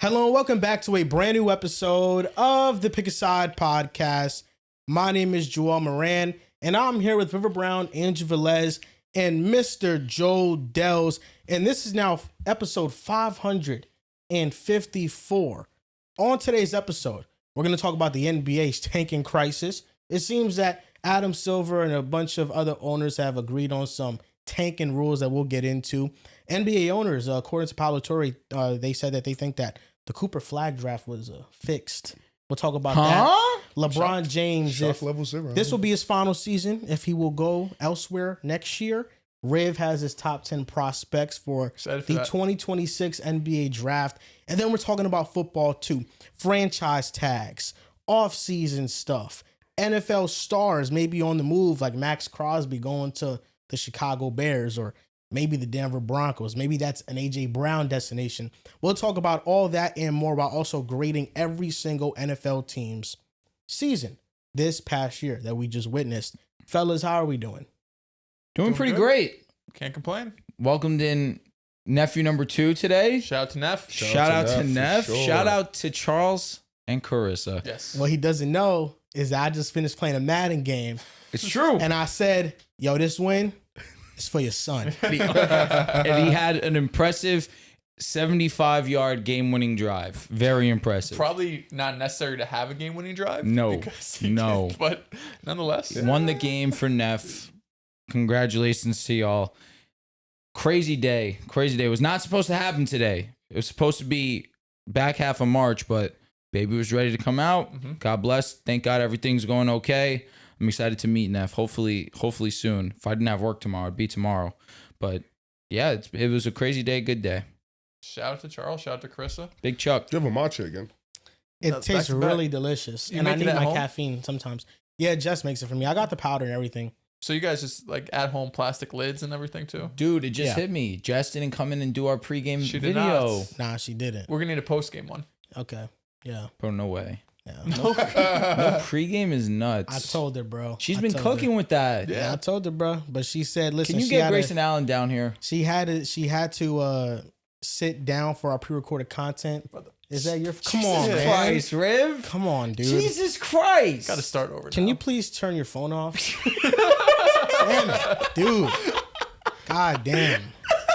Hello and welcome back to a brand new episode of the Pick a Side podcast. My name is Joel Moran, and I'm here with River Brown, Andrew Velez, and Mr. Joel Dells. And this is now episode 554. On today's episode, we're going to talk about the NBA's tanking crisis. It seems that Adam Silver and a bunch of other owners have agreed on some tanking rules that we'll get into. NBA owners, according to Paolo Torre, they said that they think that the Cooper Flagg draft was fixed. We'll talk about that. LeBron James, if level 0. This will be his final season if he will go elsewhere next year. Riv has his top 10 prospects for the 2026 NBA draft. And then we're talking about football too. Franchise tags, off-season stuff, NFL stars maybe on the move like Max Crosby going to the Chicago Bears or maybe the Denver Broncos. Maybe that's an A.J. Brown destination. We'll talk about all that and more while also grading every single NFL team's season this past year that we just witnessed. Fellas, how are we doing? Doing pretty great. Can't complain. Welcomed in nephew number 2 today. Shout out to Neff. Shout out to Neff. Sure. Shout out to Charles and Carissa. Yes. What he doesn't know is that I just finished playing a Madden game. It's true. And I said, yo, this win is for your son. And he had an impressive 75-yard game-winning drive. Very impressive. Probably not necessary to have a game-winning drive. No. Because he No. did, but nonetheless. Won the game for Neff. Congratulations to y'all. Crazy day. Crazy day. It was not supposed to happen today. It was supposed to be back half of March, but baby was ready to come out. Mm-hmm. God bless. Thank God everything's going okay. I'm excited to meet Neff. Hopefully soon. If I didn't have work tomorrow, it'd be tomorrow. But yeah, it was a crazy day, good day. Shout out to Charles. Shout out to Carissa. Big Chuck. Give him matcha again. It That's tastes back to back. really delicious. You And I make it need at my home? caffeine sometimes. Yeah, Jess makes it for me. I got the powder and everything. So you guys just like at home plastic lids and everything too? Dude, it just Yeah. hit me. Jess didn't come in and do our pregame She did video. not. Nah, she didn't. We're gonna need a post game one. Okay. Yeah. Bro, no way. Yeah. No pregame is nuts. I told her, bro. She's I been told cooking her. with that. Yeah, I told her, bro. But she said, listen, Can you she get had Grayson Allen down here? She had to sit down for our pre-recorded content. Is that your? Come on, Jesus man. Christ, Riv. Come on, dude. Jesus Christ. Gotta start over. Can now. you please turn your phone off? Damn it, dude. God damn.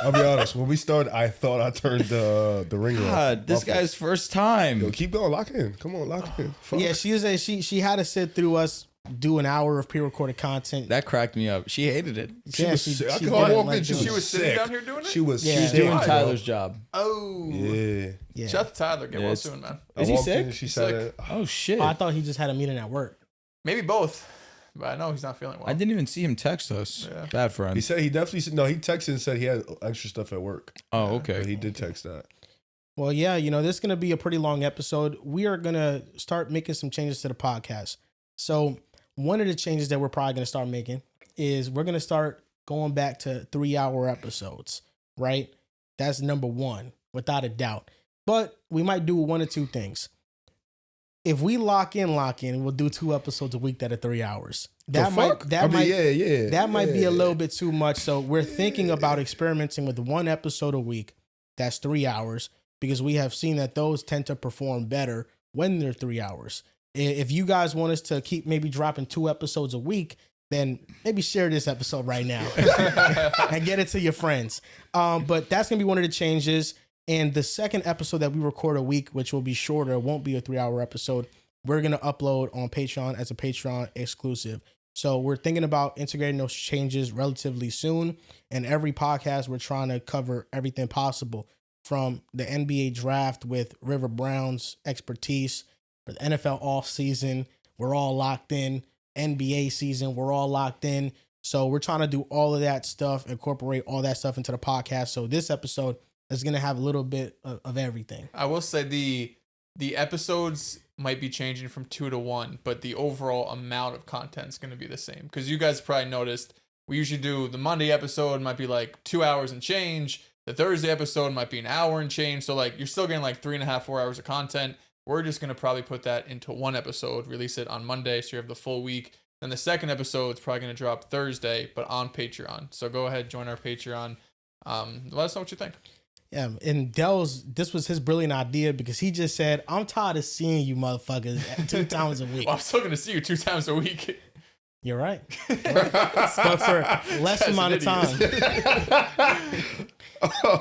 I'll be honest. When we started, I thought I turned the ringer off. God, this guy's first time. Yo, keep going. Lock in. Come on, lock in. Fuck. Yeah, she had to sit through us do an hour of pre-recorded content. That cracked me up. She hated it. Yeah, was she sick. I didn't walked like in, doing She it. was sitting sick. down here doing it? She was. Yeah. She was Doing sick, bro. Tyler's job. Oh. Yeah. Yeah. Shout out to Tyler. Get Yeah, well it's- soon, man. Is I he walked sick? in, she said, Oh, shit. Oh, I thought he just had a meeting at work. Maybe both. But I know he's not feeling well. I didn't even see him text us. Yeah. Bad he friend. said he definitely said no. He texted and said he had extra stuff at work. Oh, But okay. he did text that. Well, yeah, this is going to be a pretty long episode. We are going to start making some changes to the podcast. So one of the changes that we're probably going to start making is we're going to start going back to 3-hour episodes, right? That's number one, without a doubt. But we might do one or two things. If we lock in, we'll do 2 episodes a week that are 3 hours. That might be a little bit too much. So we're thinking about experimenting with 1 episode a week. That's 3 hours because we have seen that those tend to perform better when they're 3 hours. If you guys want us to keep maybe dropping 2 episodes a week, then maybe share this episode right now and get it to your friends. But that's going to be one of the changes. And the second episode that we record a week, which will be shorter, won't be a 3-hour episode. We're going to upload on Patreon as a Patreon exclusive. So we're thinking about integrating those changes relatively soon. And every podcast, we're trying to cover everything possible from the NBA draft with River Brown's expertise for the NFL offseason. We're all locked in. NBA season, we're all locked in. So we're trying to do all of that stuff, incorporate all that stuff into the podcast. So this episode is going to have a little bit of everything. I will say the episodes might be changing from 2 to 1, but the overall amount of content is going to be the same. Because you guys probably noticed we usually do the Monday episode might be like 2 hours and change. The Thursday episode might be an hour and change. So like you're still getting like 3.5, 4 hours of content. We're just going to probably put that into 1 episode, release it on Monday, so you have the full week. Then the second episode is probably going to drop Thursday, but on Patreon. So go ahead, join our Patreon. Let us know what you think. Yeah, and this was his brilliant idea because he just said, I'm tired of seeing you motherfuckers 2 times a week. Well, I'm still gonna see you 2 times a week. You're right. But for less amount of time.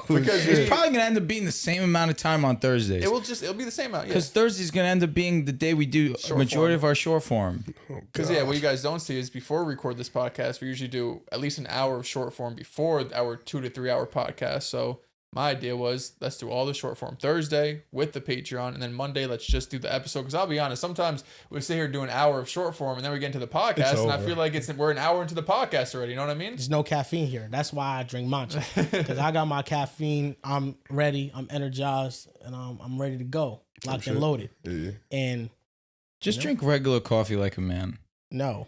Because it's probably gonna end up being the same amount of time on Thursdays. It'll be the same amount. Because Thursday's gonna end up being the day we do a majority of our short form. Because what you guys don't see is before we record this podcast, we usually do at least an hour of short form before our 2 to 3 hour podcast. So my idea was let's do all the short form Thursday with the Patreon, and then Monday let's just do the episode. Because I'll be honest, sometimes we sit here do an hour of short form, and then we get into the podcast, and I feel like we're an hour into the podcast already. You know what I mean? There's no caffeine here. That's why I drink matcha. Because I got my caffeine. I'm ready. I'm energized, and I'm ready to go, locked and loaded. Yeah. And just drink regular coffee like a man. No.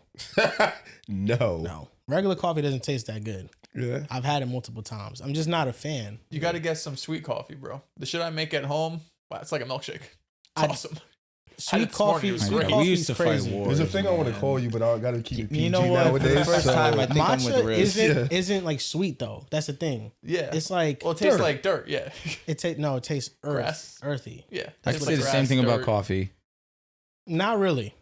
No. Regular coffee doesn't taste that good. Yeah. I've had it multiple times. I'm just not a fan. You got to get some sweet coffee, bro. The shit I make at home, wow, it's like a milkshake. It's awesome. Sweet coffee. We used to fight wars. There's a thing I want to call you, but I got to keep it PG you know what? nowadays. For the first time, I think I'm with Matcha Riz. isn't like sweet though. That's the thing. Yeah. It's like Well, it tastes like dirt. Yeah. it tastes Grass. earthy. Yeah. I can Tastes say like the grass, same thing about dirt. coffee. Not really.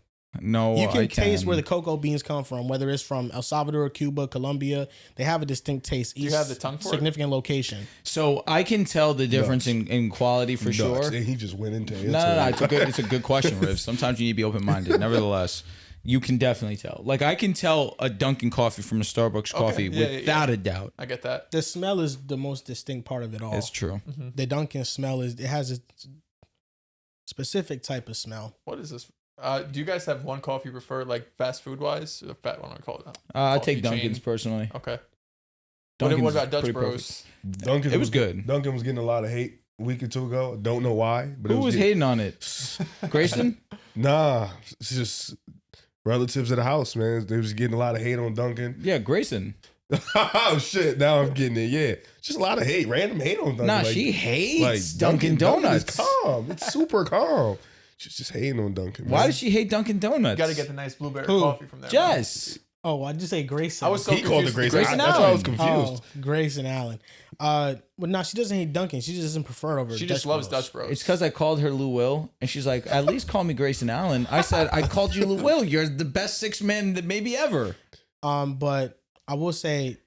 No, You I can taste where the cocoa beans come from, whether it's from El Salvador, Cuba, Colombia. They have a distinct taste. Do you have the tongue for it? significant location. So I can tell the difference in quality for sure. And he just went into it. No. It's a good question, Riv. Sometimes you need to be open minded. Nevertheless, you can definitely tell. Like I can tell a Dunkin' coffee from a Starbucks coffee without a doubt. I get that. The smell is the most distinct part of it all. It's true. The Dunkin' smell it has a specific type of smell. What is this? Do you guys have one coffee you prefer, like fast food wise? Or fat one, I call it. I Coffee take Dunkin's chain. personally. Okay. Dunkin's What about Dutch pretty Bros? Duncan It was good. Duncan was getting a lot of hate a week or two ago. Don't know why. But Who was hating on it? Grayson? Nah, it's just relatives of the house, man. They was getting a lot of hate on Duncan. Yeah, Grayson. Oh shit! Now I'm getting it. Yeah, just a lot of hate, random hate on Duncan. Nah, Like, she hates like Dunkin' Donuts. Is calm. It's super calm. She's just hating on Duncan. Why does she hate Dunkin' Donuts? You got to get the nice blueberry Who? coffee from there. Jess. Oh, why'd you say Grayson? I was so He called her confused. Grayson. Grayson That's why I was Allen. confused. Oh, Grayson Allen. Well, no, she doesn't hate Dunkin'. She just doesn't prefer it over. She Dutch just loves Bros. Dutch Bros. It's because I called her Lou Will, and she's like, at least call me Grayson Allen. I said, I called you Lou Will. You're the best 6 man that maybe ever. But I will say,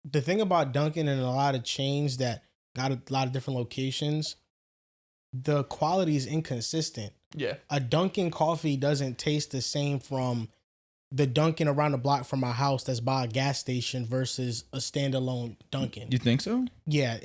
the thing about Dunkin' and a lot of chains that got a lot of different locations, the quality is inconsistent. Yeah. A Dunkin' coffee doesn't taste the same from the Dunkin' around the block from my house that's by a gas station versus a standalone Dunkin'. You think so? Yeah,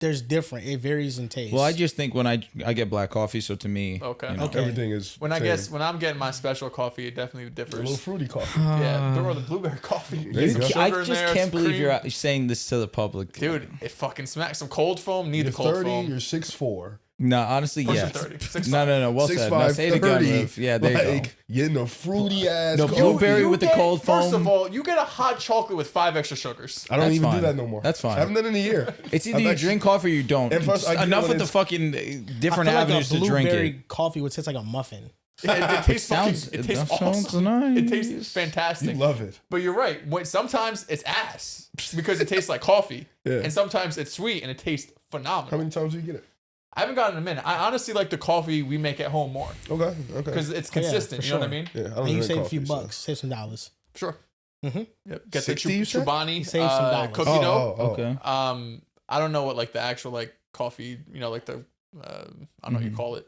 there's different. It varies in taste. Well, I just think when I get black coffee, so to me, Okay. you know. Okay. Everything is When same. I'm getting my special coffee, it definitely A differs. little fruity coffee. Yeah, throw the blueberry coffee. There you go. Sugar I in just there, can't it's believe cream. you're saying this to the public. Dude, it fucking smacks. Some cold foam. Need You're the cold 30. foam. You're 6'4". No, honestly, Pushing yeah. 30. 6'5". No. Well said. Now say it again, Riv. Yeah, there you go. Getting a fruity ass. No, coffee. blueberry with the cold First foam. of all, you get a hot chocolate with 5 extra sugars. I don't That's even fine. do that no more. That's fine. I haven't done it in a year. It's either I've you actually- drink coffee or you don't. And plus, I get Enough when with the it's- fucking different I feel avenues like a to drink blueberry it. coffee would taste like a muffin. It tastes Sounds fucking, it tastes that sounds awesome. nice. It tastes fantastic. You love it. But you're right. Sometimes it's ass because it tastes like coffee. Yeah. And sometimes it's sweet and it tastes How phenomenal. many times do you get it? I haven't gotten it in a minute. I honestly like the coffee we make at home more Okay. because it's Oh, yeah, consistent. for You know what I sure. mean? Yeah, I don't And you drink save a coffee, few so- bucks, save some dollars. Sure. Mm-hmm. Yep. Get 60, the you said? Chobani Save some dollars. cookie dough. Okay. I don't know what like the actual like coffee, like the I don't know what you call it,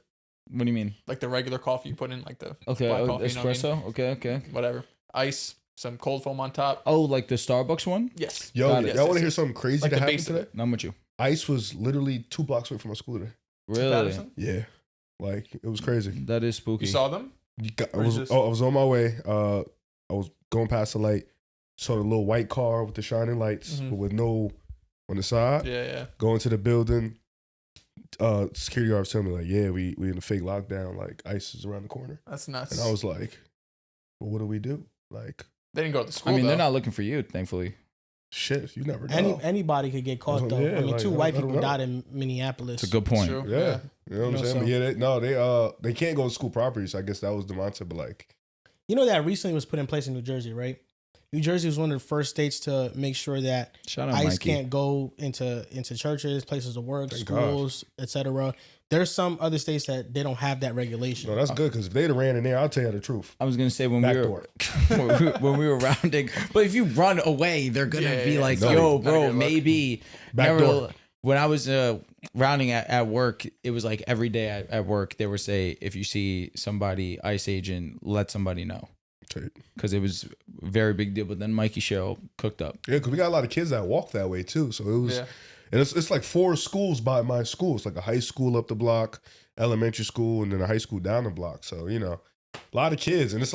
What do you mean? like the regular coffee you put in like the Okay, black coffee, you know what I mean? espresso. Okay. Whatever, ice, some cold foam on top. Oh, like the Starbucks one? Yes. Yo, Got it. y'all want to hear something crazy Like that the happened base of today? it. I'm with you. Ice was literally 2 blocks away from my school today. Really? Patterson? Yeah, like it was crazy. That is spooky. You saw them? I Or was just- I was on my way. I was going past the light, saw the little white car with the shining lights, Mhm. but with no on the side. Yeah. Going to the building, security guards tell me like, yeah, we in a fake lockdown. Like ICE is around the corner, That's nuts. and I was like, well, what do we do? Like, They didn't go to school. I mean, they're though. not looking for you, thankfully. shit, you never know. Anybody could get caught though. Yeah, I mean, like, 2 I white don't people know. died in Minneapolis. It's a good point. True. Yeah. You know what I'm saying? So- But yeah, they can't go to school property, so I guess that was the mindset. But like, You know that recently was put in place in New Jersey, right? New Jersey was one of the first states to make sure that Shout out ICE Mikey. can't go into churches, places of work, Thank schools, etc. There's some other states that they don't have that regulation. No, that's good because if they'd have ran in there, I'll tell you the truth. I was gonna say when Backdoor. when we were rounding, but if you run away, they're gonna be like, No. "Yo, Better bro, get lucky. maybe." Backdoor. When I was rounding at work, it was like every day at work they would say, "If you see somebody ICE agent, let somebody know," because it was a very big deal. But then Mikey Show cooked up. Yeah, because we got a lot of kids that walk that way too. So it was, and it's like 4 schools by my school. It's like a high school up the block, elementary school, and then a high school down the block. So a lot of kids, and it's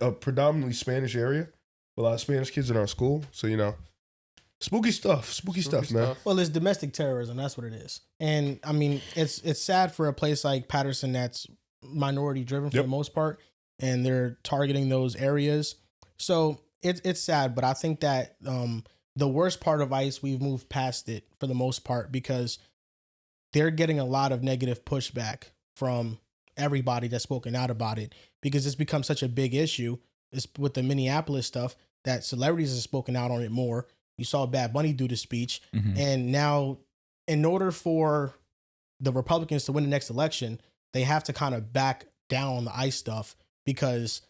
a predominantly Spanish area. A lot of Spanish kids in our school. So spooky stuff, man. Well, it's domestic terrorism. That's what it is. And I mean, it's sad for a place like Patterson that's minority driven for the most part, and they're targeting those areas. So it's sad, but I think that the worst part of ICE, we've moved past it for the most part because they're getting a lot of negative pushback from everybody that's spoken out about it because it's become such a big issue. It's with the Minneapolis stuff that celebrities have spoken out on it more. You saw Bad Bunny do the speech. Mhm. And now, in order for the Republicans to win the next election, they have to kind of back down on the ICE stuff because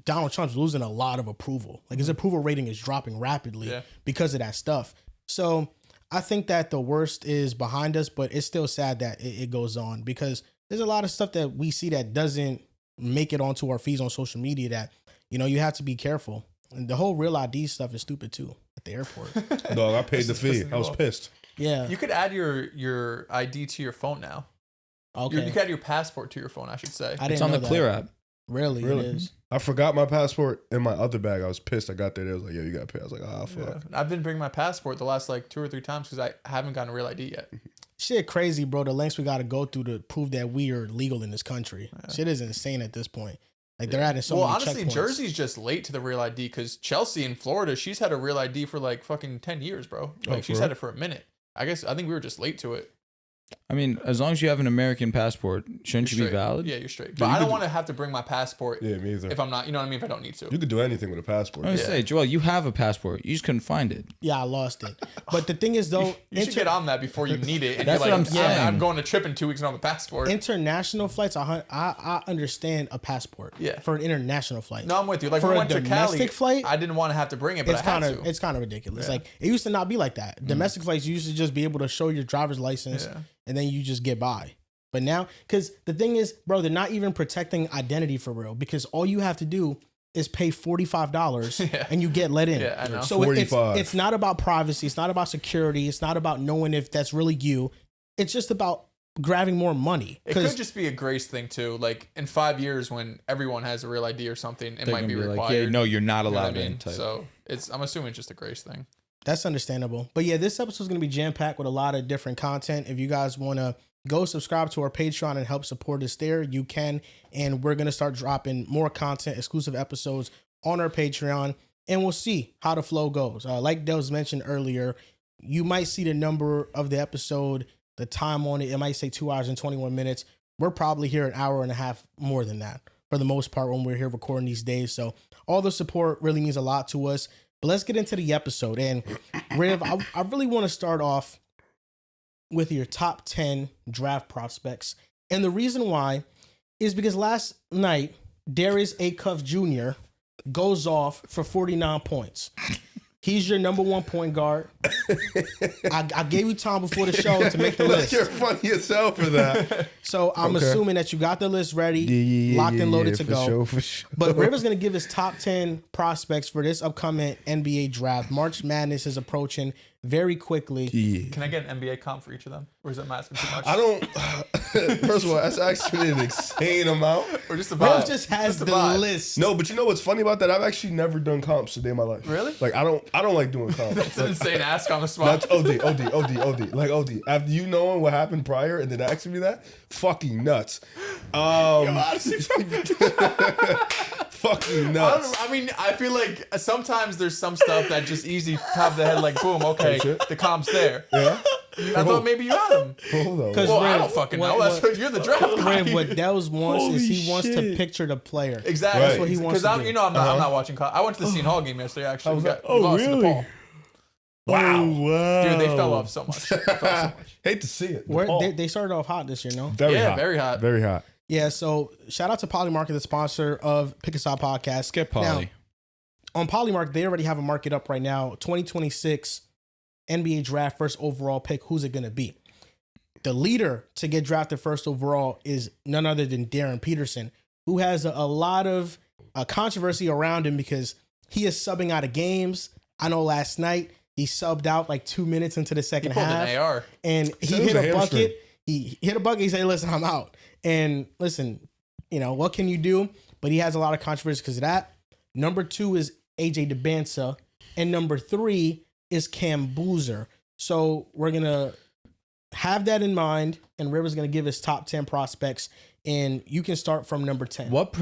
Donald Trump's losing a lot of approval. Like his approval rating is dropping rapidly because of that stuff. So I think that the worst is behind us, but it's still sad that it goes on because there's a lot of stuff that we see that doesn't make it onto our feeds on social media that, you have to be careful. And the whole real ID stuff is stupid too at the airport. Dog, I paid the fee. I was pissed. Yeah. You could add your ID to your phone now. Okay. You could add your passport to your phone, I should say. I didn't It's on know the that. Clear app. Really? Really? It is. I forgot my passport in my other bag. I was pissed. I got there. They was like, "Yo, you got to pay." I was like, "Ah, fuck." Yeah. I've been bringing my passport the last like 2 or 3 times because I haven't gotten a real ID yet. Shit crazy, bro. The lengths we got to go through to prove that we are legal in this country. Shit is insane at this point. Like they're adding so many honestly, checkpoints. Jersey's just late to the real ID because Chelsea in Florida, she's had a real ID for like fucking 10 years, bro. Like she's for had real? it for a minute. I think we were just late to it. I mean, as long as you have an American passport, shouldn't you be Straight. valid? Yeah, you're straight. Yeah, But you I could don't do- want to have to bring my passport Yeah, me either. if I'm not, you know what I mean, if I don't need to. You could do anything with a passport. I was gonna say, Joel, you have a passport. You just couldn't find it. Yeah, I lost it. But the thing is, though, You should get on that before you need it. And That's you're what like, I'm saying. I'm going to trip in 2 weeks and I don't have a passport. international flights, I understand a passport. Yeah. For an international flight. No, I'm with you. Like For we a went to Cali. domestic flight, I didn't want to have to bring it, but it's I had kind of to. it's kind of ridiculous. Like it used to not be like that. Domestic flights, you used to just be able to show your driver's license, Yeah. and then you just get by. But now, because the thing is, bro, they're not even protecting identity for real. Because all you have to do is pay $45 Yeah. and you get let in. Yeah, I know. So it's $45. it's not about privacy. It's not about security. It's not about knowing if that's really you. It's just about grabbing more money. It could just be a grace thing too. Like in 5 years, when everyone has a real ID or something, it They're might gonna be be like, required. yeah, no, you're not You know what allowed I mean? in. Type. So I'm assuming it's just a grace thing. That's understandable. But yeah, this episode is going to be jam-packed with a lot of different content. If you guys want to go subscribe to our Patreon and help support us there, you can. And we're going to start dropping more content, exclusive episodes on our Patreon. And we'll see how the flow goes. Like Dels mentioned earlier, you might see the number of the episode, the time on it. It might say 2 hours and 21 minutes. We're probably here an hour and a half more than that for the most part when we're here recording these days. So all the support really means a lot to us. But let's get into the episode. And Riv, I really want to start off with your top 10 draft prospects. And the reason why is because last night, Darius A. Cuff Jr. goes off for 49 points. He's your number 1 point guard. I gave you time before the show to make the list. You're funny as hell for that. So I'm assuming that you got the list ready, locked and loaded to go. For sure. But River's going to give his top 10 prospects for this upcoming NBA draft. March Madness is approaching very quickly. Yeah. Can I get an NBA comp for each of them, or is that asking too much? I don't. First of all, that's actually an insane amount. Or just the Riv vibe. just has Just the vibe. list. No, but you know what's funny about that? I've actually never done comps a day in my life. Really? Like I don't like doing comps. It's an Like, insane ask on the spot. that's OD. Like OD. After you knowing what happened prior and then asking me that, fucking nuts. Fucking nuts. I mean, I feel like sometimes there's some stuff that just easy top of the head, like boom, okay, Oh, shit. the comp's there. Yeah. I thought maybe you had him. Hold on. Well, I don't fucking know. That's what you're the draft guy. What Dell's wants is he wants to shit. picture the player. Exactly. That's what he wants to do. Because I'm not watching. I went to the Seton Hall game yesterday. Actually, we lost to really? DePaul. Wow. Dude, they fell off so much. Hate to see it. They started off hot this year, no? Very hot. Very hot. Very hot. Yeah, so shout out to Polymarket, the sponsor of Pick a Side Podcast. Get Poly. Now, on Polymarket, they already have a market up right now. 2026 NBA draft first overall pick. Who's it going to be? The leader to get drafted first overall is none other than Darryn Peterson, who has a lot of controversy around him because he is subbing out of games. I know last night he subbed out like 2 minutes into the second half. An AR. And he hit a bucket. He hit a bucket. He said, listen, I'm out. And listen, what can you do? But he has a lot of controversy because of that. Number 2 is AJ DeBansa. And number 3 is Cam Boozer. So we're going to have that in mind. And River's going to give his top 10 prospects. And you can start from number 10. What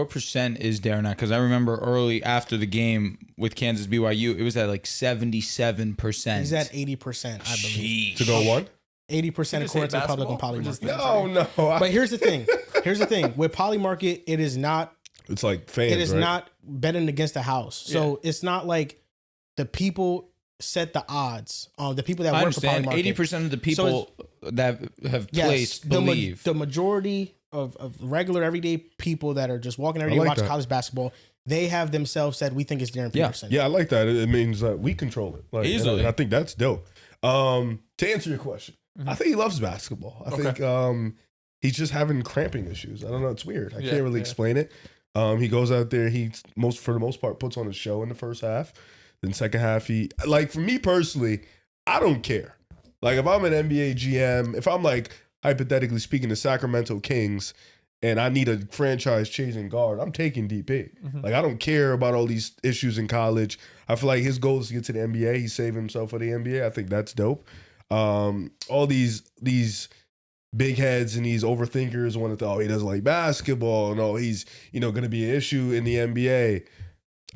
percent is Darryn at? Because I remember early after the game with Kansas BYU, it was at like 77%. He's at 80%, I believe. Jeez. To go one? 80% according to Public on Polymarket. No. But here's the thing. With Polymarket, it is not. It's like fans, It is right? not betting against the house. So it's not like the people set the odds. The people that I work for understand. Polymarket. 80% of the people that have placed believe. The majority of regular everyday people that are just walking every day like watching that. college basketball, they have themselves said, we think it's Darryn Peterson. Yeah, I like that. It means that we control it. Like, Easily. And I think that's dope. To answer your question, I think he loves basketball. I think he's just having cramping issues. I don't know. It's weird. I can't really explain it. He goes out there. For the most part, puts on a show in the first half. Then second half, for me personally, I don't care. Like if I'm an NBA GM, if I'm like hypothetically speaking the Sacramento Kings, and I need a franchise chasing guard, I'm taking DP. Like I don't care about all these issues in college. I feel like his goal is to get to the NBA. He's saving himself for the NBA. I think that's dope. All these big heads and these overthinkers want to he doesn't like basketball. No, he's going to be an issue in the NBA.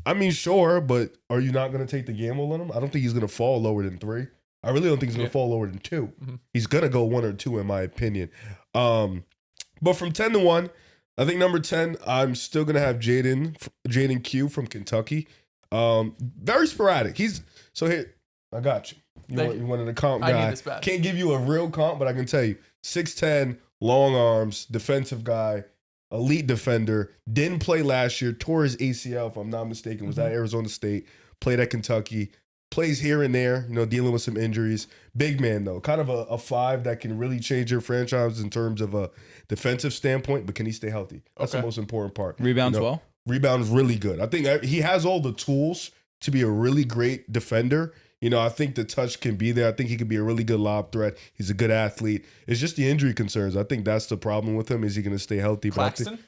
I mean, sure, but are you not going to take the gamble on him? I don't think he's going to fall lower than 3. I really don't think he's going to fall lower than 2. He's going to go 1 or 2 in my opinion. But from 10 to 1, I think number 10, I'm still going to have Jaden Q from Kentucky. Very sporadic. Here, I got you. You wanted a comp guy. I need this bad. Can't give you a real comp, but I can tell you 6'10", long arms, defensive guy, elite defender. Didn't play last year. Tore his ACL, if I'm not mistaken. Was at Arizona State. Played at Kentucky. Plays here and there, dealing with some injuries. Big man, though. Kind of a 5 that can really change your franchise in terms of a defensive standpoint, but can he stay healthy? That's the most important part. Rebounds well? Rebounds really good. I think he has all the tools to be a really great defender. I think the touch can be there. I think he could be a really good lob threat. He's a good athlete. It's just the injury concerns. I think that's the problem with him. Is he going to stay healthy? Claxton?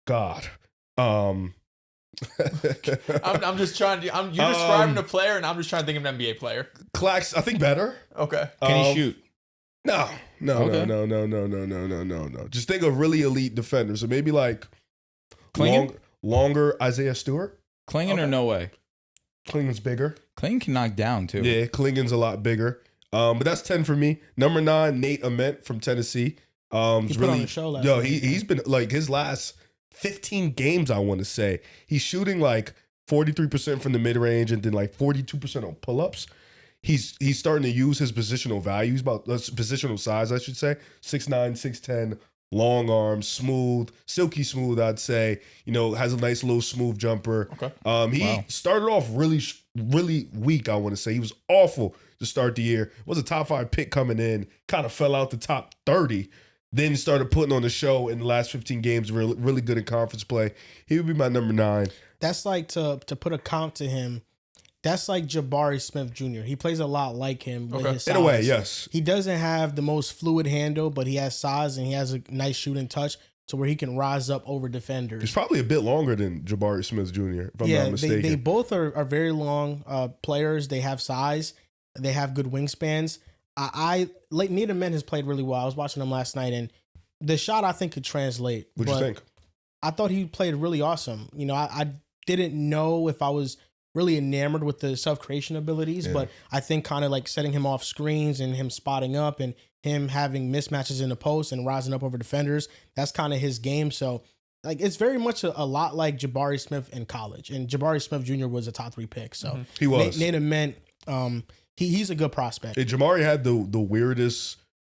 God. I'm just trying to. You're describing a player, and I'm just trying to think of an NBA player. Clax, I think better. Okay. Can he shoot? No. Okay. No. Just think of really elite defenders. So maybe like longer Isaiah Stewart. Klingon or no way? Klingon's bigger. Klingon can knock down too. Yeah, Klingon's a lot bigger. But that's 10 for me. Number 9, Nate Ament from Tennessee. He put on the show last night. He's been like his last 15 games, I want to say. He's shooting like 43% from the mid-range and then like 42% on pull-ups. He's starting to use his positional values, about positional size, I should say. 6'9", 6'10", long arms, smooth, silky smooth, I'd say. Has a nice little smooth jumper. Okay. He started off really weak, I want to say. He was awful to start the year. Was a top 5 pick coming in. Kind of fell out the top 30. Then started putting on the show in the last 15 games. Really good in conference play. He would be my number 9. That's like to put a comp to him. That's like Jabari Smith Jr. He plays a lot like him with his size. In a way, yes. He doesn't have the most fluid handle, but he has size and he has a nice shooting touch to where he can rise up over defenders. He's probably a bit longer than Jabari Smith Jr., if I'm not mistaken. They both are very long players. They have size. They have good wingspans. Needham Men has played really well. I was watching him last night, and the shot I think could translate. What'd you think? I thought he played really awesome. I didn't know if I was really enamored with the self-creation abilities, but I think kind of like setting him off screens and him spotting up and him having mismatches in the post and rising up over defenders, that's kind of his game. So like it's very much a lot like Jabari Smith in college. And Jabari Smith Jr. was a top 3 pick. So he was. Nate meant he's a good prospect. And Jabari had the weirdest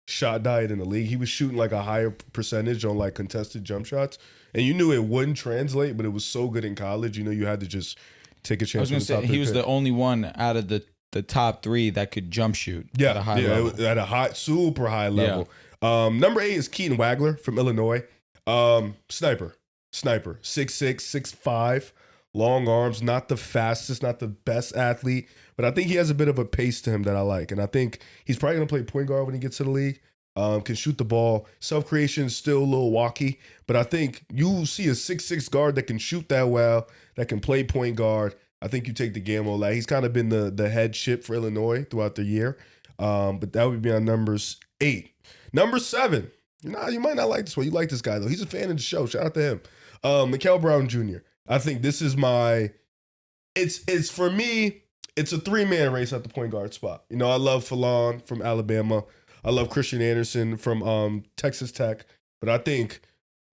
shot diet in the league. He was shooting like a higher percentage on like contested jump shots. And you knew it wouldn't translate, but it was so good in college. You know, you had to just take a chance. I was going to say, he was the only one out of the top 3 that could jump shoot at a high level. At a super high level. Yeah. Number 8 is Keaton Wagler from Illinois. Sniper. 6'6", 6'5", long arms, not the fastest, not the best athlete, but I think he has a bit of a pace to him that I like. And I think he's probably going to play point guard when he gets to the league. Can shoot the ball. Self-creation is still a little walky, but I think you see a 6'6" guard that can shoot that well, that can play point guard. I think you take the gamble. Like he's kind of been the head ship for Illinois throughout the year. But that would be on numbers 8. Number 7. Nah, you might not like this one. You like this guy though. He's a fan of the show. Shout out to him. Mikael Brown Jr. I think this is it's for me, it's a 3-man race at the point guard spot. You know, I love Fallon from Alabama. I love Christian Anderson from Texas Tech. But I think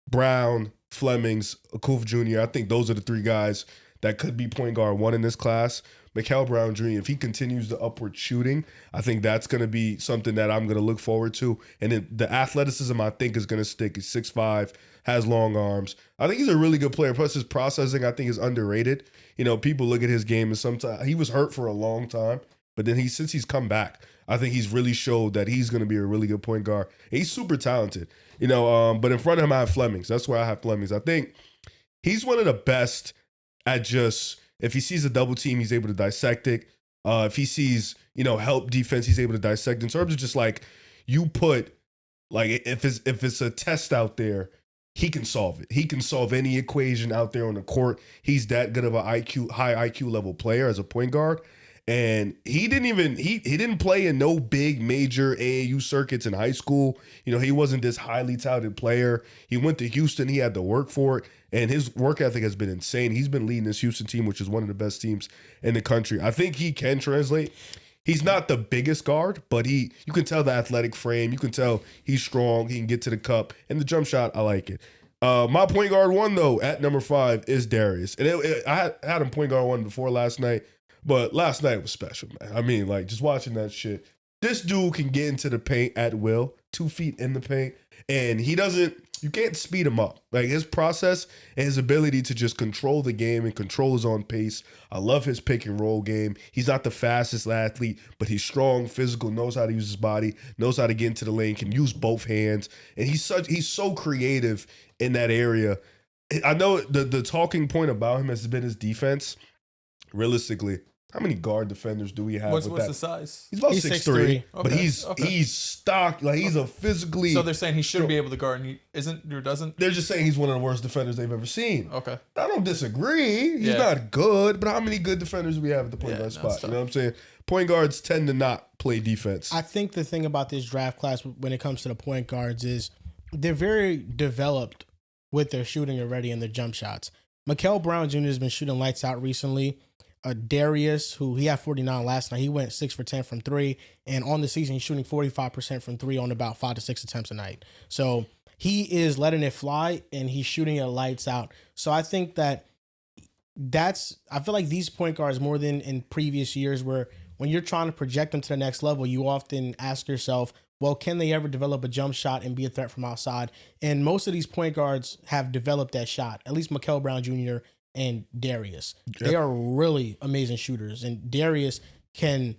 Brown, Flemings, Akuf Jr., I think those are the 3 guys that could be point guard 1 in this class. Mikael Brown Jr., if he continues the upward shooting, I think that's going to be something that I'm going to look forward to. And then the athleticism, I think, is going to stick. He's 6'5", has long arms. I think he's a really good player. Plus, his processing, I think, is underrated. You know, people look at his game and sometimes he was hurt for a long time, but then since he's come back, I think he's really showed that he's going to be a really good point guard. He's super talented, you know, but in front of him, I have Flemings. That's where I have Flemings. I think he's one of the best at just, if he sees a double team, he's able to dissect it. If he sees, you know, help defense, he's able to dissect. In terms of just like, you put, like, if it's a test out there, he can solve it. He can solve any equation out there on the court. He's that good of a high IQ level player as a point guard. And he didn't play in no big major AAU circuits in high school. You know, he wasn't this highly touted player. He went to Houston. He had to work for it. And his work ethic has been insane. He's been leading this Houston team, which is one of the best teams in the country. I think he can translate. He's not the biggest guard, but you can tell the athletic frame. You can tell he's strong. He can get to the cup. And the jump shot, I like it. My point guard 1, though, at number 5 is Darius. And I had him point guard 1 before last night. But last night was special, man. I mean, like, just watching that shit. This dude can get into the paint at will, 2 feet in the paint, and you can't speed him up. Like, his process and his ability to just control the game and control his own pace. I love his pick and roll game. He's not the fastest athlete, but he's strong, physical, knows how to use his body, knows how to get into the lane, can use both hands, and he's so creative in that area. I know the talking point about him has been his defense. Realistically, how many guard defenders do we have? What's the size? He's about 6'3", but okay. he's stocked. Like, he's a physically. So they're saying he should be able to guard, and he isn't or doesn't? They're just saying he's one of the worst defenders they've ever seen. Okay. I don't disagree. He's not good, but how many good defenders do we have at the point guard spot? You know what I'm saying? Point guards tend to not play defense. I think the thing about this draft class when it comes to the point guards is they're very developed with their shooting already and their jump shots. Mikael Brown Jr. has been shooting lights out recently. Darius, who he had 49 last night, he went 6 for 10 from 3, and on the season he's shooting 45% from 3 on about 5 to 6 attempts a night. So he is letting it fly and he's shooting it lights out. So I think I feel like these point guards, more than in previous years, where when you're trying to project them to the next level, you often ask yourself, well, can they ever develop a jump shot and be a threat from outside? And most of these point guards have developed that shot, at least Mikael Brown Jr. and Darius. Yep. They are really amazing shooters. And Darius can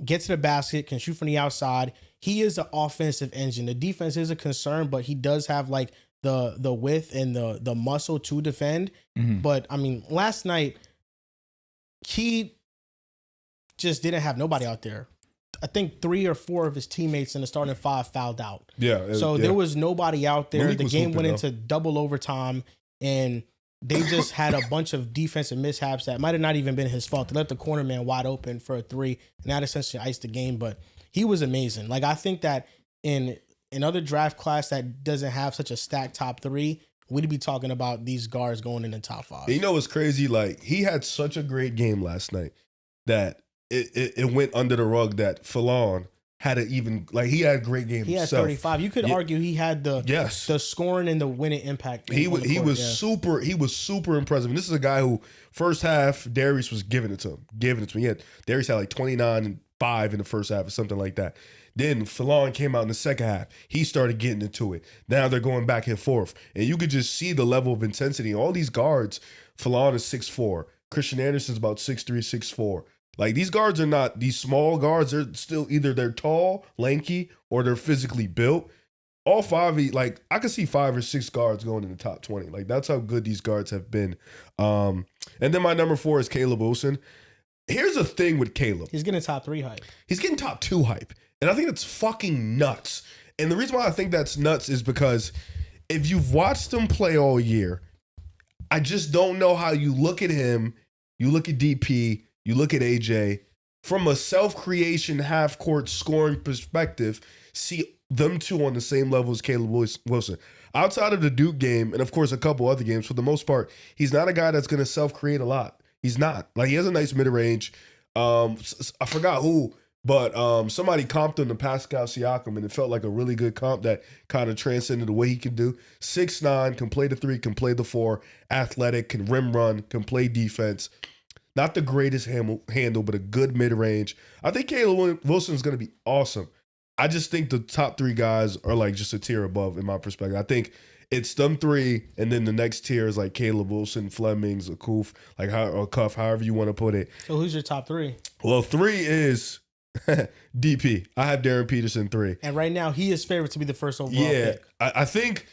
get to the basket, can shoot from the outside. He is an offensive engine. The defense is a concern, but he does have like the width and the muscle to defend. Mm-hmm. But I mean, last night, he just didn't have nobody out there. I think 3 or 4 of his teammates in the starting 5 fouled out. So there was nobody out there. Malik the game went into double overtime, and they just had a bunch of defensive mishaps that might have not even been his fault. They left the corner man wide open for a 3, and that essentially iced the game. But he was amazing. Like, I think that in another draft class that doesn't have such a stacked top 3, we'd be talking about these guards going in the top 5. And you know what's crazy? Like, he had such a great game last night that it went under the rug that Fallon had an even, like, he had a great game He had himself. 35. You could argue he had the scoring and the winning impact. He was super impressive. And this is a guy who first half Darius was giving it to him. Darius had like 29 and 5 in the first half or something like that. Then Fallon came out in the second half. He started getting into it. Now they're going back and forth. And you could just see the level of intensity. All these guards, Fallon is 6'4". Christian Anderson's about 6'3", 6'4". Like, these guards are not these small guards. They're still either they're tall, lanky, or they're physically built. All 5, like, I could see 5 or 6 guards going in the top 20. Like, that's how good these guards have been. And then my number 4 is Caleb Wilson. Here's the thing with Caleb. He's getting top 3 hype. He's getting top 2 hype. And I think that's fucking nuts. And the reason why I think that's nuts is because if you've watched him play all year, I just don't know how you look at him, you look at DP, you look at AJ, from a self-creation, half-court scoring perspective, see them two on the same level as Caleb Wilson. Outside of the Duke game, and of course a couple other games, for the most part, he's not a guy that's going to self-create a lot. He's not. Like, he has a nice mid-range. I forgot who, but somebody comped him to Pascal Siakam, and it felt like a really good comp that kind of transcended the way he can do. 6'9", can play the 3, can play the 4, athletic, can rim run, can play defense. Not the greatest handle, but a good mid-range. I think Caleb Wilson is going to be awesome. I just think the top 3 guys are like just a tier above in my perspective. I think it's them 3, and then the next tier is like Caleb Wilson, Flemings, Akuf, or Cuff, however you want to put it. So who's your top 3? Well, 3 is DP. I have Darryn Peterson 3. And right now, he is favored to be the first overall pick. I think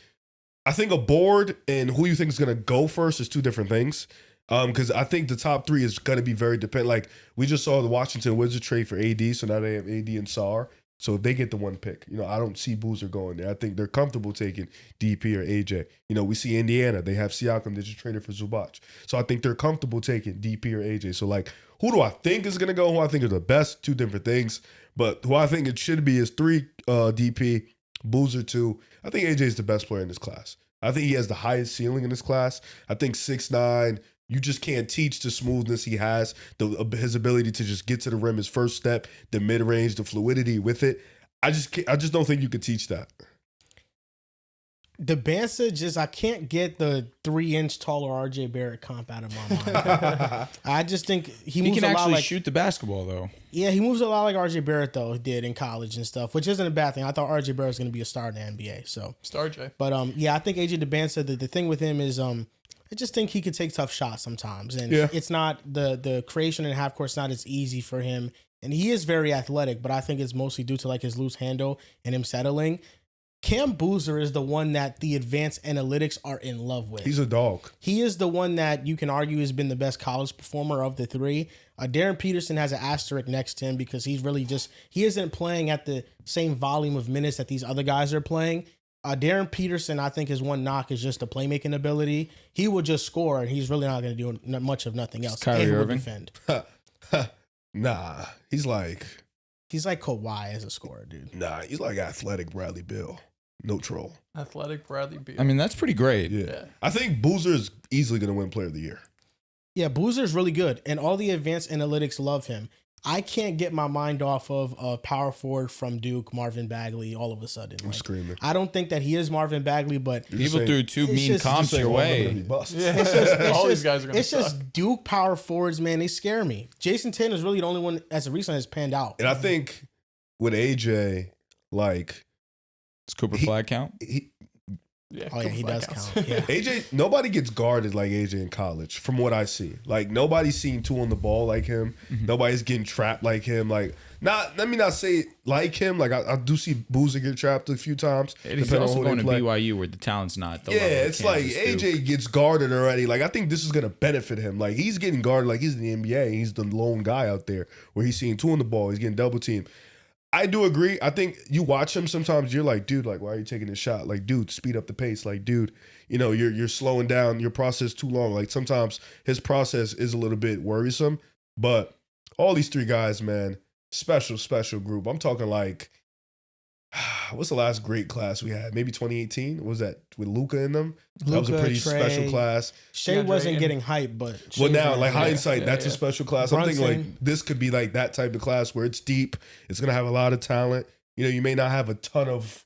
a board and who you think is going to go first is 2 different things. Because I think the top 3 is going to be very dependent. Like, we just saw the Washington Wizards trade for AD, so now they have AD and Sar. So they get the 1 pick. I don't see Boozer going there. I think they're comfortable taking DP or AJ. We see Indiana. They have Siakam. They just traded for Zubac. So I think they're comfortable taking DP or AJ. So, like, who do I think is going to go? Who I think are the best? 2 different things. But who I think it should be is 3 DP, Boozer 2. I think AJ is the best player in this class. I think he has the highest ceiling in this class. I think 6'9", you just can't teach the smoothness he has, his ability to just get to the rim, his first step, the mid-range, the fluidity with it. I just don't think you could teach that. The Bansa I can't get the 3-inch taller RJ Barrett comp out of my mind. I just think he moves can a lot actually like, shoot the basketball, though. Yeah, he moves a lot like RJ Barrett, though, did in college and stuff, which isn't a bad thing. I thought RJ Barrett was going to be a star in the NBA. So Star J. But yeah, I think AJ DeBansa, the thing with him is I just think he could take tough shots sometimes. And it's not the creation in half court's not as easy for him. And he is very athletic, but I think it's mostly due to like his loose handle and him settling. Cam Boozer is the one that the advanced analytics are in love with. He's a dog. He is the one that you can argue has been the best college performer of the 3. Darryn Peterson has an asterisk next to him because he's really he isn't playing at the same volume of minutes that these other guys are playing. Darryn Peterson, I think his one knock is just the playmaking ability. He will just score, and he's really not going to do much of nothing else. Kyrie Irving. Defend. Nah, he's like Kawhi as a scorer, dude. Nah, he's like athletic Bradley Beal. No troll. Athletic Bradley Beal. I mean, that's pretty great. Yeah. I think Boozer is easily going to win Player of the Year. Yeah, Boozer's really good, and all the advanced analytics love him. I can't get my mind off of a power forward from Duke, Marvin Bagley, all of a sudden. I'm screaming. I don't think that he is Marvin Bagley, but people threw 2 mean comps your way. All these guys are going to suck. It's just Duke power forwards, man. They scare me. Jason Tatum is really the only one as of recent has panned out. And I think with AJ, like, does Cooper Flagg count? He does count. Yeah. AJ, nobody gets guarded like AJ in college, from what I see. Like, nobody's seen 2 on the ball like him. Mm-hmm. Nobody's getting trapped like him. Like, let me not say like him. Like, I do see Boozer get trapped a few times. He's also going to BYU where the talent's not. It's like AJ gets guarded already. Like, I think this is going to benefit him. Like, he's getting guarded like he's in the NBA. He's the lone guy out there where he's seeing 2 on the ball. He's getting double teamed. I do agree. I think you watch him sometimes, you're like, dude, like, why are you taking this shot? Like, dude, speed up the pace. Like, dude, you're slowing down your process too long. Like, sometimes his process is a little bit worrisome. But all these 3 guys, man, special group. I'm talking like What's the last great class we had? Maybe 2018. What was that with Luca in them? That was a pretty special class. Shea wasn't getting hype, but well, now like hindsight, that's a special class. I'm thinking like this could be like that type of class where it's deep. It's gonna have a lot of talent. You know, you may not have a ton of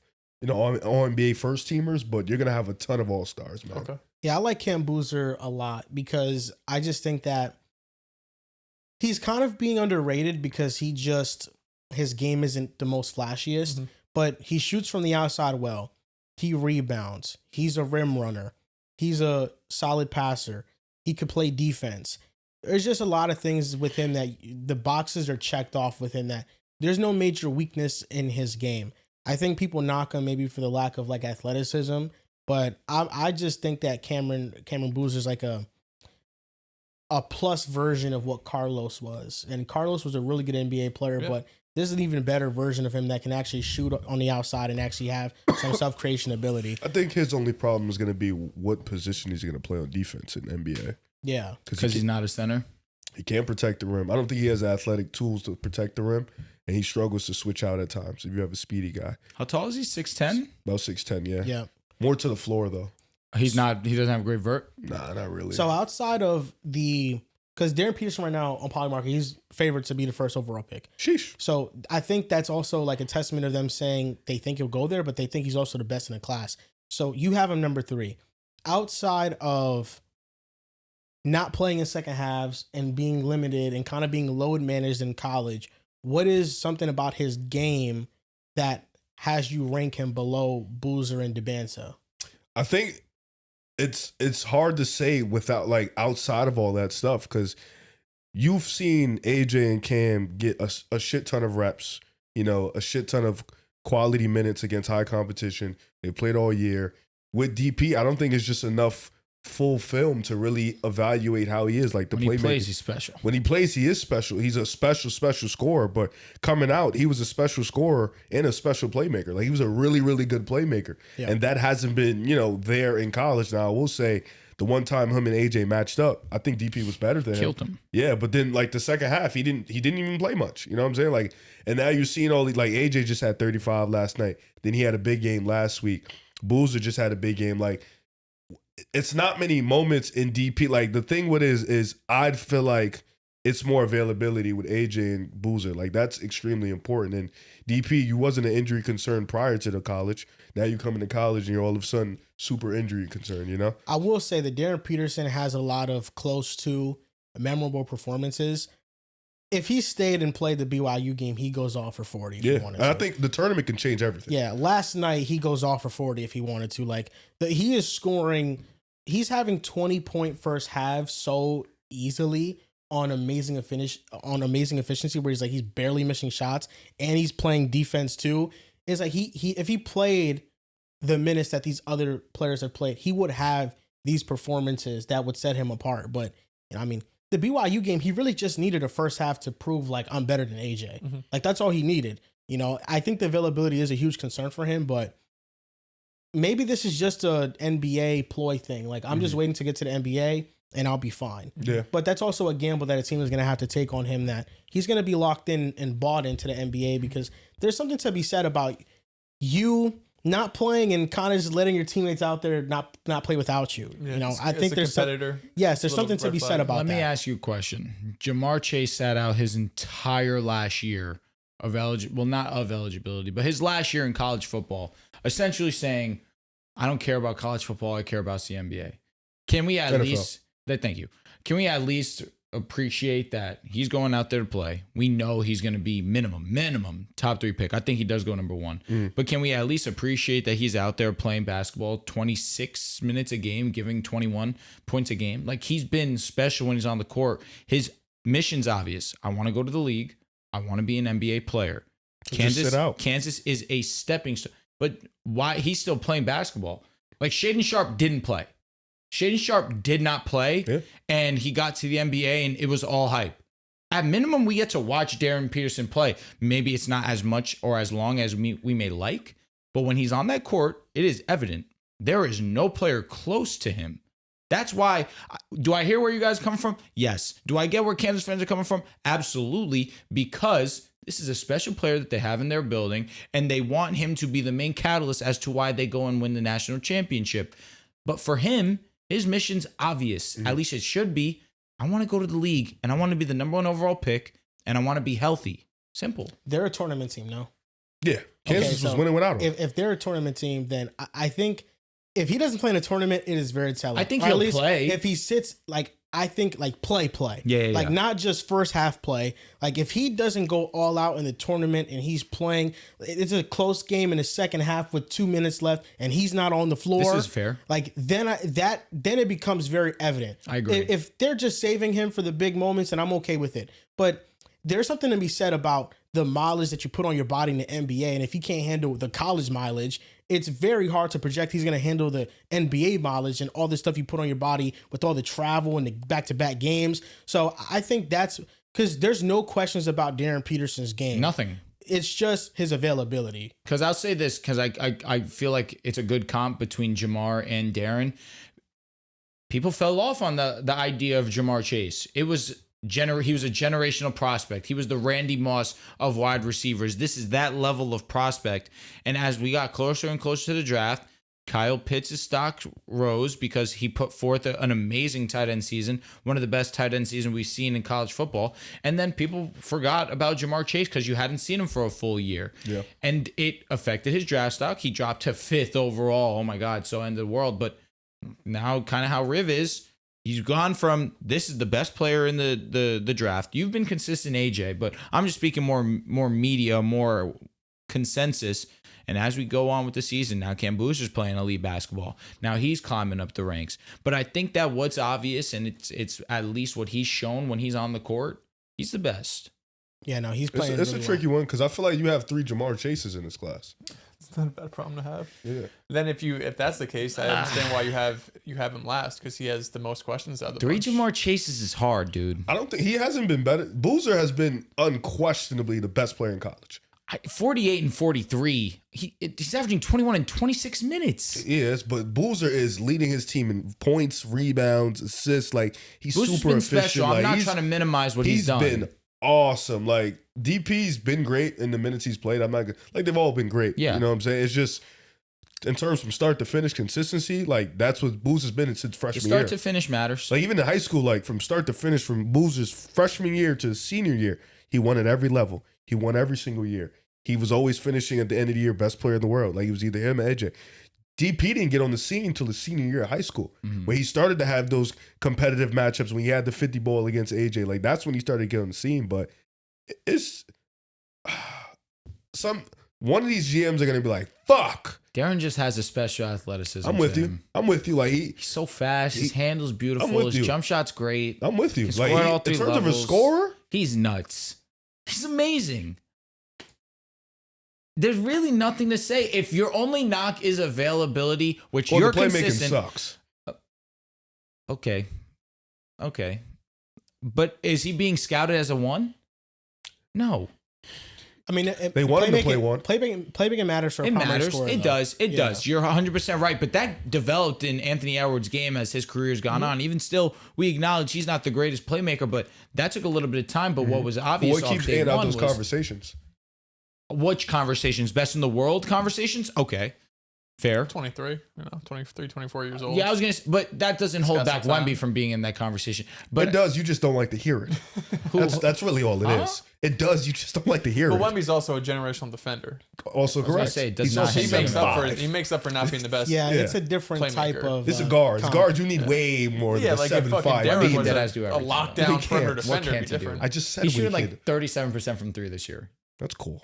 all NBA first teamers, but you're gonna have a ton of all stars, man. Okay. Yeah, I like Cam Boozer a lot because I just think that he's kind of being underrated because his game isn't the most flashiest, but he shoots from the outside well. He rebounds. He's a rim runner. He's a solid passer. He could play defense. There's just a lot of things with him that the boxes are checked off with him that there's no major weakness in his game. I think people knock him maybe for the lack of like athleticism, but I just think that Cameron Boozer is like a plus version of what Carlos was. And Carlos was a really good NBA player, but this is an even better version of him that can actually shoot on the outside and actually have some self-creation ability. I think his only problem is going to be what position he's going to play on defense in NBA. Yeah. Because he's not a center? He can't protect the rim. I don't think he has athletic tools to protect the rim, and he struggles to switch out at times if you have a speedy guy. How tall is he? 6'10"? About 6'10", yeah. Yeah. More to the floor, though. He doesn't have a great vert? Nah, not really. So outside of because Darryn Peterson right now on Polymarket, he's favored to be the first overall pick. Sheesh. So I think that's also like a testament of them saying they think he'll go there, but they think he's also the best in the class. So you have him number 3. Outside of not playing in second halves and being limited and kind of being load managed in college, what is something about his game that has you rank him below Boozer and DeBanza? I think it's hard to say without like outside of all that stuff because you've seen AJ and Cam get a shit ton of reps, a shit ton of quality minutes against high competition. They played all year. With DP, I don't think it's just enough full film to really evaluate how he is. Like the when playmaker. He plays, he's special. When he plays, he is special. He's a special scorer. But coming out, he was a special scorer and a special playmaker. Like he was a really, really good playmaker. Yeah. And that hasn't been, there in college. Now I will say the one time him and AJ matched up, I think DP was better than Killed him. Yeah, but then like the second half, he didn't even play much. You know what I'm saying? Like, and now you're seeing all these, like AJ just had 35 last night. Then he had a big game last week. Boozer just had a big game. Like, it's not many moments in DP. Like the thing with it is I'd feel like it's more availability with AJ and Boozer. Like that's extremely important. And DP, you wasn't an injury concern prior to the college. Now you come into college and you're all of a sudden super injury concern, I will say that Darryn Peterson has a lot of close to memorable performances. If he stayed and played the BYU game, he goes off for 40 if he wanted to. I think the tournament can change everything. Yeah, last night he goes off for 40 if he wanted to. Like he is scoring, he's having 20-point first halves so easily on amazing efficiency where he's barely missing shots and he's playing defense too. It's like he if he played the minutes that these other players have played, he would have these performances that would set him apart. But the BYU game, he really just needed a first half to prove like I'm better than AJ. Mm-hmm. Like that's all he needed. I think the availability is a huge concern for him, but maybe this is just a NBA ploy thing. Like I'm just waiting to get to the NBA and I'll be fine. Yeah. But that's also a gamble that a team is going to have to take on him, that he's going to be locked in and bought into the NBA because there's something to be said about you not playing and kind of just letting your teammates out there not play without you. Yeah, I think there's competitor. There's something to be said about that. Let me ask you a question. Jamar Chase sat out his entire last year of not of eligibility, but his last year in college football, essentially saying, I don't care about college football, I care about the NBA. Can we at least thank you. Can we at least appreciate that he's going out there to play? We know he's going to be minimum top 3 pick. I think he does go number 1. But can we at least appreciate that he's out there playing basketball 26 minutes a game, giving 21 points a game? Like he's been special when he's on the court. His mission's obvious. I want to go to the league. I want to be an NBA player. Kansas is a stepping stone. But why he's still playing basketball? Like Shaedon Sharpe didn't play. Shaedon Sharpe did not play, and he got to the NBA, and it was all hype. At minimum, we get to watch Darryn Peterson play. Maybe it's not as much or as long as we may like, but when he's on that court, it is evident there is no player close to him. That's why, do I hear where you guys come from? Yes. Do I get where Kansas fans are coming from? Absolutely, because This is a special player that they have in their building, and they want him to be the main catalyst as to why they go and win the national championship. But for him, his mission's obvious. At least it should be. I want to go to the league, and I want to be the number 1 overall pick, and I want to be healthy. Simple. They're a tournament team, no? Yeah. Kansas was winning without him. If they're a tournament team, then I think if he doesn't play in a tournament, it is very telling. I think or he'll at least play. If he sits, like, I think, like, play. Yeah. Like, not just first half play. Like, if he doesn't go all out in the tournament and he's playing, it's a close game in the second half with 2 minutes left and he's not on the floor. This is fair. Like, then it becomes very evident. I agree. If they're just saving him for the big moments, then I'm okay with it. But there's something to be said about the mileage that you put on your body in the NBA. And if he can't handle the college mileage, it's very hard to project he's going to handle the NBA mileage and all the stuff you put on your body with all the travel and the back-to-back games. So I think that's because there's no questions about Darryn Peterson's game. Nothing. It's just his availability. Because I'll say this, because I feel like it's a good comp between Jamar and Darryn. People fell off on the idea of Jamar Chase. He was a generational prospect. He was the Randy Moss of wide receivers. This is that level of prospect. And as we got closer and closer to the draft, Kyle Pitts' stock rose because he put forth an amazing tight end season, one of the best tight end seasons we've seen in college football. And then people forgot about Jamar Chase because you hadn't seen him for a full year. Yeah. And it affected his draft stock. He dropped to 5th overall. Oh my God, so end of the world. But now kind of how Riv is, he's gone from this is the best player in the draft. You've been consistent, AJ, but I'm just speaking more media, more consensus. And as we go on with the season, now Cam Booster's playing elite basketball. Now he's climbing up the ranks. But I think that what's obvious, and it's at least what he's shown when he's on the court, he's the best. Yeah, no, he's playing. It's a tricky one because I feel like you have 3 Jamar Chases in this class. It's not a bad problem to have. Yeah. Then if that's the case, I understand why you have him last because he has the most questions out of the 3 bunch. Jamar Chases is hard, dude. I don't think he hasn't been better. Boozer has been unquestionably the best player in college. 48 and 43. He's averaging 21 and 26 minutes. Yes, but Boozer is leading his team in points, rebounds, assists. Like he's Boozer's super been efficient. special. Like, I'm not trying to minimize what he's done. He's been awesome. Like DP's been great in the minutes he's played. I'm not gonna, like they've all been great. Yeah. You know what I'm saying? It's just in terms from start to finish consistency, like that's what Boozer's been since freshman year. Start to finish matters. Like even in high school, like from start to finish, from Boozer's freshman year to senior year, he won at every level. He won every single year. He was always finishing at the end of the year best player in the world. Like it was either him or AJ. DP didn't get on the scene until his senior year of high school, where he started to have those competitive matchups when he had the 50 ball against AJ. Like that's when he started to get on the scene. But it's one of these GMs are gonna be like, "Fuck." Darryn just has a special athleticism. I'm with to you. him. I'm with you. Like He's so fast. His handle's beautiful. with His you. jump shot's great. I'm with you. He Like scored all 3 in terms of a levels. scorer, He's nuts. He's amazing. There's really nothing to say. If your only knock is availability, which well, you're the playmaking consistent. sucks. Okay. But is he being scouted as a 1? No. I mean, They want him to play one. Playmaking matters for a It primary matters. scorer, It though. does. It Yeah. does. You're 100% right. But that developed in Anthony Edwards' game as his career's gone on. Even still, we acknowledge he's not the greatest playmaker, but that took a little bit of time. But what was obvious Boy off keeps day handing out one those was conversations. which conversations? Best in the world conversations? Okay. Fair. 23, 23, 24 years old. Yeah, I was going to, but that doesn't hold got back some time. Wemby from being in that conversation. But It does. You just don't like to hear it. That's really all it is. It does. You just don't like to hear But it. Wemby's also a generational defender. Also gonna correct. say, it does He's not also have He makes up for 7'5". he makes up for not being the best. Yeah, Yeah. it's a different type Playmaker. of. It's a guards. comp. Guards, you need way more Yeah, than like a if fucking 7'5". Darryn Being was that- does do a everything. lockdown He perimeter can't. What defender, it'd can't be he do? different. I just said he's we shooting could. like 37% from 3 this year. That's cool.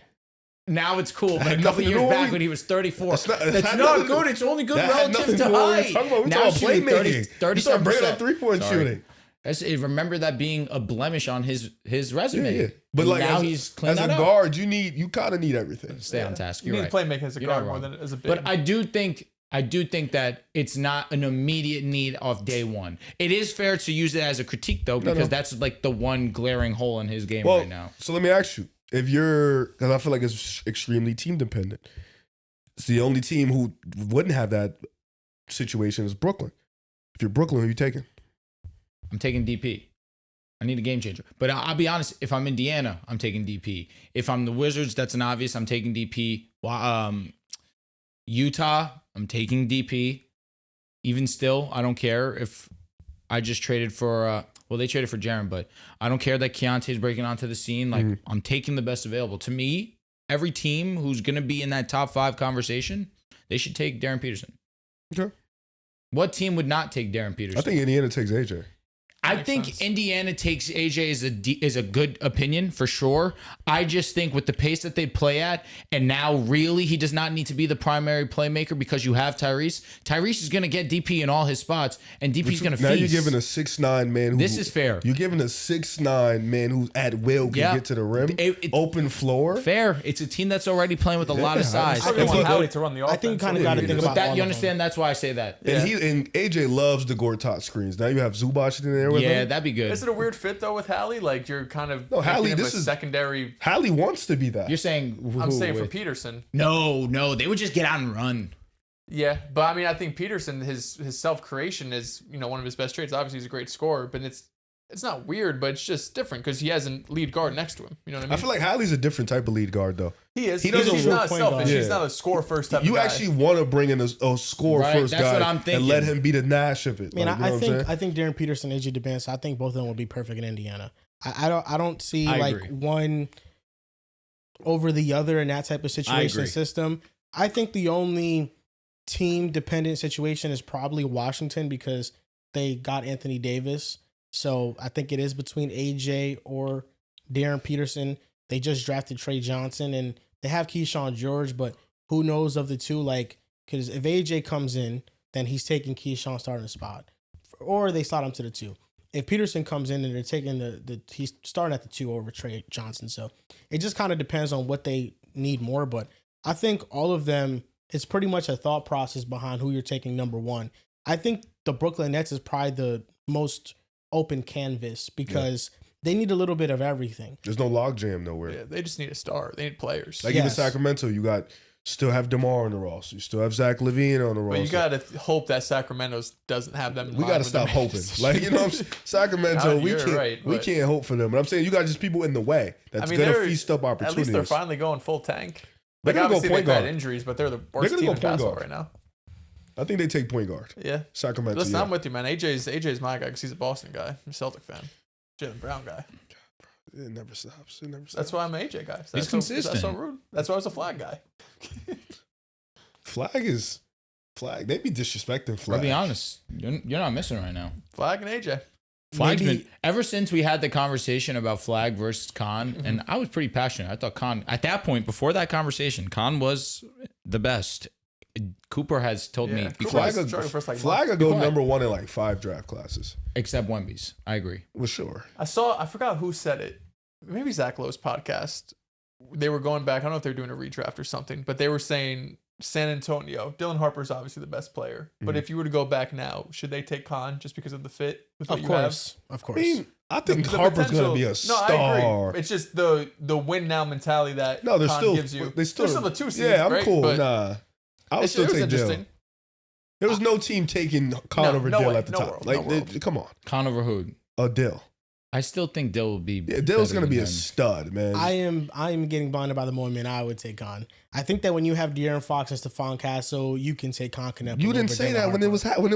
Now it's cool, but had a couple nothing to years do back with- when he was 34. That's not- That's had not nothing to- good. It's only good That had relative nothing to to do with what we're height. talking about. We're Now talking he's shooting playmaking. 30, You start bringing up 37%. 3-point Sorry. shooting. Remember that being a blemish on his resume. Yeah. But And like now as, he's as cleaned a that up. guard, you kind of need everything. Stay on task. You You're need right. playmaking as a You're not guard more wrong. than as a big. But I do think that it's not an immediate need off day one. It is fair to use it as a critique though, because that's like the one glaring hole in his game right now. So let me ask you, because I feel like it's extremely team dependent. It's the only team who wouldn't have that situation is Brooklyn. If you're Brooklyn, who are you taking? I'm taking DP. I need a game changer. But I'll be honest, if I'm Indiana, I'm taking DP. If I'm the Wizards, that's an obvious. I'm taking DP. Utah, I'm taking DP. Even still, I don't care if I just traded for they traded for Jaren, but I don't care that Keontae's breaking onto the scene. Like, I'm taking the best available. To me, every team who's going to be in that top 5 conversation, they should take Darryn Peterson. Okay. What team would not take Darryn Peterson? I think Indiana takes AJ. I think Indiana takes AJ is a good opinion for sure. I just think with the pace that they play at, and now really he does not need to be the primary playmaker because you have Tyrese. Tyrese is going to get DP in all his spots, and DP's going to feast. Now you're giving a 6'9" man. This is fair. You're giving a 6'9" man who at will can get to the rim, open floor. Fair. It's a team that's already playing with a lot of size. I think to run the offense. I think kind of got to think about that. You understand? That's why I say that. Yeah. And AJ loves the Gortat screens. Now you have Zubac in there with him. That'd be good. Is it a weird fit though with Hallie? Like you're kind of Hallie. This is secondary. Hallie wants to be that. You're saying? I'm saying for Peterson. No, they would just get out and run. Yeah, but I mean, I think Peterson, his self creation is one of his best traits. Obviously, he's a great scorer, but it's not weird, but it's just different because he has a lead guard next to him. You know what I mean? I feel like Hallie's a different type of lead guard though. He is. He's not selfish. He's not a score first type of guy. You actually want to bring in a score first that's guy what I'm thinking. and let him be the Nash of it. I mean, like, I think Darryn Peterson, AJ DeBance, I think both of them will be perfect in Indiana. I don't see agree. one over the other in that type of situation system. I think the only team dependent situation is probably Washington because they got Anthony Davis. So I think it is between AJ or Darryn Peterson. They just drafted Trey Johnson and they have Keyshawn George, but who knows of the two? Like, because if AJ comes in, then he's taking Keyshawn starting spot, or they slot him to the 2. If Peterson comes in and they're taking he's starting at the 2 over Trey Johnson. So it just kind of depends on what they need more. But I think all of them, it's pretty much a thought process behind who you're taking number 1. I think the Brooklyn Nets is probably the most open canvas because they need a little bit of everything. There's no logjam nowhere. Yeah, they just need a star. They need players. Like even Sacramento, you still have DeMar on the roster. You still have Zach LaVine on the roster. But you got to hope that Sacramento doesn't have them. We got to stop hoping. Like, you know, Sacramento, we can't hope for them. But I'm saying you got just people in the way that's going to feast up opportunities. At least they're finally going full tank. They're going to go point guard. They've had injuries, but they're the worst team in basketball right now. I think they take point guard. Yeah. Sacramento. Listen, I'm with you, man. AJ's my guy because he's a Boston guy. I'm a Celtic fan. Jaylen Brown guy. It never stops. That's why I'm an AJ guy. He's consistent. That's so rude. That's why I was a Flagg guy. Flagg. They be disrespecting Flagg. I'll be honest. You're not missing right now. Flagg and AJ. Flagg's been, ever since we had the conversation about Flagg versus Khan, and I was pretty passionate. I thought Khan, at that point, before that conversation, Khan was the best. Cooper has told me. Flagg will go number 1 in like 5 draft classes. Except Wemby's. I agree. Well, sure. I forgot who said it. Maybe Zach Lowe's podcast. They were going back. I don't know if they're doing a redraft or something, but they were saying San Antonio. Dylan Harper's obviously the best player. But if you were to go back now, should they take Khan just because of the fit with what you have? Of course. I mean, I think Harper's going to be a star. No, I agree. It's just the win now mentality that Khan gives you. They're still the 2 seeds. Yeah, I'm right? cool. But nah. I would still take Dill. There was no team taking Khan over Dill at the top. Come on. Khan over who? Dill. I still think Dill will be. Yeah, Dill's going to be a stud, man. I am getting blinded by the moment. I would take Khan. I think that when you have De'Aaron Fox and Stephon Castle, you can take Knueppel. You didn't say that when it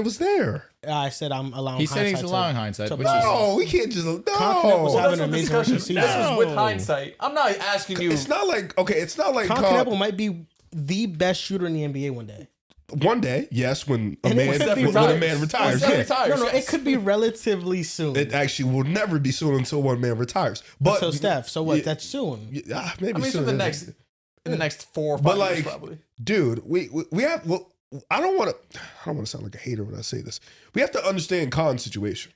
was there. I said I'm allowing. He said he's allowing hindsight. No, we can't just. No, Knueppel was having an amazing rookie season. This is with hindsight. I'm not asking you. It's not like Knueppel might be the best shooter in the NBA one day. One day, yes, when a man retires. No, it could be relatively soon. It actually will never be soon until one man retires. But so Steph, so what? That's soon. Maybe soon. In the next 4 or 5 years, probably. Dude, we have. Well, I don't want to sound like a hater when I say this. We have to understand Khan's situation.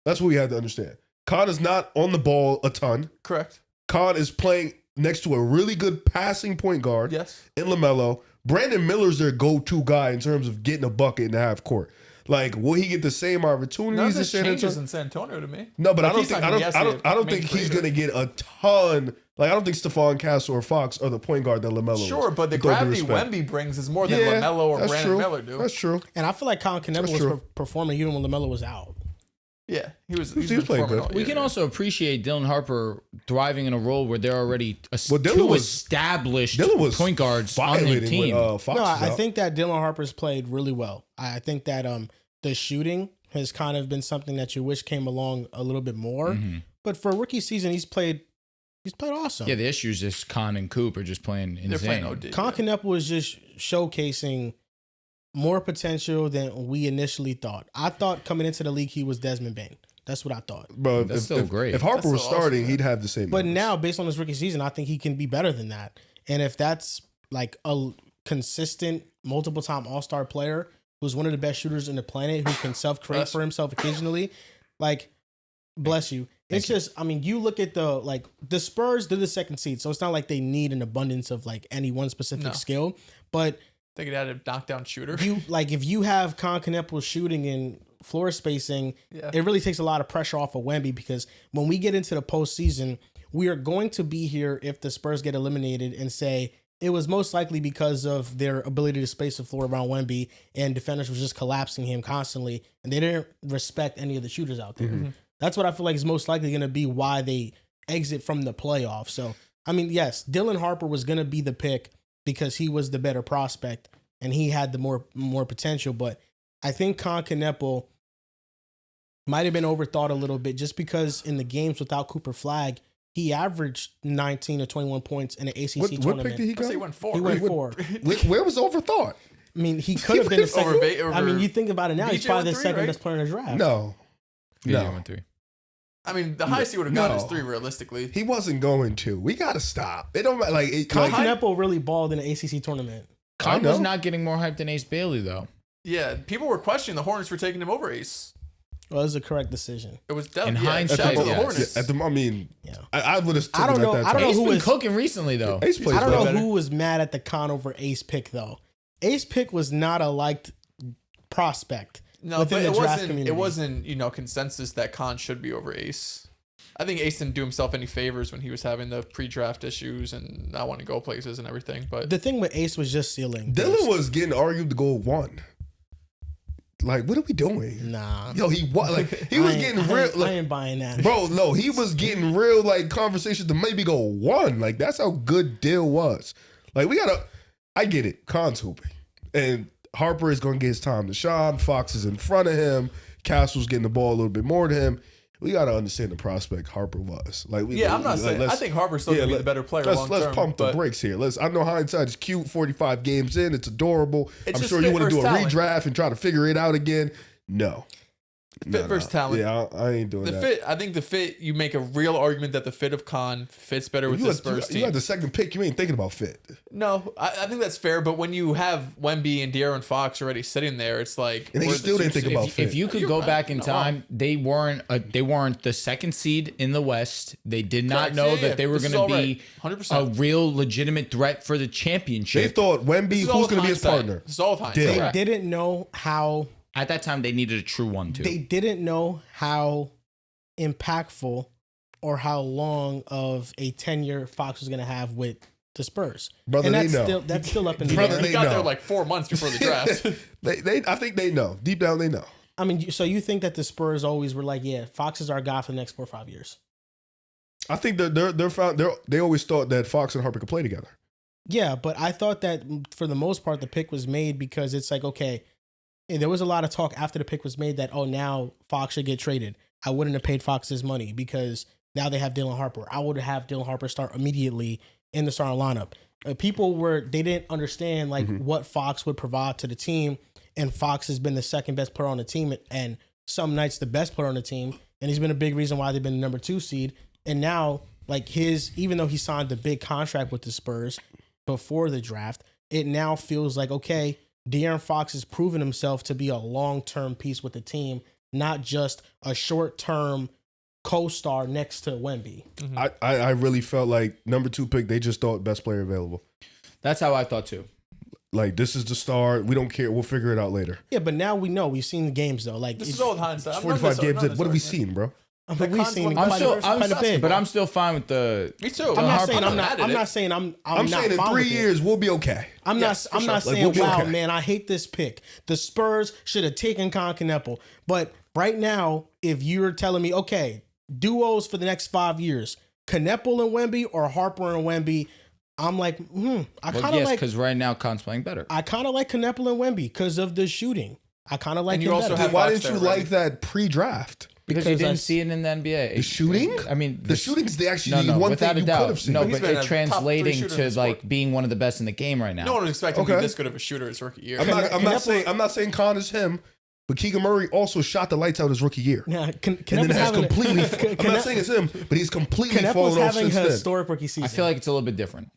That's what we have to understand. Khan is not on the ball a ton. Correct. Khan is playing next to a really good passing point guard. Yes. In LaMelo. Brandon Miller's their go-to guy in terms of getting a bucket in the half court. Like, will he get the same opportunities? None of this changes in San Antonio to me. No, but I don't think he's going to get a ton. Like, I don't think Stephon Castle or Fox are the point guard that LaMelo is. Sure, but the gravity Wemby brings is more than LaMelo or Brandon Miller do. That's true. And I feel like Knueppel was performing even when LaMelo was out. Yeah, he's playing performing good. all We year. can also appreciate Dylan Harper thriving in a role where they're already Dylan two was- established Dylan was point guards on their violating team. with, Fox No, is I out. think that Dylan Harper's played really well. I think that the shooting has kind of been something that you wish came along a little bit more. Mhm. But for a rookie season, he's played awesome. Yeah, the issue is just Con and Coop are just playing insane. They're playing OD. Knueppel was just showcasing more potential than we initially thought. I thought coming into the league he was Desmond Bain. That's what I thought. But That's still great. If Harper That's was still awesome, starting, yeah. he'd have the same. But numbers. now, based on his rookie season, I think he can be better than that. And if that's like a consistent, multiple-time All-Star player who's one of the best shooters in the planet, who can self-create for himself occasionally, like, bless you. It's just, I mean, you look at the Spurs, they're the second seed, so it's not like they need an abundance of like any one specific skill. But They could add a knockdown shooter. if you have Knueppel shooting and floor spacing, Yeah. it really takes a lot of pressure off of Wemby, because when we get into the postseason, we are going to be here if the Spurs get eliminated and say it was most likely because of their ability to space the floor around Wemby and defenders was just collapsing him constantly, and they didn't respect any of the shooters out there. Mm-hmm. That's what I feel like is most likely going to be why they exit from the playoffs. So, I mean, yes, Dylan Harper was going to be the pick because he was the better prospect and he had the more potential, but I think Knueppel might have been overthought a little bit just because in the games without Cooper Flagg, he averaged 19 or 21 points in an ACC what tournament. pick did he I say go? he went 4. He went right? 4. Where was overthought? I mean, he could have been the second. Over- I mean, you think about it now, he's BJ probably the went 3, second right? best player in the draft. No, Yeah, no. went 3. I mean, the highest he would have gotten is No. 3 realistically. he wasn't going to. We got to stop. It don't matter. Like, Knueppel really balled in the ACC tournament. Con know. was not getting more hype than Ace Bailey, though. Yeah, people were questioning the Hornets for taking him over Ace. Well, it was a correct decision. It was In definitely hindsight, shout out to the yes. Hornets. I mean, Yeah. I would have. I don't know- That I don't know time. Ace who been was- cooking recently, though. Ace plays I don't know better. who was mad at the Con over Ace pick, though. Ace pick was not a liked prospect No, within but the draft community. it wasn't, consensus that Khan should be over Ace. I think Ace didn't do himself any favors when he was having the pre-draft issues and not wanting to go places and everything. But The thing with Ace was just ceiling. Dylan was getting argued to go 1. Like, what are we doing? Nah. Yo, he was getting real. I Like, ain't buying that. bro, no, he was getting real like conversations to maybe go 1. Like, that's how good Dill was. Like, I get it. Khan's hooping. And Harper is gonna get his time to shine. Fox is in front of him. Castle's getting the ball a little bit more to him. We gotta understand the prospect Harper was. Like, I'm not saying. I think Harper's still gonna be the better player long term. Let's pump the but brakes here. I know hindsight is cute. 45 games in, it's adorable. It's I'm just sure you fit want to do a versus talent. redraft and try to figure it out again. No. Fit versus talent. Yeah, I ain't doing The that. fit, I think the fit, you make a real argument that the fit of Khan fits better with You the had, Spurs you team. had the second pick. You ain't thinking about fit. No, I think that's fair. But when you have Wemby and Darryn Fox already sitting there, it's like And they we're the still didn't 2 think seed. about If you could You're go right. back in You're not time, they weren't the second seed in the West. They did not Correct. know Yeah, that they were this is going to all be right. 100%. a real legitimate threat for the They championship. thought Wemby, This is who's all with going to be his hindsight. partner? This is all with hindsight. Dill. They Correct. didn't know how. At that time, they needed a true 1-2. They didn't know how impactful or how long of a tenure Fox was going to have with the Spurs. Brother, and they that's know. still up in the Brother, air. they He got there know. like 4 months before the draft. I think they know. Deep down, they know. I mean, so you think that the Spurs always were like, yeah, Fox is our guy for the next 4 or 5 years? I think they always thought that Fox and Harper could play together. Yeah, but I thought that for the most part, the pick was made because it's like, okay, there was a lot of talk after the pick was made that, oh, now Fox should get traded. I wouldn't have paid Fox his money because now they have Dylan Harper. I would have Dylan Harper start immediately in the starting lineup. They didn't understand like what Fox would provide to the team. And Fox has been the second best player on the team and some nights the best player on the team. And he's been a big reason why they've been the number 2 seed. And now, like even though he signed the big contract with the Spurs before the draft, it now feels like, okay, De'Aaron Fox has proven himself to be a long-term piece with the team, not just a short-term co-star next to Wemby. I really felt like number 2 pick, they just thought best player available. That's how I thought too. Like, this is the star. We don't care. We'll figure it out later. Yeah, but now we know. We've seen the games, though. Like This is all with hindsight. I'm not 45 necessarily- games not in. What have we necessarily- seen, bro? But we've seen I'm still fine with the. Me too. I'm not saying I'm saying in 3 years we'll be okay. I'm not saying, wow, man, I hate this pick. The Spurs should have taken Knueppel. But right now, if you're telling me, okay, duos for the next 5 years, Knueppel and Wemby or Harper and Wemby, I'm like, because right now Khan's playing better. I kind of like Knueppel and Wemby because of the shooting. I kind of like. And you also have why didn't you like that pre-draft? Because you didn't see it in the NBA. The shooting? I mean, the shooting's the one thing you could have seen. No, but it's translating to like being one of the best in the game right now. No one was expecting to be this good of a shooter his rookie year. I'm not saying Khan is him, but Keegan Murray also shot the lights out his rookie year. Yeah, and then has completely. I'm not saying it's him, but he's completely fallen off since then. Historic rookie season. I feel like it's a little bit different.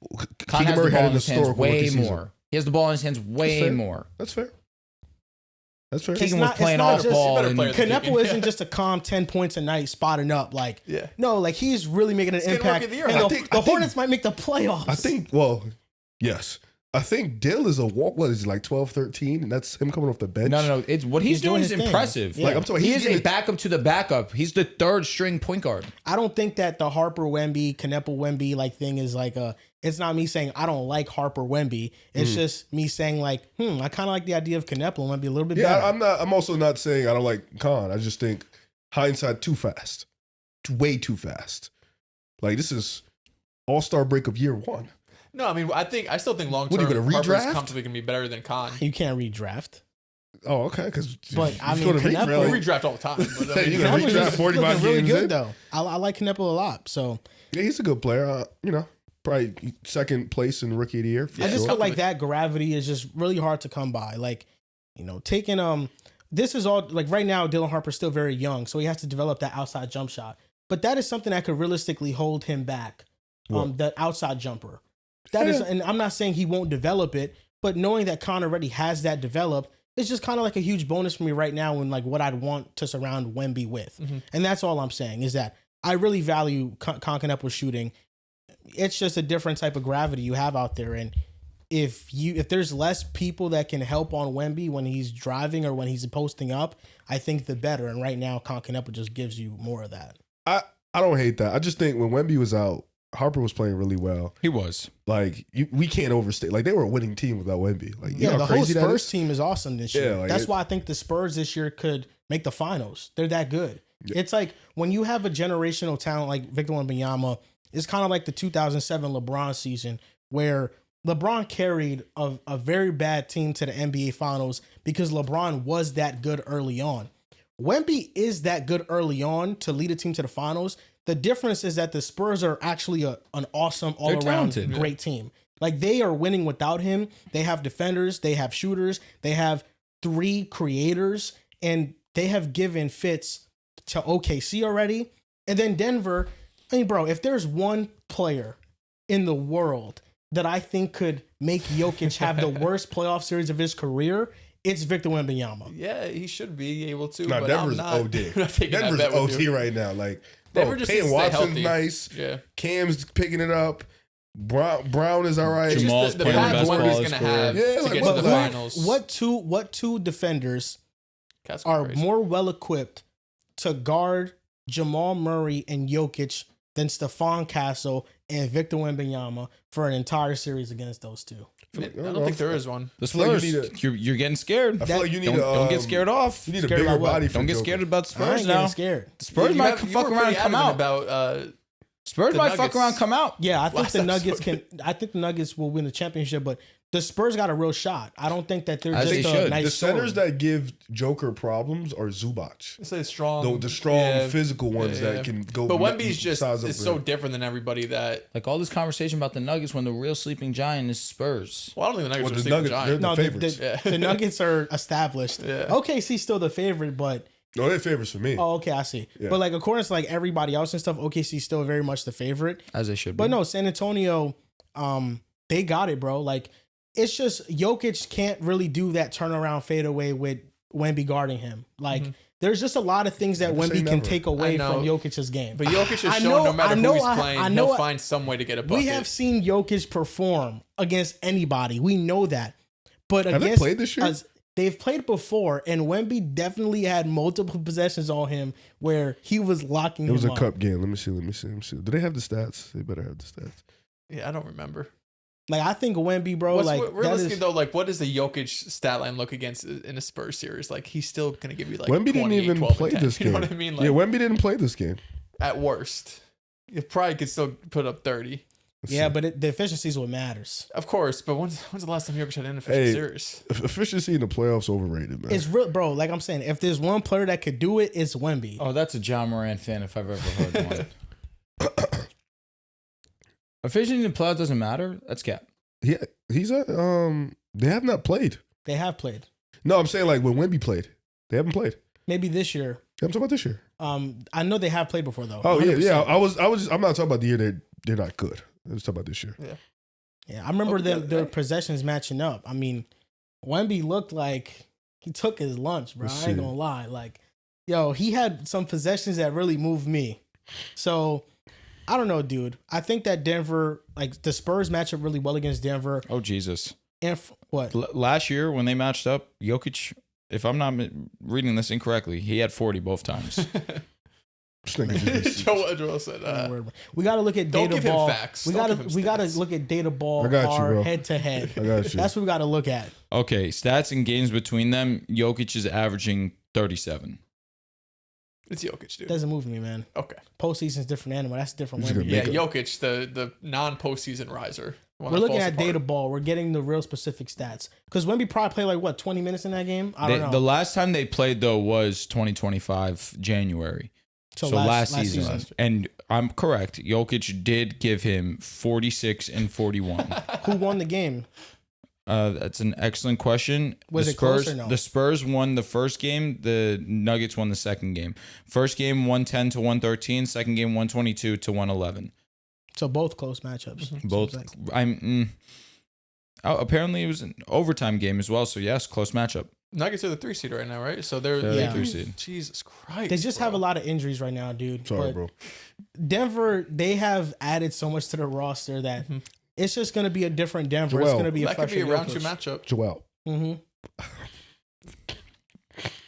Keegan Murray had an historic way more. He has the ball in his hands way more. That's fair. That's fair. Keegan was playing off ball. Knueppel isn't just a calm 10 points a night spotting up. No, like he's really making an impact. The Hornets might make the playoffs. I think, yes. I think Dill is a walk. What is he, like 12, 13? And that's him coming off the bench? No. It's what he's doing is impressive. Yeah. Like I'm talking, he is a backup to the backup. He's the third string point guard. I don't think that the Harper Wemby, Knueppel Wemby thing is like a. It's not me saying I don't like Harper Wemby. It's just me saying like, I kind of like the idea of Knueppel Wemby a little bit better. I'm also not saying I don't like Khan. I just think hindsight too fast, way too fast. Like this is All-Star break of year one. No, I mean I still think long term. What are you going to redraft? Harper's comfortably going to be better than Khan. You can't redraft. Oh, okay. But I mean, Knueppel, we redraft all the time. But, I mean, you're going to redraft 45 really games good in? though. I like Knueppel a lot. So yeah, he's a good player. Probably second place in Rookie of the Year. I just feel like that gravity is just really hard to come by. Like, taking this is all like right now. Dylan Harper's still very young, so he has to develop that outside jump shot. But that is something that could realistically hold him back. The outside jumper. That is, and I'm not saying he won't develop it, but knowing that Khan already has that developed, it's just kind of like a huge bonus for me right now and like what I'd want to surround Wemby with. And that's all I'm saying is that I really value Knueppel's shooting. It's just a different type of gravity you have out there. And if there's less people that can help on Wemby when he's driving or when he's posting up, I think the better. And right now, Knueppel just gives you more of that. I don't hate that. I just think when Wemby was out, Harper was playing really well. He was. Like, we can't overstate. Like, they were a winning team without Wemby. Like, you know the how crazy whole Spurs team is awesome this year. Like that's why I think the Spurs this year could make the finals. They're that good. Yeah. It's like when you have a generational talent like Victor Wembanyama, it's kind of like the 2007 LeBron season where LeBron carried a very bad team to the NBA Finals because LeBron was that good early on. Wemby is that good early on to lead a team to the finals. The difference is that the Spurs are actually an awesome all-around great team. Like they are winning without him. They have defenders, they have shooters, they have 3 creators, and they have given fits to OKC already. And then Denver, I mean, bro, if there's one player in the world that I think could make Jokic have the worst playoff series of his career, it's Victor Wembanyama. Yeah, he should be able to. No, but Denver's I'm not, OD. not Denver's OT right now. Like, bro, Payne Watson's nice. Yeah. Cam's picking it up. Brown is all right. Jamal's the playing the best ball of his gonna career. have to get to the finals. What two defenders are more well equipped to guard Jamal Murray and Jokic than Stephon Castle and Victor Wembanyama for an entire series against those two? I don't think there is one. The Spurs, you're getting scared. I feel like you need don't get scared off. You need a bigger body. Don't get scared about the Spurs now. now. Scared. The Spurs might fuck around and come out. Spurs might fuck around and come out. Yeah, I think the Nuggets can. I think the Nuggets will win the championship, but the Spurs got a real shot. I don't think that they're just a nice The story. centers that give Joker problems are Zubac. It's like strong, the strong physical ones that can go. But Wemby's just is so different than everybody that. Like all this conversation about the Nuggets when the real sleeping giant is Spurs. Well, I don't think the Nuggets are sleeping giant. They're the favorites. The Nuggets are established. Yeah. OKC's still the favorite, but. No, they're favorites for me. Oh, okay, I see. Yeah. But like according to like everybody else and stuff, OKC's still very much the favorite. As they should be. But no, San Antonio, they got it, bro. Like it's just Jokic can't really do that turnaround fadeaway with Wemby guarding him. Like there's just a lot of things that Wemby can take away from Jokic's game. But Jokic has shown no matter who he's playing, he'll find some way to get a bucket. We have seen Jokic perform against anybody. We know that. But have they played this year? they've played before, and Wemby definitely had multiple possessions on him where he was locking him up. It was a cup game. Let me see. Do they have the stats? They better have the stats. Yeah, I don't remember. Like, I think Wemby, bro, realistically though, like, what does the Jokic stat line look against in a Spurs series? Like, he's still gonna give you like Wemby didn't even play this game. You know what I mean? Like, yeah, Wemby didn't play this game. At worst, you probably could still put up 30. Yeah, but the efficiency is what matters. Of course, but when's the last time Jokic had an inefficient series? Efficiency in the playoffs overrated, man. It's real, bro. Like I'm saying, if there's one player that could do it, it's Wemby. Oh, that's a John Moran fan if I've ever heard one. Efficiency in the playoffs doesn't matter. That's cap. Yeah, he's they have not played. They have played. No, I'm saying like when Wemby played, they haven't played. Maybe this year. I'm talking about this year. I know they have played before though. Oh 100%. yeah. I'm not talking about the year they're not good. I was talking about this year. Yeah. I remember their possessions matching up. I mean, Wemby looked like he took his lunch, bro. I ain't gonna lie. Like, yo, he had some possessions that really moved me. So I don't know, dude. I think that Denver, like the Spurs match up really well against Denver. Oh, Jesus. And what? Last year when they matched up, Jokic, if I'm not reading this incorrectly, he had 40 both times. Joel said, we got to look at don't data give ball. him facts. We got to look at data ball head to head. I got you. That's what we got to look at. Okay, stats and games between them, Jokic is averaging 37. It's Jokic, dude. Doesn't move me, man. Okay. Postseason's different animal. That's different. Yeah, Jokic, the non-postseason riser. We're looking at data ball. We're getting the real specific stats. Because Wemby probably played like, what, 20 minutes in that game? I don't know. The last time they played, though, was 2025, January. So last season. And I'm correct. Jokic did give him 46 and 41. Who won the game? That's an excellent question. Was it close or no? The Spurs won the first game. The Nuggets won the second game. First game 110 to 113. Second game 122 to 111. So both close matchups. Mm-hmm. Both. Apparently it was an overtime game as well. So yes, close matchup. Nuggets are the 3 seed right now, right? So they're the 3 seed. Jesus Christ. They just have a lot of injuries right now, dude. Sorry, bro. Denver, they have added so much to the roster that it's just going to be a different Denver. It's going to be a that could be a round 2 matchup. Joel. Mm-hmm.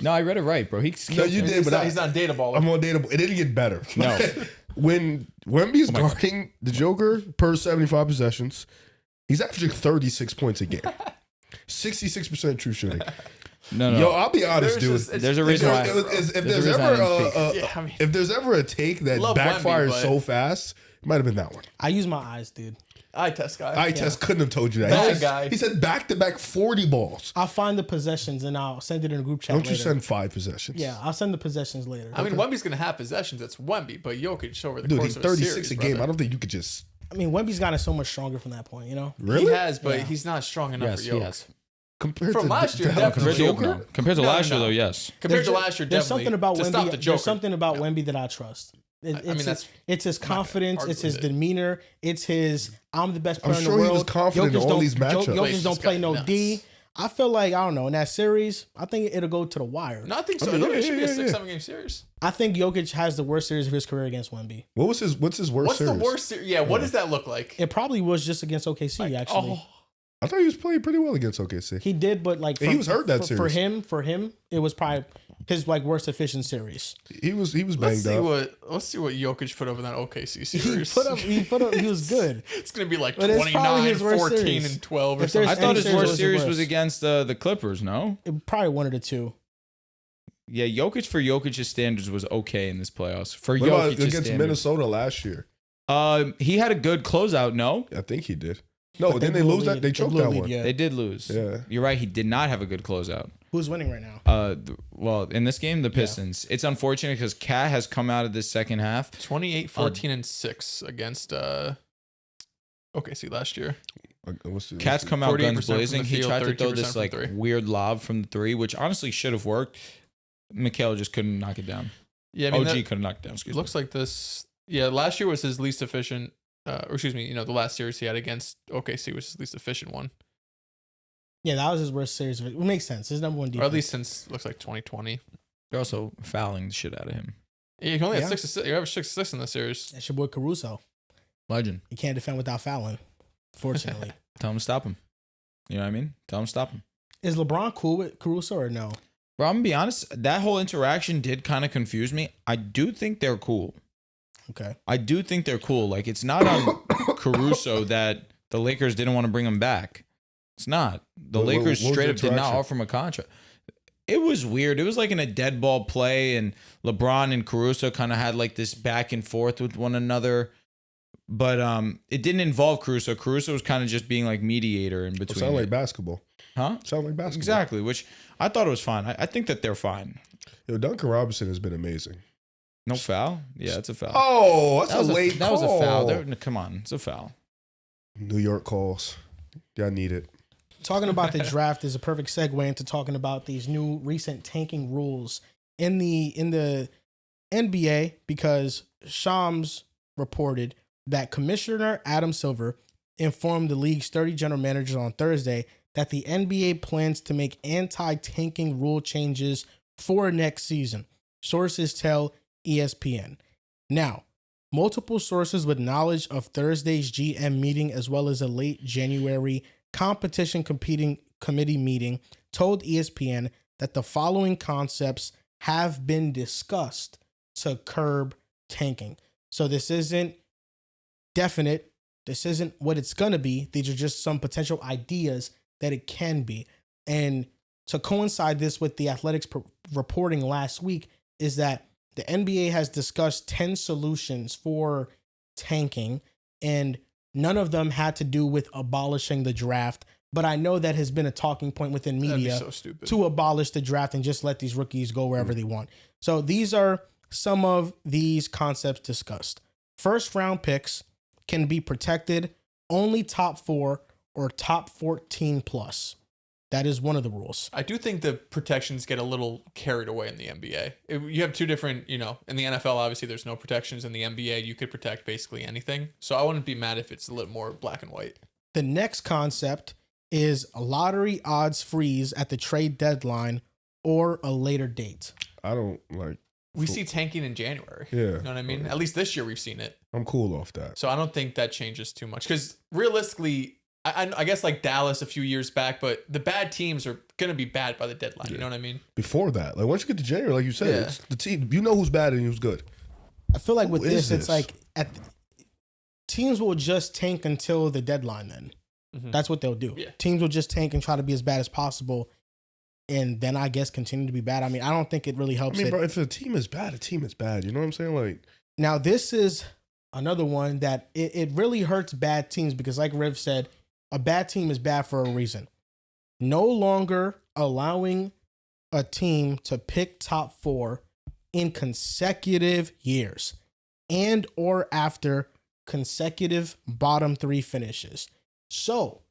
No, I read it right, bro. You did, but he's not data ball. I'm on data ball. It didn't get better. No. When Wemby's guarding the Joker per 75 possessions, he's averaging 36 points a game. 66% true shooting. No. Yo, I'll be honest, dude. There's a reason why. If there's ever a take that backfires so fast, it might have been that one. I use my eyes, dude. Eye test guy. Eye test couldn't have told you that. Guy. He said back-to-back 40 balls. I'll find the possessions and I'll send it in a group chat. Don't you later. send 5 possessions? Yeah, I'll send the possessions later. I mean, Wemby's going to have possessions. That's Wemby, but Jokic over the Dude, course he's of 36 series, a game. brother. I don't think you could just. I mean, Wemby's gotten so much stronger from that point, you know? Really? He has, but he's not strong enough for Jokic. He has. Compared From to last year, Compared definitely. to last year, though, yes. Compared to last year, there's definitely. something about to stop Wemby. the Joker. There's something about Wemby that I trust. It's his confidence. It's his demeanor. It's his I'm the best player in the world. I'm sure he was confident in all these matchups. Jokic don't play no D. I feel like, I don't know, in that series, I think it'll go to the wire. No, I think so. It should be a 6-7 game series. I think Jokic has the worst series of his career against Wemby. What's his worst series? What's the worst series? Yeah, what does that look like? It probably was just against OKC, actually. I thought he was playing pretty well against OKC. He did, but like he was hurt that series. For him, it was probably his like worst efficient series. He was banged up. Let's see what Jokic put up in that OKC series. He was good. It's gonna be like 29, 14, and 12 or something. I thought his worst series was against the Clippers. No, probably one of the two. Yeah, Jokic for Jokic's standards was okay in this playoffs. For what about Jokic's against standards, Minnesota last year? He had a good closeout. No, I think he did. No, didn't they lose that? They choked that one. Yeah. They did lose. Yeah, you're right. He did not have a good closeout. Who's winning right now? Well, in this game, the Pistons. It's unfortunate because Cat has come out of this second half 28, 14, and 6 against OKC last year. Cat's come out guns blazing. He field, tried to throw this like three. weird lob from the 3, which honestly should have worked. Mikhail just couldn't knock it down. Yeah, I mean, OG couldn't knock it down. Excuse me. Looks like this. Yeah, last year was his least efficient. The last series he had against OKC was his least efficient one. Yeah, that was his worst series. It makes sense. His number one defense. Or at least since looks like 2020. They're also fouling the shit out of him. Yeah, you can only have 6 assists. You average 6 assists in this series. That's your boy Caruso. Legend. He can't defend without fouling. Fortunately. Tell him to stop him. You know what I mean? Tell him to stop him. Is LeBron cool with Caruso or no? Bro, I'm gonna be honest. That whole interaction did kind of confuse me. I do think they're cool. Okay. I do think they're cool. Like, it's not on Caruso that the Lakers didn't want to bring him back. It's not. The Lakers straight up did not offer him a contract. It was weird. It was like in a dead ball play, and LeBron and Caruso kind of had like this back and forth with one another. But it didn't involve Caruso. Caruso was kind of just being like mediator in between. It sounded like basketball. Huh? Sound like basketball. Exactly, which I thought it was fine. I think that they're fine. Yo, Duncan Robinson has been amazing. No foul? Yeah, it's a foul. Oh, that's a late That call. was a foul. Come on, it's a foul. New York calls. Y'all need it. Talking about the draft is a perfect segue into talking about these new recent tanking rules in the NBA, because Shams reported that Commissioner Adam Silver informed the league's 30 general managers on Thursday that the NBA plans to make anti-tanking rule changes for next season. Sources tell ESPN. Now, multiple sources with knowledge of Thursday's GM meeting as well as a late January competition committee meeting told ESPN that the following concepts have been discussed to curb tanking. So this isn't definite. This isn't what it's going to be. These are just some potential ideas that it can be. And to coincide this with the Athletics reporting last week is that the NBA has discussed 10 solutions for tanking, and none of them had to do with abolishing the draft. But I know that has been a talking point within media to abolish the draft and just let these rookies go wherever they want. So these are some of these concepts discussed. First round picks can be protected only top 4 or top 14 plus. That is one of the rules. I do think the protections get a little carried away in the NBA. You have two different, in the NFL, obviously there's no protections. In the NBA, you could protect basically anything. So I wouldn't be mad if it's a little more black and white. The next concept is a lottery odds freeze at the trade deadline or a later date. I don't like. We see tanking in January. Yeah. You know what I mean? At least this year we've seen it. I'm cool off that. So I don't think that changes too much. Because realistically, I guess like Dallas a few years back, but the bad teams are going to be bad by the deadline. Yeah. You know what I mean? Before that, like once you get to January, like you said, it's the team. You know who's bad and who's good. I feel like with this, it's like teams will just tank until the deadline then. Mm-hmm. That's what they'll do. Yeah. Teams will just tank and try to be as bad as possible, and then I guess continue to be bad. I mean, I don't think it really helps. Bro, if a team is bad, a team is bad. You know what I'm saying? Like, now this is another one that it really hurts bad teams because, like Riv said, a bad team is bad for a reason. No longer allowing a team to pick top 4 in consecutive years and or after consecutive bottom 3 finishes. So,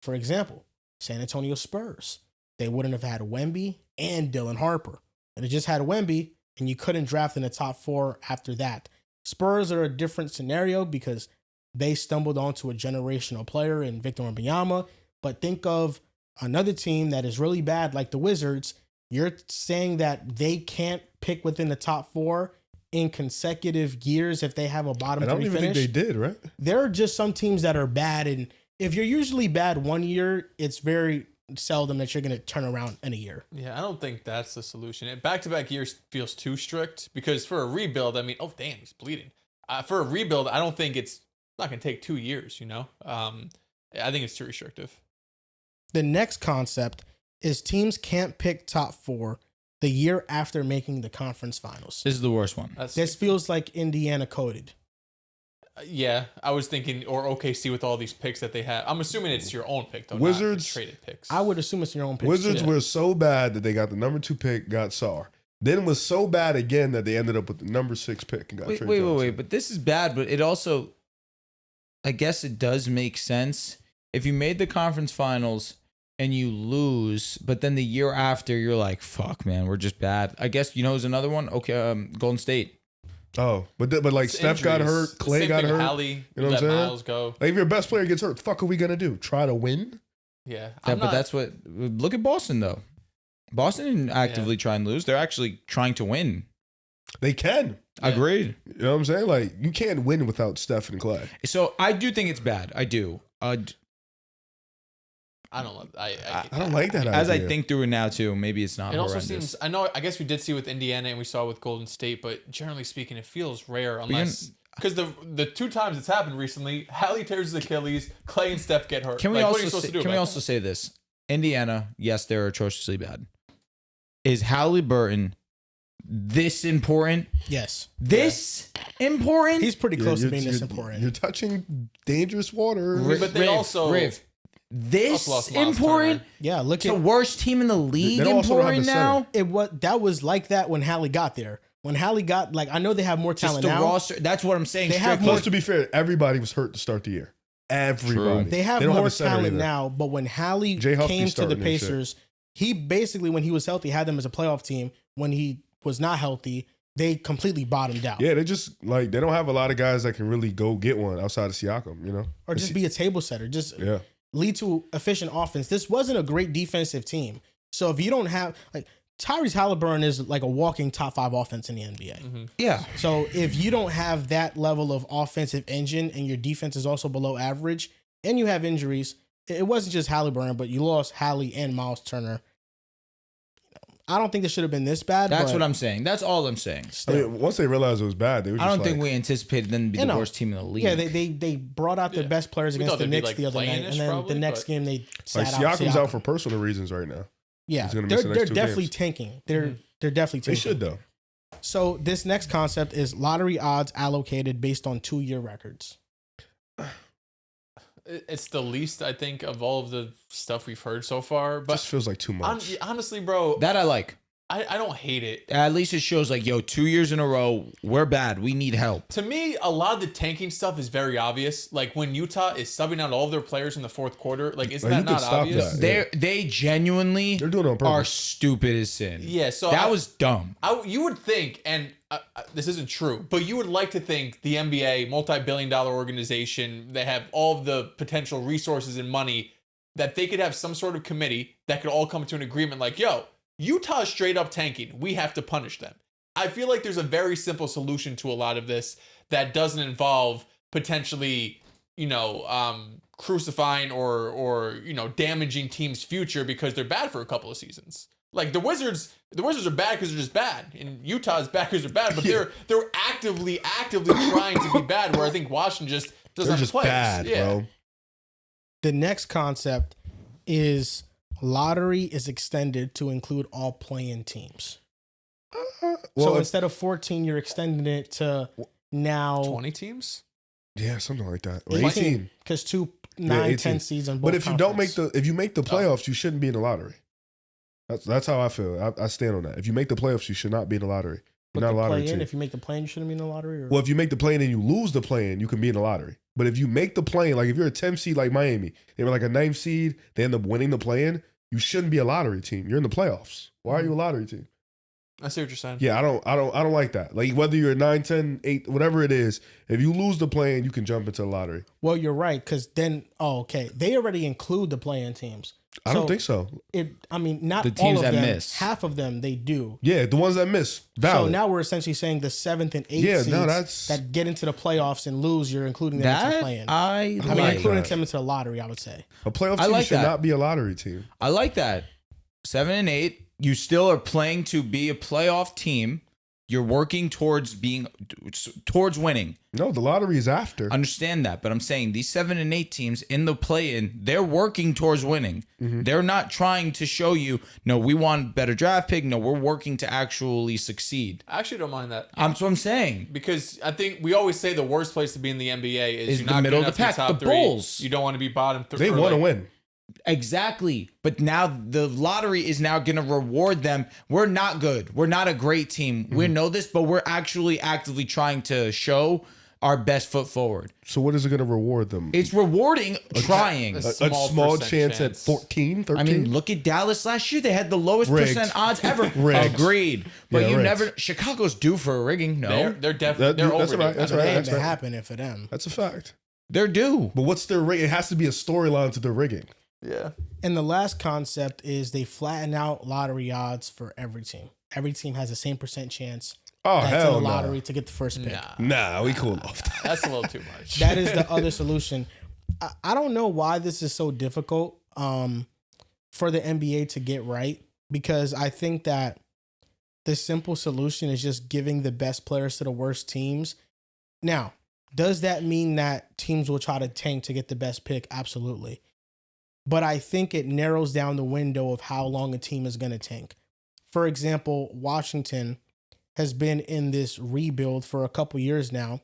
for example, San Antonio Spurs, they wouldn't have had Wemby and Dylan Harper. They just had Wemby, and you couldn't draft in the top 4 after that. Spurs are a different scenario because they stumbled onto a generational player in Victor Wembanyama. But think of another team that is really bad, like the Wizards. You're saying that they can't pick within the top 4 in consecutive years if they have a bottom 3 finish? I don't even think they did, right? There are just some teams that are bad, and if you're usually bad one year, it's very seldom that you're going to turn around in a year. Yeah, I don't think that's the solution. Back-to-back years feels too strict because for a rebuild, I mean, oh, damn, he's bleeding. For a rebuild, I don't think it's not going to take 2 years, I think it's too restrictive. The next concept is teams can't pick top 4 the year after making the conference finals. This is the worst one. This feels like Indiana coded. Yeah, I was thinking, or OKC with all these picks that they have. I'm assuming it's your own pick, though. Wizards not traded picks. I would assume it's your own pick. Wizards were so bad that they got the number 2 pick, got Sarr. Then it was so bad again that they ended up with the number 6 pick and got Trey Johnson. Wait. But this is bad, but it also, I guess it does make sense. If you made the conference finals and you lose, but then the year after you're like, fuck, man, we're just bad. I guess, who's another one? Okay, Golden State. Oh, but like it's Steph got hurt, Clay got hurt. Hallie, you know what I'm saying? Miles go. Like if your best player gets hurt, the fuck are we gonna do? Try to win? Yeah, but that's what. Look at Boston though. Boston didn't actively try and lose. They're actually trying to win. They can. Yeah. Agreed. You know what I'm saying? Like you can't win without Steph and Clay. So I do think it's bad. I do. I don't love. I don't like that idea. As I think through it now too, maybe it's not. It horrendous. also seems. I guess we did see with Indiana and we saw with Golden State, but generally speaking, it feels rare unless because the 2 times it's happened recently, Hallie tears his Achilles, Clay and Steph get hurt. Can we what are you also supposed to do? can we also say this? Indiana, yes, they're atrociously bad. Is Halliburton this important? Yes. This important? He's pretty close to being this important. You're touching dangerous water. But they also this lost Miles important? Turner. Yeah, look The at worst team in the league They don't also have important a now? center. that was like that when Hallie got there. When Hallie got I know they have more Just talent the now. roster. That's what I'm saying. They have strictly. more- Plus, to be fair, everybody was hurt to start the year. Everybody. They have don't more a center talent either. now, but when Hallie Jay Huff's came to the starting and shit. Pacers, he basically, when he was healthy, had them as a playoff team. When he was not healthy, they completely bottomed out. Yeah, they just they don't have a lot of guys that can really go get one outside of Siakam, you know? Or just be a table setter. Just Yeah. lead to efficient offense. This wasn't a great defensive team. So if you don't have Tyrese Halliburton is like a walking top 5 offense in the NBA. Yeah. So if you don't have that level of offensive engine and your defense is also below average and you have injuries, it wasn't just Halliburton, but you lost Hallie and Miles Turner. I don't think this should have been this bad. That's what I'm saying. That's all I'm saying. I mean, once they realized it was bad, they were just I don't think we anticipated them to be the worst team in the league. Yeah, they brought out their best players We against thought the they'd be, Knicks the other night, playing-ish and then probably, the next but- game they sat out. Siakam's out for personal reasons right now. Yeah, He's gonna miss the they're next 2 definitely games. tanking. They're definitely tanking. They should though. So this next concept is lottery odds allocated based on 2-year records. It's the least I think of all of the stuff we've heard so far. But Just feels like too much. honestly, bro, That I like. I don't hate it. At least it shows 2 years in a row, we're bad. We need help. To me, a lot of the tanking stuff is very obvious. Like when Utah is subbing out all of their players in the 4th quarter, isn't Like, that you could not stop obvious? that. They genuinely They're doing it on purpose. are stupid as sin. Yeah, so that was dumb. You would think, and this isn't true, but you would like to think the NBA, multi-billion-dollar organization, they have all of the potential resources and money that they could have some sort of committee that could all come to an agreement like, yo, Utah is straight up tanking. We have to punish them. I feel like there's a very simple solution to a lot of this that doesn't involve potentially, crucifying or damaging teams' future because they're bad for a couple of seasons. Like the Wizards are bad because they're just bad, and Utah's bad because they're bad. But they're actively trying to be bad. Where I think Washington just doesn't They're have just the players. bad, bro. The next concept is lottery is extended to include all play-in teams. So instead of 14, you're extending it to now 20 teams. Yeah, something like that. Or 18. because 2, 9, 18. 10 season. But if you don't make conference. if you make the playoffs, you shouldn't be in the lottery. That's how I feel. I stand on that. If you make the playoffs, you should not be in the lottery. You're But not a the lottery play-in, team. if you make the play-in, you shouldn't be in the lottery. Or? Well, if you make the play-in and you lose the play-in, you can be in the lottery. But if you make the play-in, like if you're a 10 seed like Miami, they were like a 9th seed, they end up winning the play-in, you shouldn't be a lottery team. You're in the playoffs. Why are you a lottery team? I see what you're saying. Yeah, I don't like that. Like whether you're 9, 10, 8, whatever it is, if you lose the play-in, you can jump into the lottery. Well, you're right, because then, they already include the play-in teams. I don't think so. Not The teams all of that them. miss. Half of them they do. Yeah, the ones that miss, valid. So now we're essentially saying the 7th and 8th Yeah, seeds no, that's- that get into the playoffs and lose, you're including them into the That play-in. I I mean, like. including that. them into the lottery, I would say. A playoff I team like should that. not be a lottery team. I like that. 7 and 8. You still are playing to be a playoff team. You're working towards winning. No, the lottery is after. Understand that, but I'm saying these 7 and 8 teams in the play-in, they're working towards winning. They're not trying to show you, no, we want better draft pick. No, we're working to actually succeed. I actually don't mind that. That's what I'm saying. Because I think we always say the worst place to be in the NBA is you're the not middle good of the enough to be pack. top The three. Bulls. You don't want to be bottom three. They want to win. Exactly. But now the lottery is now going to reward them. We're not good. We're not a great team. We know this, but we're actually actively trying to show our best foot forward. So what is it going to reward them? It's rewarding trying. A small chance at 14, 13? I mean, look at Dallas last year. They had the lowest Rigged. percent odds ever. Rigged. Agreed. But Yeah, you rigged. never. Chicago's due for a rigging. No, They're definitely they're that's over right. That's It right. ain't That's been right. happening for them. That's a fact. they're due. But what's their rig? It has to be a storyline to the rigging. Yeah. And the last concept is they flatten out lottery odds for every team. Every team has the same percent chance Oh, that's in hell the no. lottery to get the first pick. Nah, we cool off that. That's a little too much. That is the other solution. I don't know why this is so difficult. for the NBA to get right, because I think that the simple solution is just giving the best players to the worst teams. Now, does that mean that teams will try to tank to get the best pick? Absolutely. But I think it narrows down the window of how long a team is going to tank. For example, Washington has been in this rebuild for a couple years now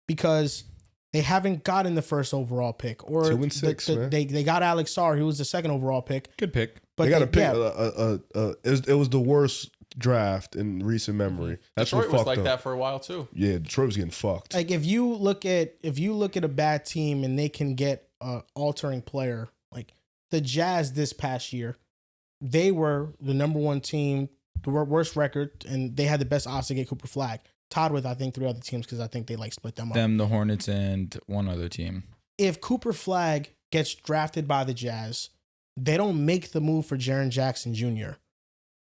because they haven't gotten the first overall pick. Or 2-6, man. They got Alex Sarr, who was the second overall pick. Good pick. But they got to pick. It was the worst draft in recent memory. That's Detroit what was like up. that for a while too. Yeah, Detroit was getting fucked. Like if you look at a bad team and they can get an altering player, like the Jazz this past year, they were the number one team, the worst record, and they had the best odds to get Cooper Flagg, tied with I think 3 other teams because I think they like split them up. The Hornets, and one other team. If Cooper Flagg gets drafted by the Jazz, they don't make the move for Jaren Jackson Jr.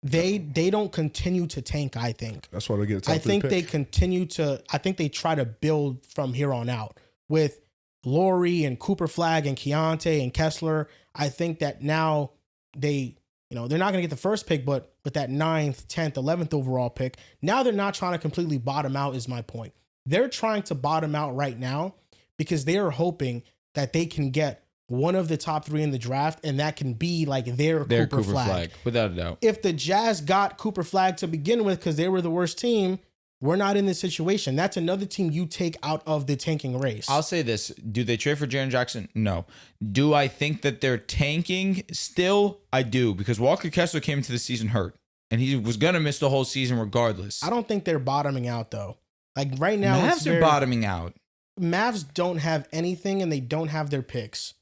They don't continue to tank, I think. That's why they get a top I think pick. they continue to, I think they try to build from here on out with Laurie and Cooper Flagg and Keontae and Kessler. I think that now they're not going to get the first pick, but with that 9th, 10th, 11th overall pick, now they're not trying to completely bottom out is my point. They're trying to bottom out right now because they are hoping that they can get one of the top 3 in the draft, and that can be like their Cooper Flagg. Without a doubt. If the Jazz got Cooper Flagg to begin with because they were the worst team, we're not in this situation. That's another team you take out of the tanking race. I'll say this. Do they trade for Jaren Jackson? No. Do I think that they're tanking still? I do, because Walker Kessler came into the season hurt, and he was going to miss the whole season regardless. I don't think they're bottoming out, though. Like right now, Mavs are bottoming out. Mavs don't have anything, and they don't have their picks.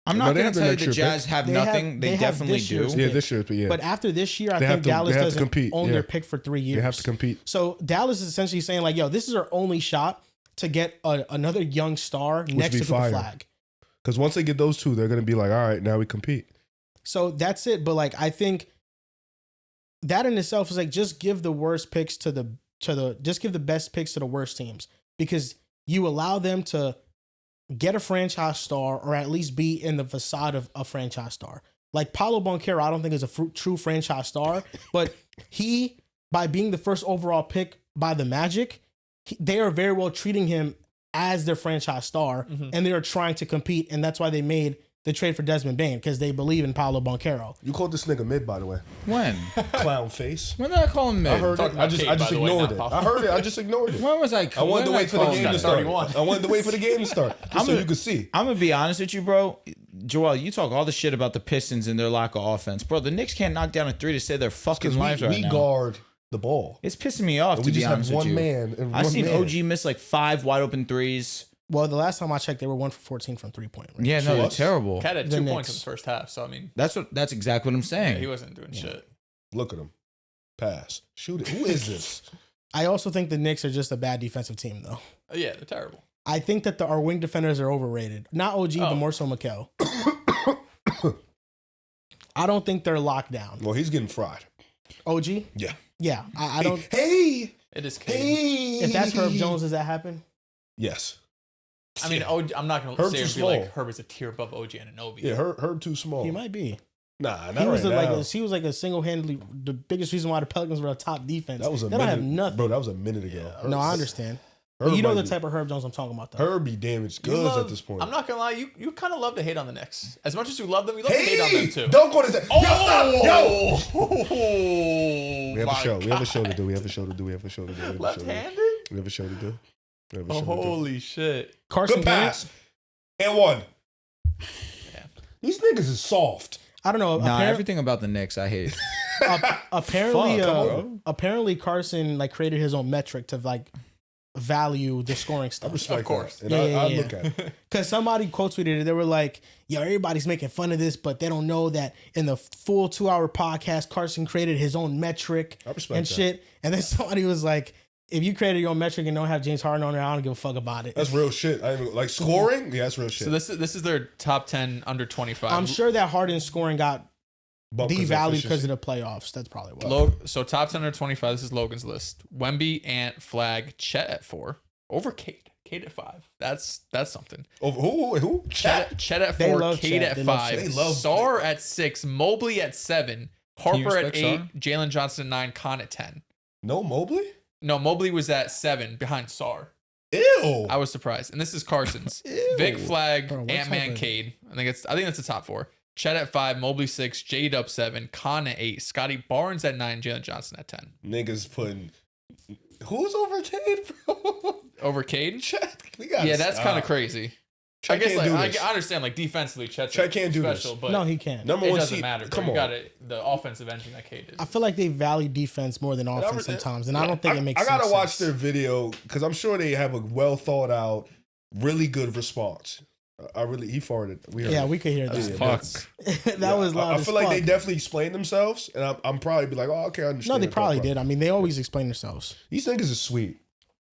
I'm not going to tell you the Jazz have nothing. They definitely do. Yeah, this year, but yeah. But after this year, I think Dallas doesn't own their pick for 3 years. They have to compete. So Dallas is essentially saying like, yo, this is our only shot to get another young star next to Cooper Flagg. Because once they get those two, they're going to be like, all right, now we compete. So that's it. But like, I think that in itself is like, just give the worst picks just give the best picks to the worst teams, because you allow them to get a franchise star or at least be in the facade of a franchise star. Like Paolo Banchero, I don't think is a true franchise star, but he, by being the first overall pick by the Magic, they are very well treating him as their franchise star, and they are trying to compete, and that's why they made the trade for Desmond Bane, because they believe in Paolo Banchero. You called this nigga mid, by the way. When? Clown face. When did I call him mid? I heard it. I just ignored it. I heard it. I just ignored it. When was I? I wanted to wait for the game to start. I wanted to wait for the game to start, just so you could see. I'm gonna be honest with you, bro. Joel, you talk all the shit about the Pistons and their lack of offense, bro. The Knicks can't knock down a 3 to save their fucking lives right now. We guard the ball. It's pissing me off. And to we be just honest have with you. one man. And I've one seen man. OG miss like 5 wide open threes. Well, the last time I checked, they were 1 for 14 from 3-point range. Yeah, no, they're terrible. Cat had The 2 Knicks. points in the first half, so I mean, That's exactly what I'm saying. yeah, he wasn't doing shit. Look at him. Pass. Shoot it. Who is this? I also think the Knicks are just a bad defensive team, though. Yeah, they're terrible. I think that our wing defenders are overrated. Not OG, but more so Mikal. I don't think they're locked down. Well, he's getting fried. OG? Yeah. Yeah. I don't. Hey. It is. Hey. If that's Herb Jones, does that happen? Yes. I mean, I'm not going to Herb's say too and be small. like Herb is a tier above OG Anunoby. Yeah, Herb too small. He might be. Nah, not He was right now. he was like a single-handedly the biggest reason why the Pelicans were a top defense. That was a they minute. don't have nothing. Bro, that was a minute ago. No, I understand. Herb You know might the be- type of Herb Jones I'm talking about, though. Herb be damaged You goods love- at this point. I'm not gonna lie, you kind of love to hate on the Knicks. As much as you love them, you love to hate on them too. Don't go to that. Yo, stop. Yo. We We have a show. We have a show to do. We have a show to do. We have a show to do. Left-handed? We have a show to do. We have a Oh, show to do. holy shit! Carson Good Bennett? pass. And one. Yeah. These niggas is soft. I don't know. Nah, everything about the Knicks I hate. Apparently, Fuck, come on. apparently Carson like created his own metric to like value the scoring I stuff. respect Of course. that. And Yeah, I yeah, look at it. Because somebody quote tweeted it. They were like, yo, everybody's making fun of this, but they don't know that in the full 2-hour podcast, Carson created his own metric I respect and that. shit. And then somebody was like, if you created your own metric and don't have James Harden on there, I don't give a fuck about it. That's real shit. I even, like scoring? Yeah, that's real shit. So this is their top 10 under 25. I'm sure that Harden's scoring got Bump 'cause of devalued because efficiency. of the playoffs. That's probably why. So top 10 under 25. This is Logan's list. Wemby, Ant, Flagg, Chet at 4. Over Cade. Cade at 5. That's something. Over who? Chet at They 4, love Cade Chet. at They love 5, Chet. They love Sarr at 6, Mobley at 7, you Harper at respect 8, Sarr? Jalen Johnson at 9, Con at 10. No Mobley? No, Mobley was at 7 behind Sarr. Ew. I was surprised. And this is Carson's. Ew. Vic, Flagg, Bro, what's Ant-Man, happening? Cade. I think that's the top 4. Chet at 5, Mobley 6, J-Dub 7, Con at 8, Scotty Barnes at 9, Jalen Johnson at 10. Niggas putting who's over Cade, bro? Over Cade? Chet. We gotta Yeah, that's stop. kind of crazy. Chet I guess can't like do this. I understand like defensively Chet can't do this. special, but No, he can't. Number it one doesn't seed. matter. Come You on. got the offensive engine that Cade is. I feel like they value defense more than offense sometimes, and I don't think it makes I sense. gotta watch their video because I'm sure they have a well thought out, really good response. He farted. We heard Yeah, it. we could hear That's that. Fuck. That was loud I as feel like fuck. they definitely explained themselves, and I'm probably be like, oh, okay, I understand. No, they it, probably bro. did. I mean, they always explain themselves. These niggas are sweet.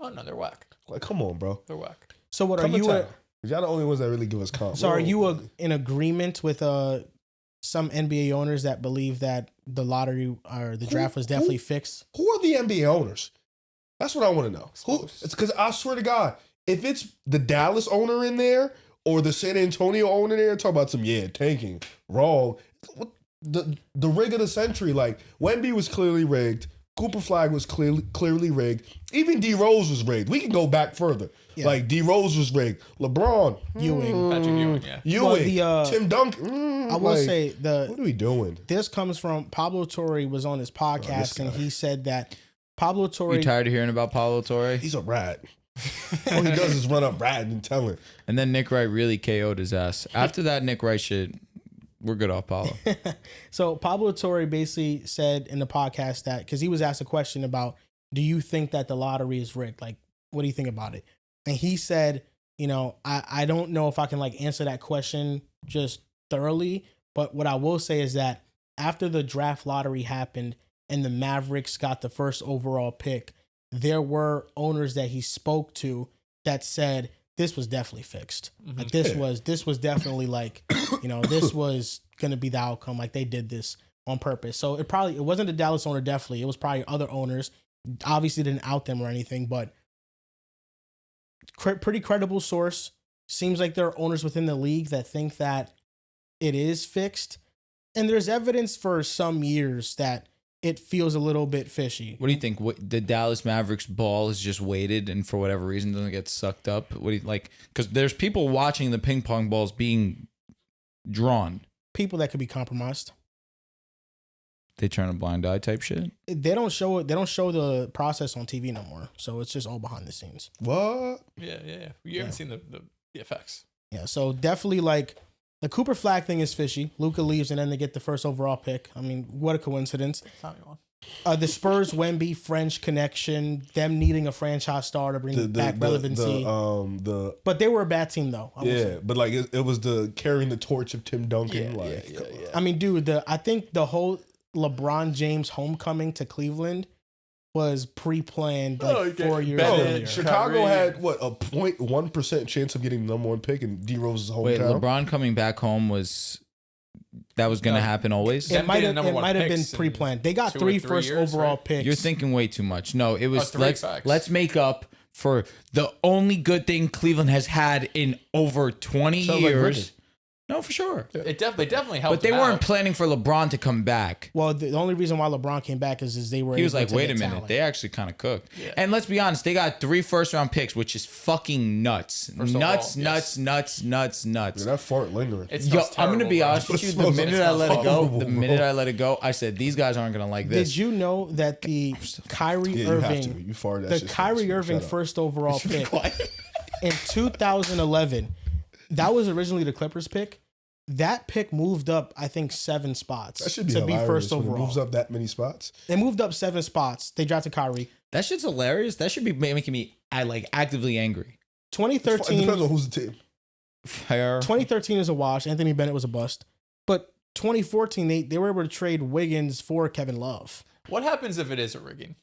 Oh no, they're whack. Like, come on, bro. They're whack. So what Come are to you? town. Y'all the only ones that really give us comp. So are you in agreement with some NBA owners that believe that the lottery or the draft was definitely fixed? Who are the NBA owners? That's what I want to know. Who? Exposed. It's because I swear to God, if it's the Dallas owner in there or the San Antonio owner there, talk about some tanking wrong. The rig of the century, like Wemby was clearly rigged. Cooper Flagg was clearly rigged. Even D Rose was rigged. We can go back further. Yeah. Like D Rose was rigged. LeBron, Ewing. Patrick Ewing, yeah. Ewing, Well, Tim Duncan. I will like, say what are we doing? this comes from Pablo Torre was on his podcast guy. and he said that Pablo Torre. You tired of hearing about Pablo Torre? He's a rat. All he does is run up rat and tell it. And then Nick Wright really KO'd his ass. After that Nick Wright shit, we're good off Paulo. So Pablo Torre basically said in the podcast that because he was asked a question about, do you think that the lottery is rigged? Like, what do you think about it? And he said, I don't know if I can like answer that question just thoroughly, but what I will say is that after the draft lottery happened and the Mavericks got the first overall pick, there were owners that he spoke to that said this was definitely fixed. Like this was definitely like, this was gonna be the outcome. Like they did this on purpose. So it wasn't the Dallas owner, definitely. It was probably other owners. Obviously didn't out them or anything, but pretty credible source. Seems like there are owners within the league that think that it is fixed. And there's evidence for some years that it feels a little bit fishy. What do you think? The Dallas Mavericks ball is just weighted and for whatever reason doesn't get sucked up? What do you like? Because there's people watching the ping pong balls being drawn. People that could be compromised. They turn a blind eye type shit. They don't show it. They don't show the process on TV no more. So it's just all behind the scenes. What? Yeah. You haven't seen the effects. Yeah. So definitely like the Cooper Flagg thing is fishy. Luka leaves and then they get the first overall pick. I mean, what a coincidence. Tommy one. The Spurs, Wemby, French connection, them needing a franchise star to bring back relevancy. But they were a bad team though. I would say. But like it was the carrying the torch of Tim Duncan. Yeah. I mean, dude, I think the whole LeBron James homecoming to Cleveland was pre-planned like 4 years bet earlier. it. Chicago Kyrie. had what a 0.1% chance of getting the number one pick in D Rose's hometown. Wait, LeBron coming back home was going to happen always? Them It might getting have number one been picks in pre-planned. They got 2 or 3 3 first years, overall right? picks. You're thinking way too much. No, it was 3 facts. let's make up for the only good thing Cleveland has had in over 20 Sounds like years. Ricky. No, for sure. They definitely helped. But they him weren't out. planning for LeBron to come back. Well, the only reason why LeBron came back is they were. He was able like, to wait a get minute, talent. they actually kind of cooked. Yeah. And let's be honest, they got 3 first-round picks, which is fucking nuts. First of Nuts, all, nuts, nuts, nuts, nuts. Yeah, that fart lingering. It Yo, smells I'm gonna be terrible, honest bro. with you. It The smells- minute it I let smells it go, horrible, the bro. minute I let it go, I said these guys aren't gonna like this. Did you know that the Kyrie Yeah, you have to. Irving, You farted. That the shit smells. Kyrie Irving Shut up. first overall pick in 2011, that was originally the Clippers pick. That pick moved up, I think, 7 spots That should be to be hilarious first when it overall. moves up that many spots. They moved up 7 spots. They drafted Kyrie. That shit's hilarious. That should be making me actively angry. It 2013, depends on who's the team. Fair. 2013 is a wash. Anthony Bennett was a bust. But 2014, they were able to trade Wiggins for Kevin Love. What happens if it is a rigging?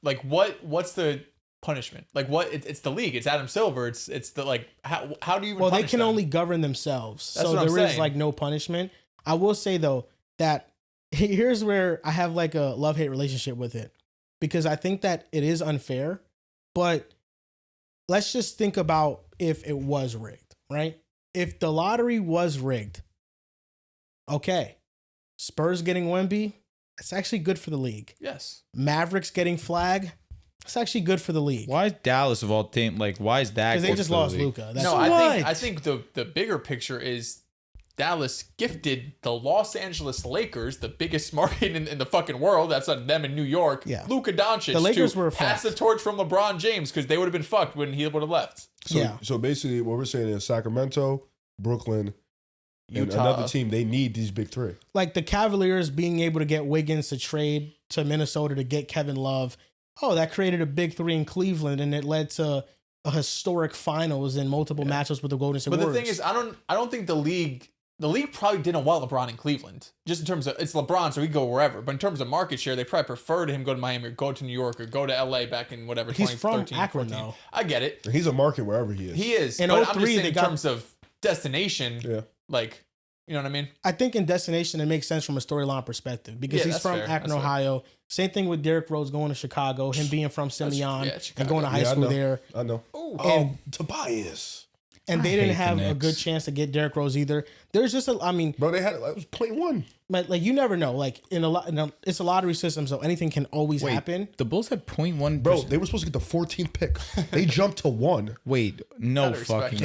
Like what's the punishment? Like what? It's the league. It's Adam Silver. It's the like how do you? Even Well, they punish can them? only govern themselves. That's so what I'm there is saying. like no punishment. I will say though that here's where I have like a love-hate relationship with it because I think that it is unfair, but let's just think about if it was rigged, right? If the lottery was rigged, okay, Spurs getting Wemby, it's actually good for the league. Yes. Mavericks getting Flagg, it's actually good for the league. Why is Dallas of all teams like? Why is that? Because they just lost Luka. No, I think the bigger picture is Dallas gifted the Los Angeles Lakers, the biggest market in the fucking world. That's on them in New York. Yeah. Luka Doncic The Lakers to were pass fucked. the torch from LeBron James because they would have been fucked when he would have left. So basically, what we're saying is Sacramento, Brooklyn, and Utah. another team. They need these big three. Like the Cavaliers being able to get Wiggins to trade to Minnesota to get Kevin Love. Oh, that created a big three in Cleveland, and it led to a historic finals and multiple matchups with the Golden State Warriors. But the thing is, I don't think the league probably didn't want LeBron in Cleveland. Just in terms of, it's LeBron, so he can go wherever. But in terms of market share, they probably preferred him go to Miami or go to New York or go to LA back in whatever, He's 2013, from Akron, 14. though. I get it. He's a market wherever he is. He is. In but I'm 03, just saying they in got- terms of destination, Yeah. like, you know what I mean? I think in destination, it makes sense from a storyline perspective because Yeah, he's that's from fair. Akron, That's fair. Ohio. Same thing with Derrick Rose going to Chicago, him being from Simeon and going to high Yeah, I school know. there. I know. Ooh. And- Tobias. And I they didn't hate the have a Knicks. good chance to get Derrick Rose either. There's just a, I mean, Bro, they had it was 0.1. like you never know. Like it's a lottery system, so anything can always happen. The Bulls had 0.1. Bro, they were supposed to get the 14th pick. They jumped to 1. Wait, no Gotta respect fucking